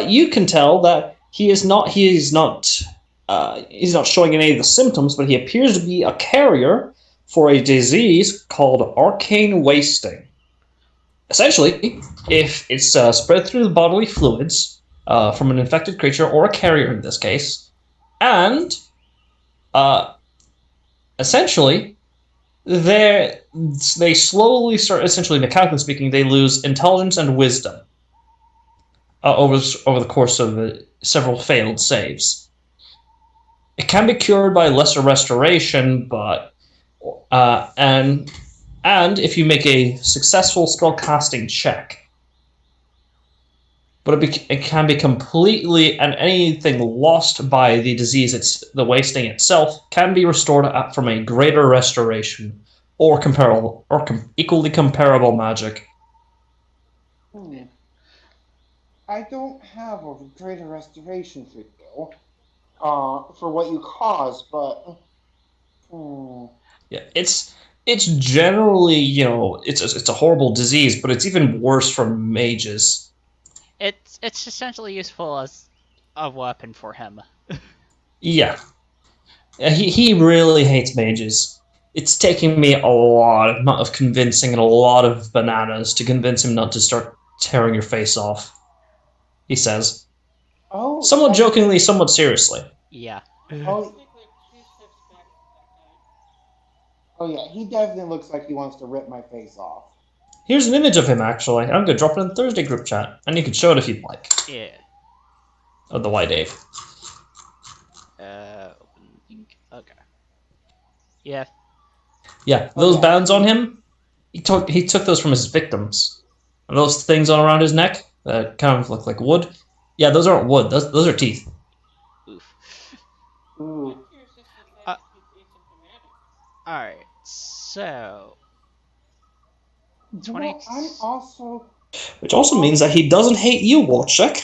you can tell that he's not showing any of the symptoms, but he appears to be a carrier for a disease called arcane wasting. Essentially, if it's spread through the bodily fluids from an infected creature or a carrier in this case, and essentially they slowly start, essentially mechanically speaking, they lose intelligence and wisdom over the course of several failed saves. It can be cured by lesser restoration, but and if you make a successful spellcasting check. But it can be completely, and anything lost by the disease, the wasting itself, can be restored from a greater restoration or comparable or equally comparable magic. I don't have a greater restoration for you, for what you caused, but Yeah, it's generally, you know, it's a horrible disease, but it's even worse for mages. It's essentially useful as a weapon for him. Yeah, he really hates mages. It's taking me a lot of convincing and a lot of bananas to convince him not to start tearing your face off. He says, oh, somewhat jokingly, somewhat seriously. Yeah. Oh, Take like 2 steps back from that guy. oh yeah, he definitely looks like he wants to rip my face off. Here's an image of him, actually. I'm going to drop it in the Thursday group chat, and you can show it if you'd like. Yeah. Of the White Ape. Open link. Okay. Yeah. Yeah, Oh, those yeah. bands on him, he took those from his victims. And those things on around his neck that kind of look like wood. Yeah, those aren't wood. Those are teeth. Oof. Ooh. I'm curious if that he's asymptomatic. All right. So. You 20. know, I'm also. Which also means that he doesn't hate you, Warchuck.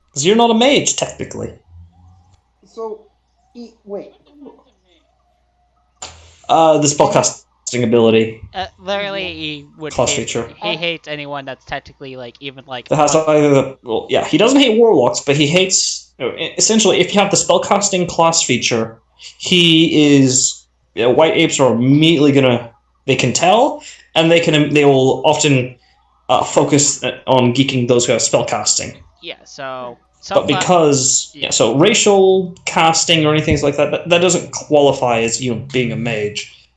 Because you're not a mage, technically. So, wait. What the hell's a mage? The spellcasting ability. Literally, he would Class hate. feature. He hates anyone that's technically like even like. That has either the... Well, yeah, he doesn't hate warlocks, but he hates... Essentially, if you have the spellcasting class feature, he is... white apes are immediately gonna... They can tell, and they will often focus on geeking those who have spellcasting. Yeah. So. But because so racial casting or anything like that doesn't qualify as being a mage,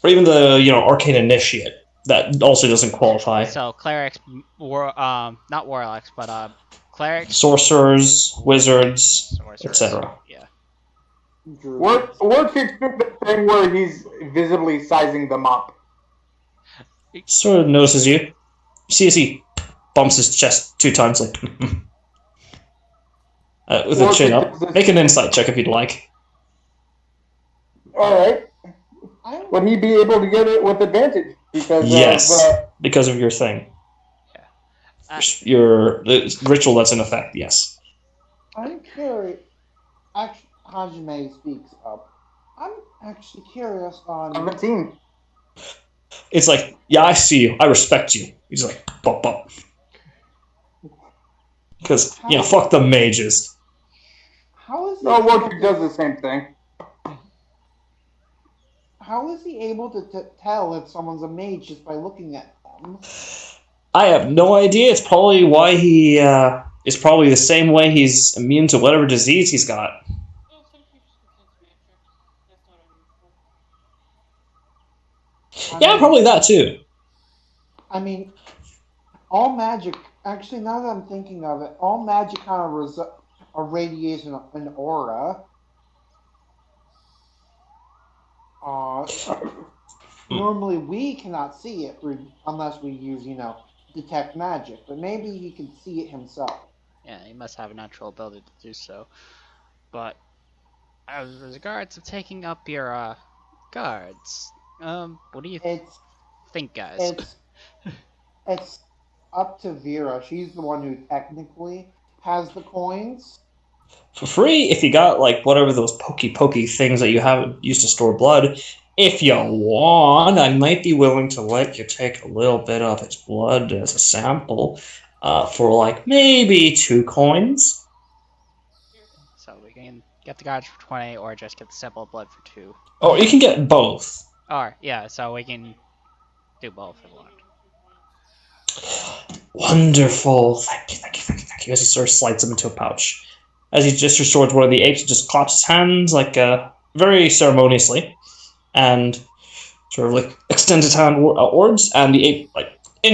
or even the arcane initiate, that also doesn't qualify. So clerics, not warlocks, but clerics, sorcerers, wizards, etc. Yeah. Work keeps doing the thing where he's visibly sizing them up. Sort of notices you. See as he bumps his chest 2 times, like with a chin up. Make an insight check if you'd like. Alright. Would he be able to get it with advantage? Because of your thing. Yeah. Your ritual that's in effect, yes. I'm curious. Actually, Hajime speaks up. I'm actually curious on. 17. It's like, yeah, I see you. I respect you. He's like, bop, bop. Because, fuck the mages. How is he? No, Warwick does the same thing. How is he able to tell if someone's a mage just by looking at them? I have no idea. It's probably why he is probably the same way he's immune to whatever disease he's got. Well, some creatures can sense magic. That's not unusual. Yeah, probably that too. I mean, all magic. Actually, now that I'm thinking of it, all magic kind of radiates an aura. Normally, we cannot see it unless we use, detect magic. But maybe he can see it himself. Yeah, he must have a natural ability to do so. But as regards to taking up your guards, what do you think, guys? It's up to Vera. She's the one who technically has the coins. For free, if you got like whatever those pokey things that you have used to store blood. If you want, I might be willing to let you take a little bit of his blood as a sample, for like maybe 2 coins. So we can get the guards for 20, or just get the sample of blood for 2. Oh, you can get both. Or yeah, so we can do both if you want. Wonderful. Thank you. As he sort of slides them into a pouch. As he gestures towards one of the apes, he just claps his hands like very ceremoniously, and sort of like extends his hand outwards, and the ape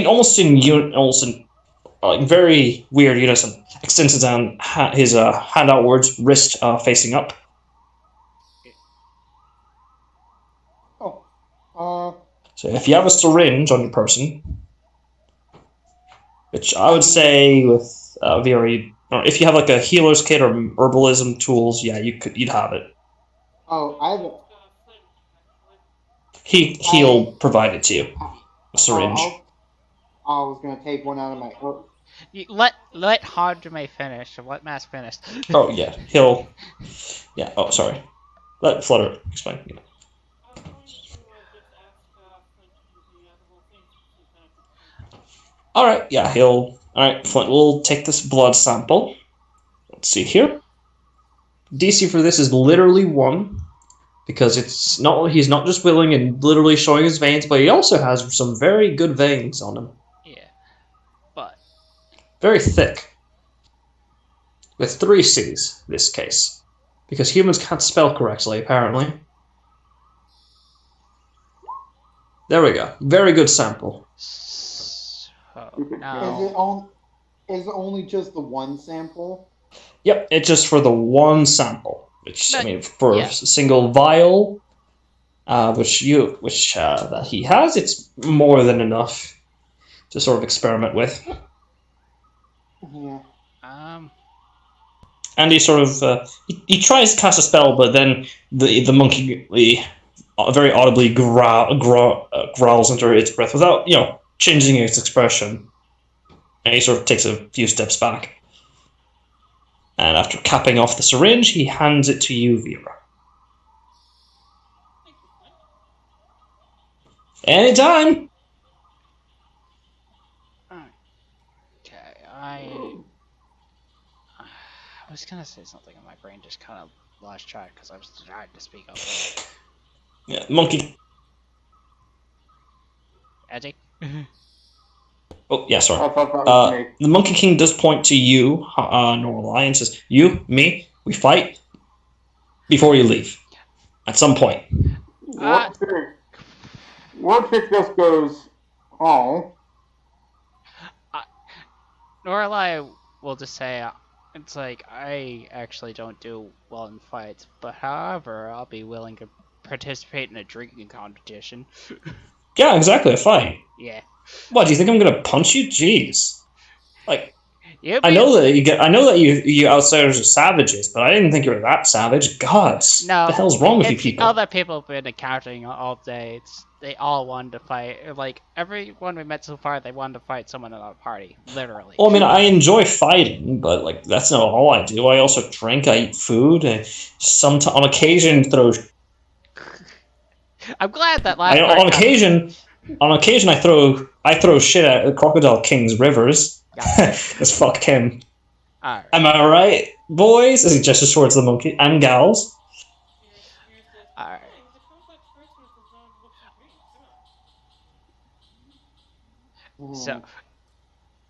almost in very weird unison extends his hand outwards, wrist facing up. So if you have a syringe on your person, which I would say with or if you have like a healer's kit or herbalism tools, yeah, you'd have it. Oh, I have it. He'll provide it to you. A syringe. I was gonna take one out of my. Let Hajime finish. Let Mass finish. Oh yeah, he'll. Yeah. Oh, sorry. Let Flutter explain. Yeah. I was going to just ask Flint to do the whole thing. All right. Yeah, he'll. All right, Flint. We'll take this blood sample. Let's see here. DC for this is literally 1. Because he's not just willing and literally showing his veins, but he also has some very good veins on him. Yeah, but very thick. With 3 C's, this case. Because humans can't spell correctly, apparently. There we go. Very good sample. So Is now, is it only just the one sample? Yep, it's just for the one sample, which I But, mean, for yeah. a single vial, which that he has, it's more than enough to sort of experiment with. Yeah. And he sort of he tries to cast a spell, but then the monkey very audibly growls under its breath without changing its expression, and he sort of takes a few steps back. And after capping off the syringe, he hands it to you, Vera. Thank you, Flint. Anytime. okay, I was gonna say something and my brain just kind of lost track because I was trying to speak up. Yeah, monkey. Eddie? Oh, yeah, sorry. I thought that was me. The Monkey King does point to you, Norlai, and says, "You, me, we fight before you leave. At some point." Warchick just goes, oh. Norlai will just say, it's like, I actually don't do well in fights, but however, I'll be willing to participate in a drinking competition. Yeah, exactly, a fight. Yeah. What, do you think I'm gonna punch you? Jeez. Like, I I know that you outsiders are savages, but I didn't think you were that savage. God, No, what the hell's wrong with you it's people? other people have been encountering all day. They all wanted to fight. Like, everyone we met so far, they wanted to fight someone in our party. Literally. Well, I mean, I enjoy fighting, but like that's not all I do. I also drink, I eat food, and sometimes on occasion throw. I'm glad that last part On occasion, I throw shit at Crocodile King's rivers. Just fuck him. Alright. Am I right, boys? As he gestures towards the monkey and gals. Here's this Alright. thing. The complex versus the zone looks great. Come on. So,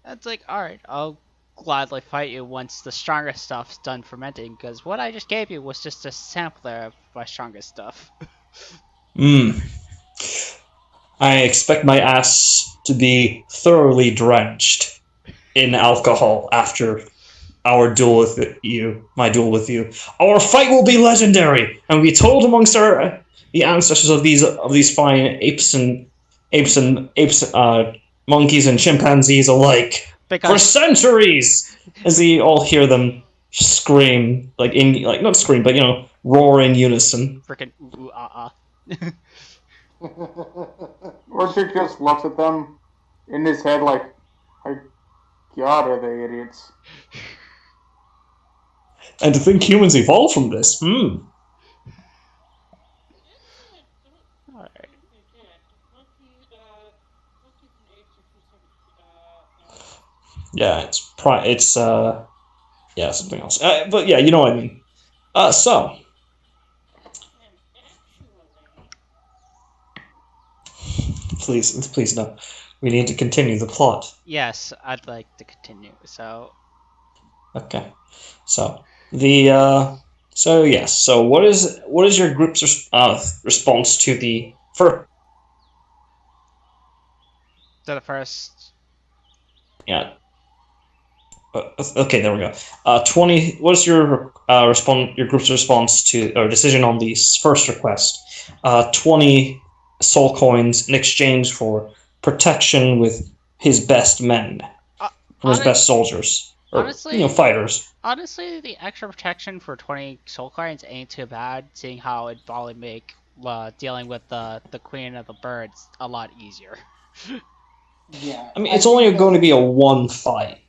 that's like, alright, I'll gladly fight you once the strongest stuff's done fermenting, because what I just gave you was just a sampler of my strongest stuff. I expect my ass to be thoroughly drenched in alcohol after our duel with you, my duel with you. Our fight will be legendary, and we told amongst the ancestors of these fine apes, monkeys and chimpanzees alike for centuries. As we all hear them scream, not scream, but roar in unison. Freaking ooh ah ah. Warchick just looks at them in his head like, my God, are they idiots? And to think humans evolved from this, Alright. Yeah, it's something else. But yeah, you know what I mean. So please no. We need to continue the plot. Yes, I'd like to continue. So. Okay. So So what is your group's response to the first? To the first. Yeah. Okay, there we go. 20. What is your your group's response to or decision on the first request? 20 soul coins in exchange for protection with his best men, from his best soldiers, or honestly, fighters. Honestly, the extra protection for 20 soul coins ain't too bad, seeing how it'd probably make dealing with the queen of the birds a lot easier. Yeah. I mean, it's only going to be a one fight,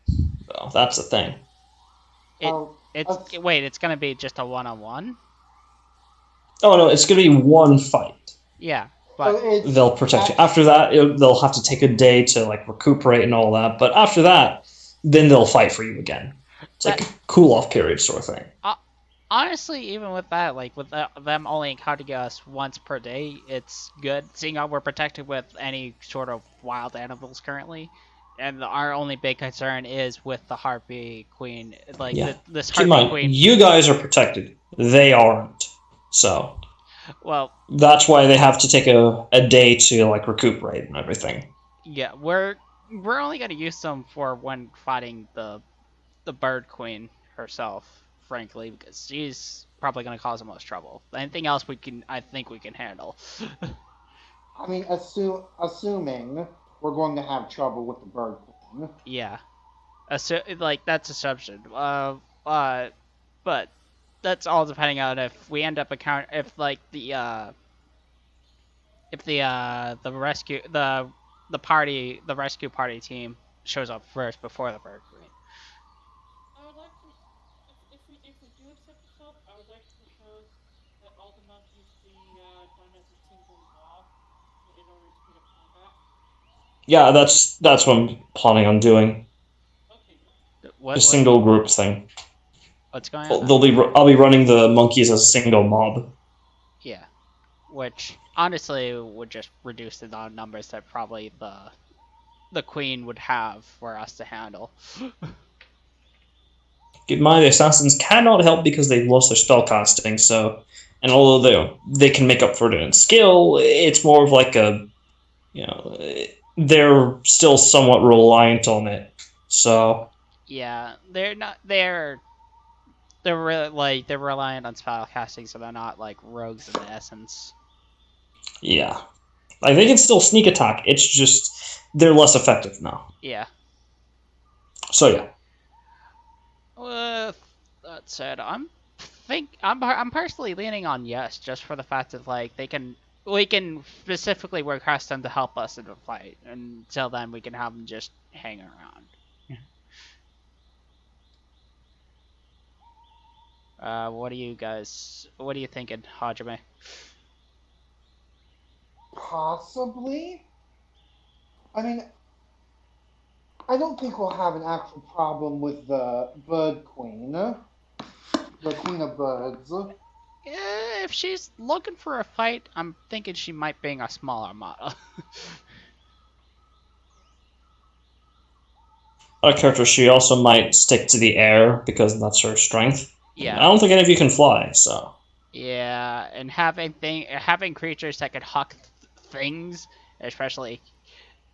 though. That's the thing. It's gonna be just a one-on-one? Oh no, it's gonna be one fight. Yeah, but they'll protect you. After that, they'll have to take a day to recuperate and all that. But after that, then they'll fight for you again. It's like a cool-off period sort of thing. Honestly, even with that, with them only encountering us once per day, it's good. Seeing how we're protected with any sort of wild animals currently, and our only big concern is with the Harpy Queen. This Harpy Keep in mind, Queen. You guys are protected. They aren't. So. Well, That's why they have to take a day to like recuperate and everything. yeah, we're only gonna use them for when fighting the Bird Queen herself, frankly, because she's probably gonna cause the most trouble. Anything else I think we can handle. I mean, assuming we're going to have trouble with the Bird Queen. Yeah, like that's assumption. But that's all depending on if we end up if like the rescue the rescue party team shows up first before the Bird Queen. I would like to, if we do accept this help, I would like to propose that all the monkeys be done as a single mob in order to speed up combat. Yeah, that's what I'm planning on doing. Okay, good. A What single group thing. what's going on now? I'll be running the monkeys as a single mob. Yeah, which honestly would just reduce the numbers that probably the queen would have for us to handle. Keep in mind, the assassins cannot help because they've lost their spell casting. So, and although they can make up for it in skill, it's more of like a, you know, they're still somewhat reliant on it. So Yeah, they're not they're reliant on spell casting, so they're not like rogues in the essence. yeah, like they can still sneak attack. It's just they're less effective now. Yeah. So yeah. With that said, I'm personally leaning on yes, just for the fact that like we can specifically request them to help us in the fight. Until then, we can have them just hang around. What are you thinking, Hajime? Possibly. I mean, I don't think we'll have an actual problem with the Bird Queen, the Queen of Birds. If she's looking for a fight, I'm thinking she might bring a smaller model. Other character, she also might stick to the air because that's her strength. Yeah. I don't think any of you can fly, so. Yeah, and having creatures that can huck things, especially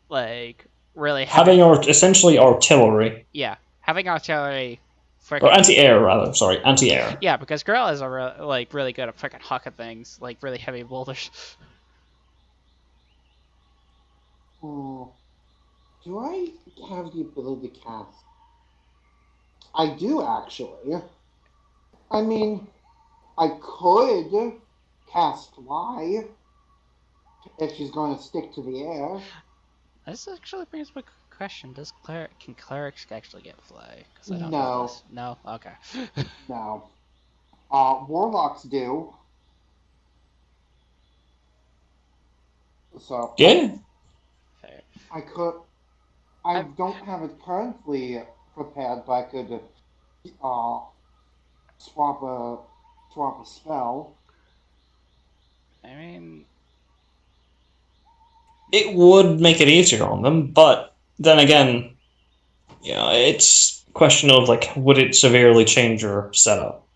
like really heavy. Having essentially artillery. Yeah, having artillery. Or anti-air, rather. Sorry, anti-air. Yeah, because gorillas are really good at freaking hucking things, like really heavy boulders. Hmm. Do I have the ability to cast? I do actually. I mean, I could cast Fly if she's going to stick to the air. This actually brings up a question: can clerics actually get fly? Because I don't No. know this. No. Okay. No. Warlocks do. So Yeah. Fair. I could. I I've- don't have it currently prepared, but I could swap a spell. I mean, It would make it easier on them, but then again, you know, it's a question of like, would it severely change your setup?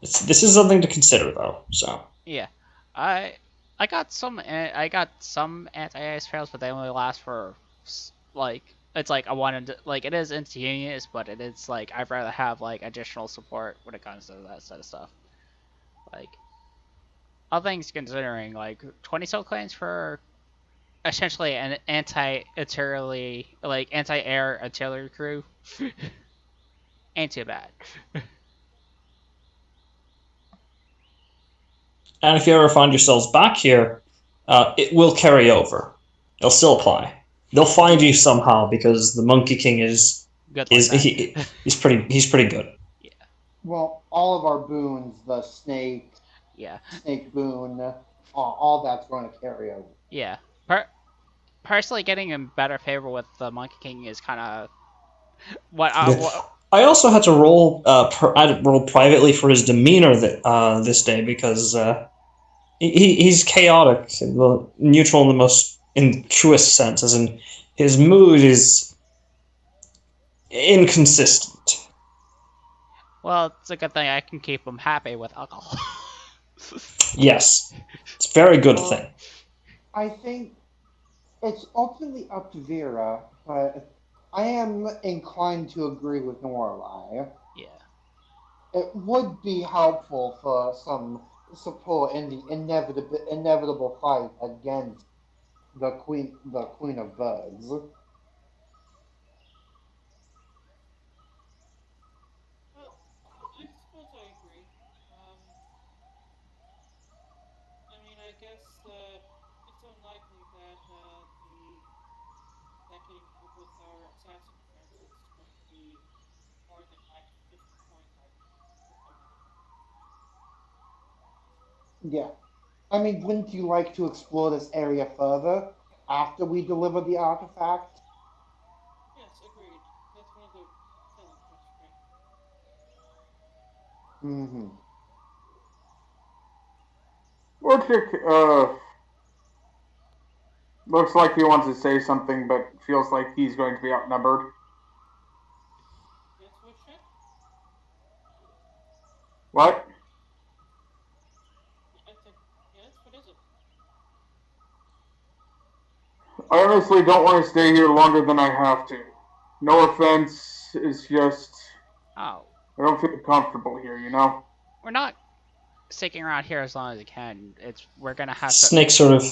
This is something to consider, though. So yeah, I got some anti-air spells, but they only last for like it's like a one like it is instantaneous, but it is like I'd rather have like additional support when it comes to that sort of stuff. Like all things considering, like 20 soul claims for essentially an anti-air artillery crew ain't too bad. and if you ever find yourselves back here, it will carry over. It'll still apply. They'll find you somehow because the Monkey King is Good like that. he's pretty good. Yeah. Well, all of our boons, the snake Yeah. boon, all that's going to carry over. Yeah. Personally, getting in better favor with the Monkey King is kind of what. I also had to roll. I had to roll privately for his demeanor this day because he's chaotic, well, neutral in the most in truest sense, as in his mood is inconsistent. Well, it's a good thing I can keep him happy with alcohol. Yes, it's a very good thing. I think it's ultimately up to Vera, but I am inclined to agree with Norlai. Yeah. It would be helpful for some support in the inevitable fight against the Queen of Birds. Well, I suppose I agree. Um, I mean, I guess it's unlikely that getting help with our assassin defenses is going to be more than like 50 points, I imagine. Yeah. I mean, wouldn't you like to explore this area further after we deliver the artifact? Yes, agreed. That's one of the selling points for me. Mm-hmm. Orchik, looks like he wants to say something, but feels like he's going to be outnumbered. Yes, what check? What? I said, yes, what is it? I honestly don't want to stay here longer than I have to. No offense, it's just Oh, I don't feel comfortable here, you know? we're not sticking around here as long as we can. We're gonna have to. Snake sort of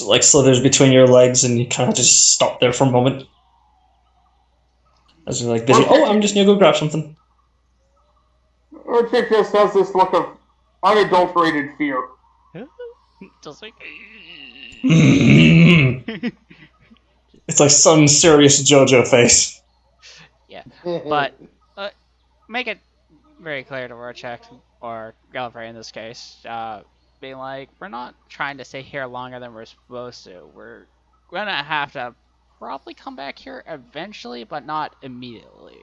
like slithers between your legs, and you kind of just stop there for a moment as you're like busy. Oh, I'm just gonna go grab something. Orchik just has this look of unadulterated fear. Just like. It's like some serious JoJo face. Yeah, but make it very clear to Rorschach or Gallifrey in this case, being like, we're not trying to stay here longer than we're supposed to. We're gonna have to probably come back here eventually, but not immediately.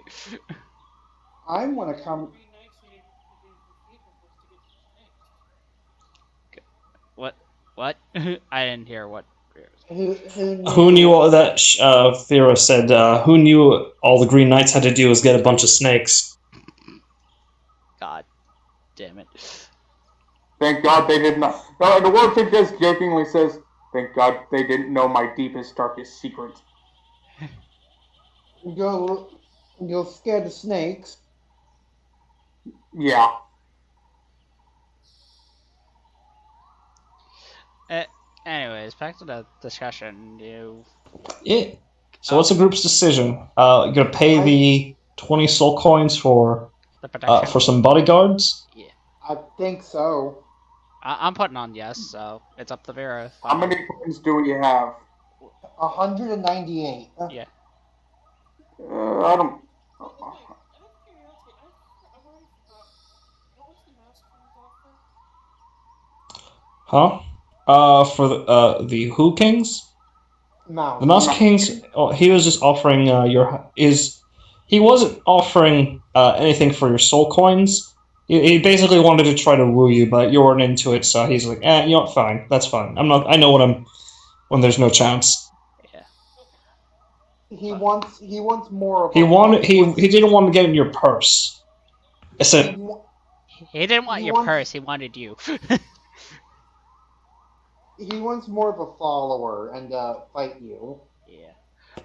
I want to All the come. Green Knights needed to defeat him was to get to the snakes. What? What? I didn't hear what. Who Who knew knew? all that? Thera said, who knew all the Green Knights had to do was get a bunch of snakes? God damn it. Thank God they did not. No, the Orchik just jokingly says, "Thank God they didn't know my deepest, darkest secret." You're scared of snakes. Yeah. Uh, anyways, back to the discussion. Yeah. So what's the group's decision? You're gonna pay I the 20 soul coins the protection. for some bodyguards? Yeah. I think so. I'm putting on yes, so it's up to Vera. How many coins do we have? 198. Yeah. I don't. By the way, out of curiosity, I've already forgotten. What was the Mouse King's offer? Huh? For the Who Kings? The Mouse. Mouse Kings. Oh, he was just offering He wasn't offering anything for your soul coins. He basically wanted to try to woo you, but you weren't into it, so he's like, you know, fine, that's fine. I'm not. I know when there's no chance. Yeah. Okay. He But wants more of He a wanted. he He wants didn't want to get in your purse. I he said, wa- he didn't want he your wants purse. He wanted you. he wants more of a follower and fight you. Yeah.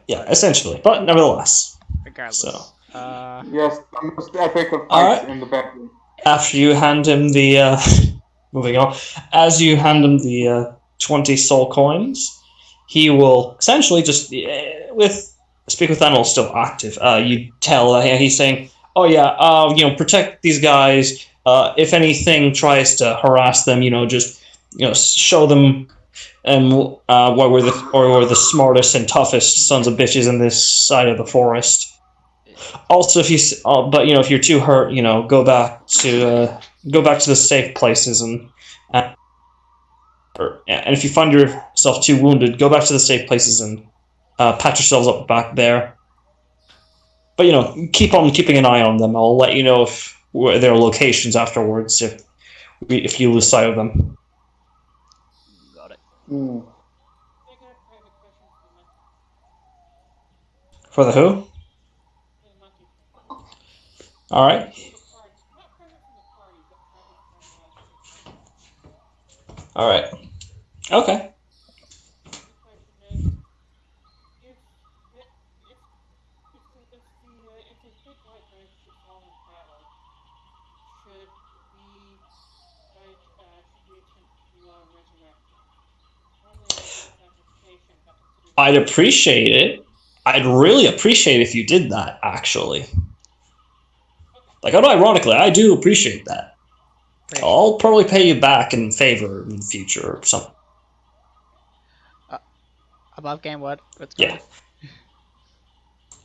yeah, But essentially, but nevertheless. So, regardless. Yes, the most epic of all fights right. in the bedroom. After you hand him the moving on, as you hand him the 20 soul coins, he will essentially just with speak with animal still active. You tell he's saying, "Oh yeah, protect these guys. If anything tries to harass them, just show them why we're the smartest and toughest sons of bitches in this side of the forest." Also, if you're too hurt, go back to the safe places and if you find yourself too wounded, go back to the safe places and pat yourselves up back there. But keep on keeping an eye on them. I'll let you know if their locations afterwards if you lose sight of them. Got it. Hmm. I got a private question for the monkey. For the who? For the monkey. All right. Private from the party. Not private from the party, but private from the group. All right. Okay. The question is, if the big white knight should fall in battle, should we attempt to resurrect him? Normally, I give sacrification, but considering I'd appreciate it. I'd really appreciate if you did that, actually. Like, unironically, I do appreciate that. I'll probably pay you back in favor in the future or something. Above game, what's going on?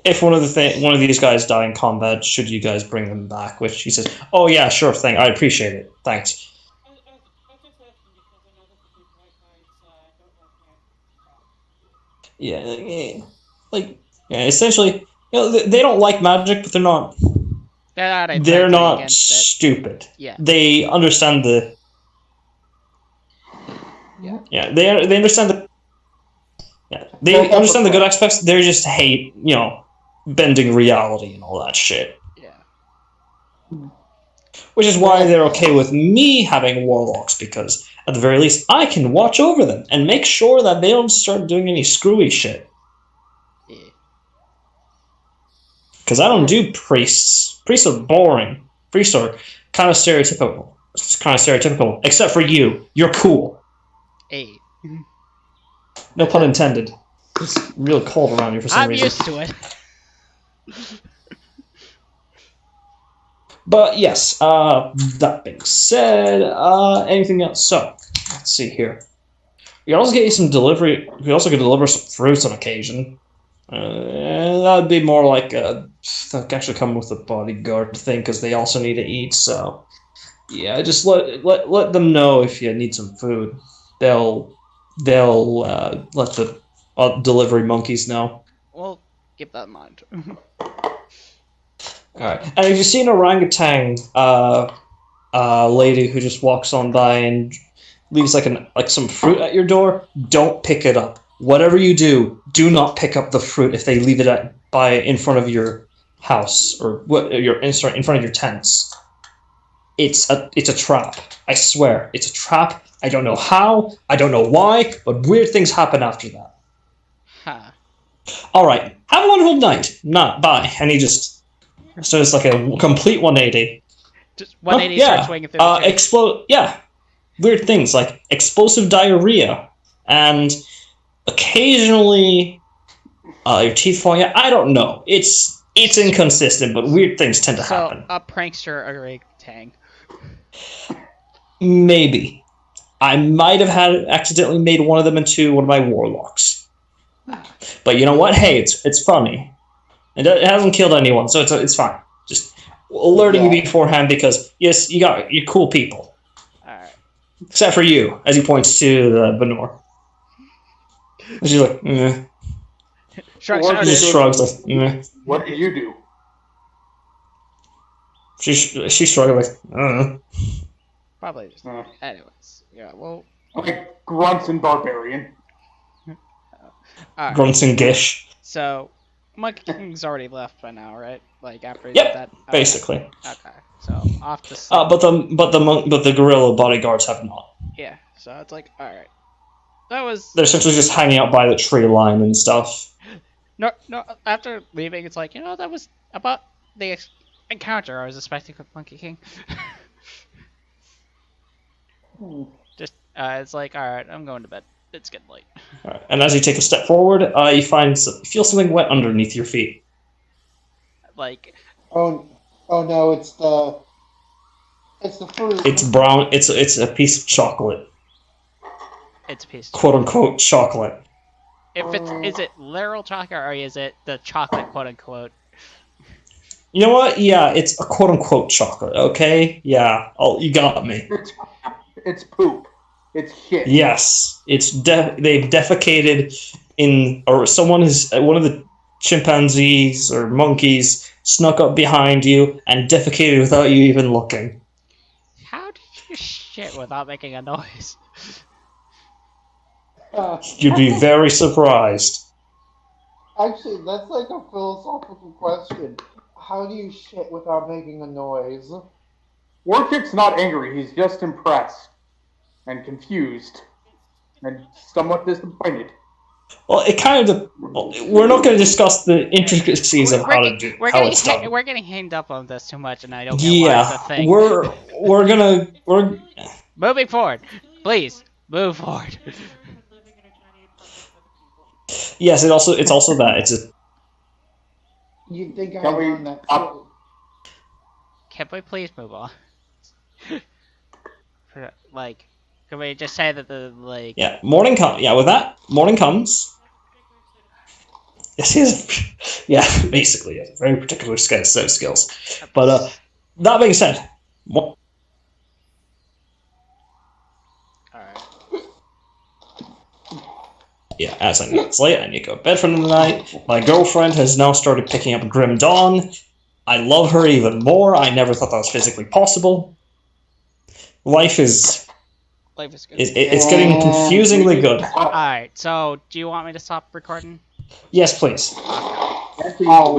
If one of these guys die in combat, should you guys bring them back? Which he says, "Oh yeah, sure thing. I appreciate it. Thanks." I was just asking because I know that the big white knights don't like magic. Yeah, essentially, they don't like magic, but they're not stupid. Yeah. They understand the. Yeah, they understand the. Yeah, they understand the good aspects. They just hate, bending reality and all that shit. Yeah. Which is why they're okay with me having warlocks, because at the very least, I can watch over them and make sure that they don't start doing any screwy shit. Yeah. Because I don't do priests. Priests are boring. Priests are kind of stereotypical. It's kind of stereotypical. Except for you. You're cool. Hey. No pun intended. It's real cold around here for some reason. I'm used to it. But yes, that being said, anything else? So, let's see here. We can also get you some delivery. We also could deliver some fruits on occasion. That would be more like that actually come with the bodyguard thing, because they also need to eat. So, yeah, just let them know if you need some food. They'll let the delivery monkeys know. We'll keep that in mind. Alright. And if you see an orangutan lady who just walks on by and leaves like some fruit at your door, don't pick it up. Whatever you do not pick up the fruit if they leave it in front of your house or in front of your tents. It's a trap. I swear, it's a trap. I don't know how, I don't know why, but weird things happen after that. Huh. Alright, have a wonderful night. Bye. And he just... So it's like a complete 180. Just 180 starts swinging through the tree. Weird things like explosive diarrhea and occasionally your teeth falling out. I don't know. It's inconsistent, but weird things tend to happen. So a prankster orangutan. Maybe. I might have accidentally made one of them into one of my warlocks. But you know what? Hey, it's funny. It hasn't killed anyone, so it's fine. Just alerting you beforehand because, yes, you're cool people. Alright. Except for you, as he points to the Benor. And she's like, meh. She shrugs like, meh. What do you do? She shrugged like, Probably just... Anyways. Yeah, well... Okay, grunts and barbarian. Grunts and gish. So... Monkey King's already left by now, right? Like after he did that. Okay. Basically. Okay, so off to. But the gorilla bodyguards have not. Yeah, so it's like, all right, that was. They're essentially just hanging out by the tree line and stuff. No. After leaving, it's like, that was about the encounter I was expecting with Monkey King. Just it's like, all right, I'm going to bed. It's getting late. Right. And as you take a step forward, you feel something wet underneath your feet. Like. Oh no! It's the fruit. It's brown. It's a piece of chocolate. It's a piece. Quote unquote chocolate. Is it literal chocolate or is it the chocolate quote unquote? You know what? Yeah, it's a quote unquote chocolate. Okay. Yeah. You got me. It's poop. It's shit. Yes, they've defecated or one of the chimpanzees or monkeys snuck up behind you and defecated without you even looking. How did you shit without making a noise? You'd be very surprised. Actually, that's like a philosophical question. How do you shit without making a noise? Warchick's not angry, he's just impressed. and confused and somewhat disappointed. Well, it kind of. We're not going to discuss the intricacies of how to do how it's done. We're getting hanged up on this too much, and I don't get why it's a Yeah, thing. we're gonna we're Moving forward, please move forward. Living in a tiny apartment with other people. yes. It's also that it's a You think I Can we learned that? up- Can we please move on? Like, can we just say that the like? yeah morning come yeah with that morning comes. Yes, he has yeah basically a very particular set of skills. But that being said, All right. yeah, as I know it's late, I need to go to bed for the night. My girlfriend has now started picking up Grim Dawn. I love her even more. I never thought that was physically possible. Life is Life is good. it's getting confusingly good. All right. So, do you want me to stop recording? Yes, please. Oh,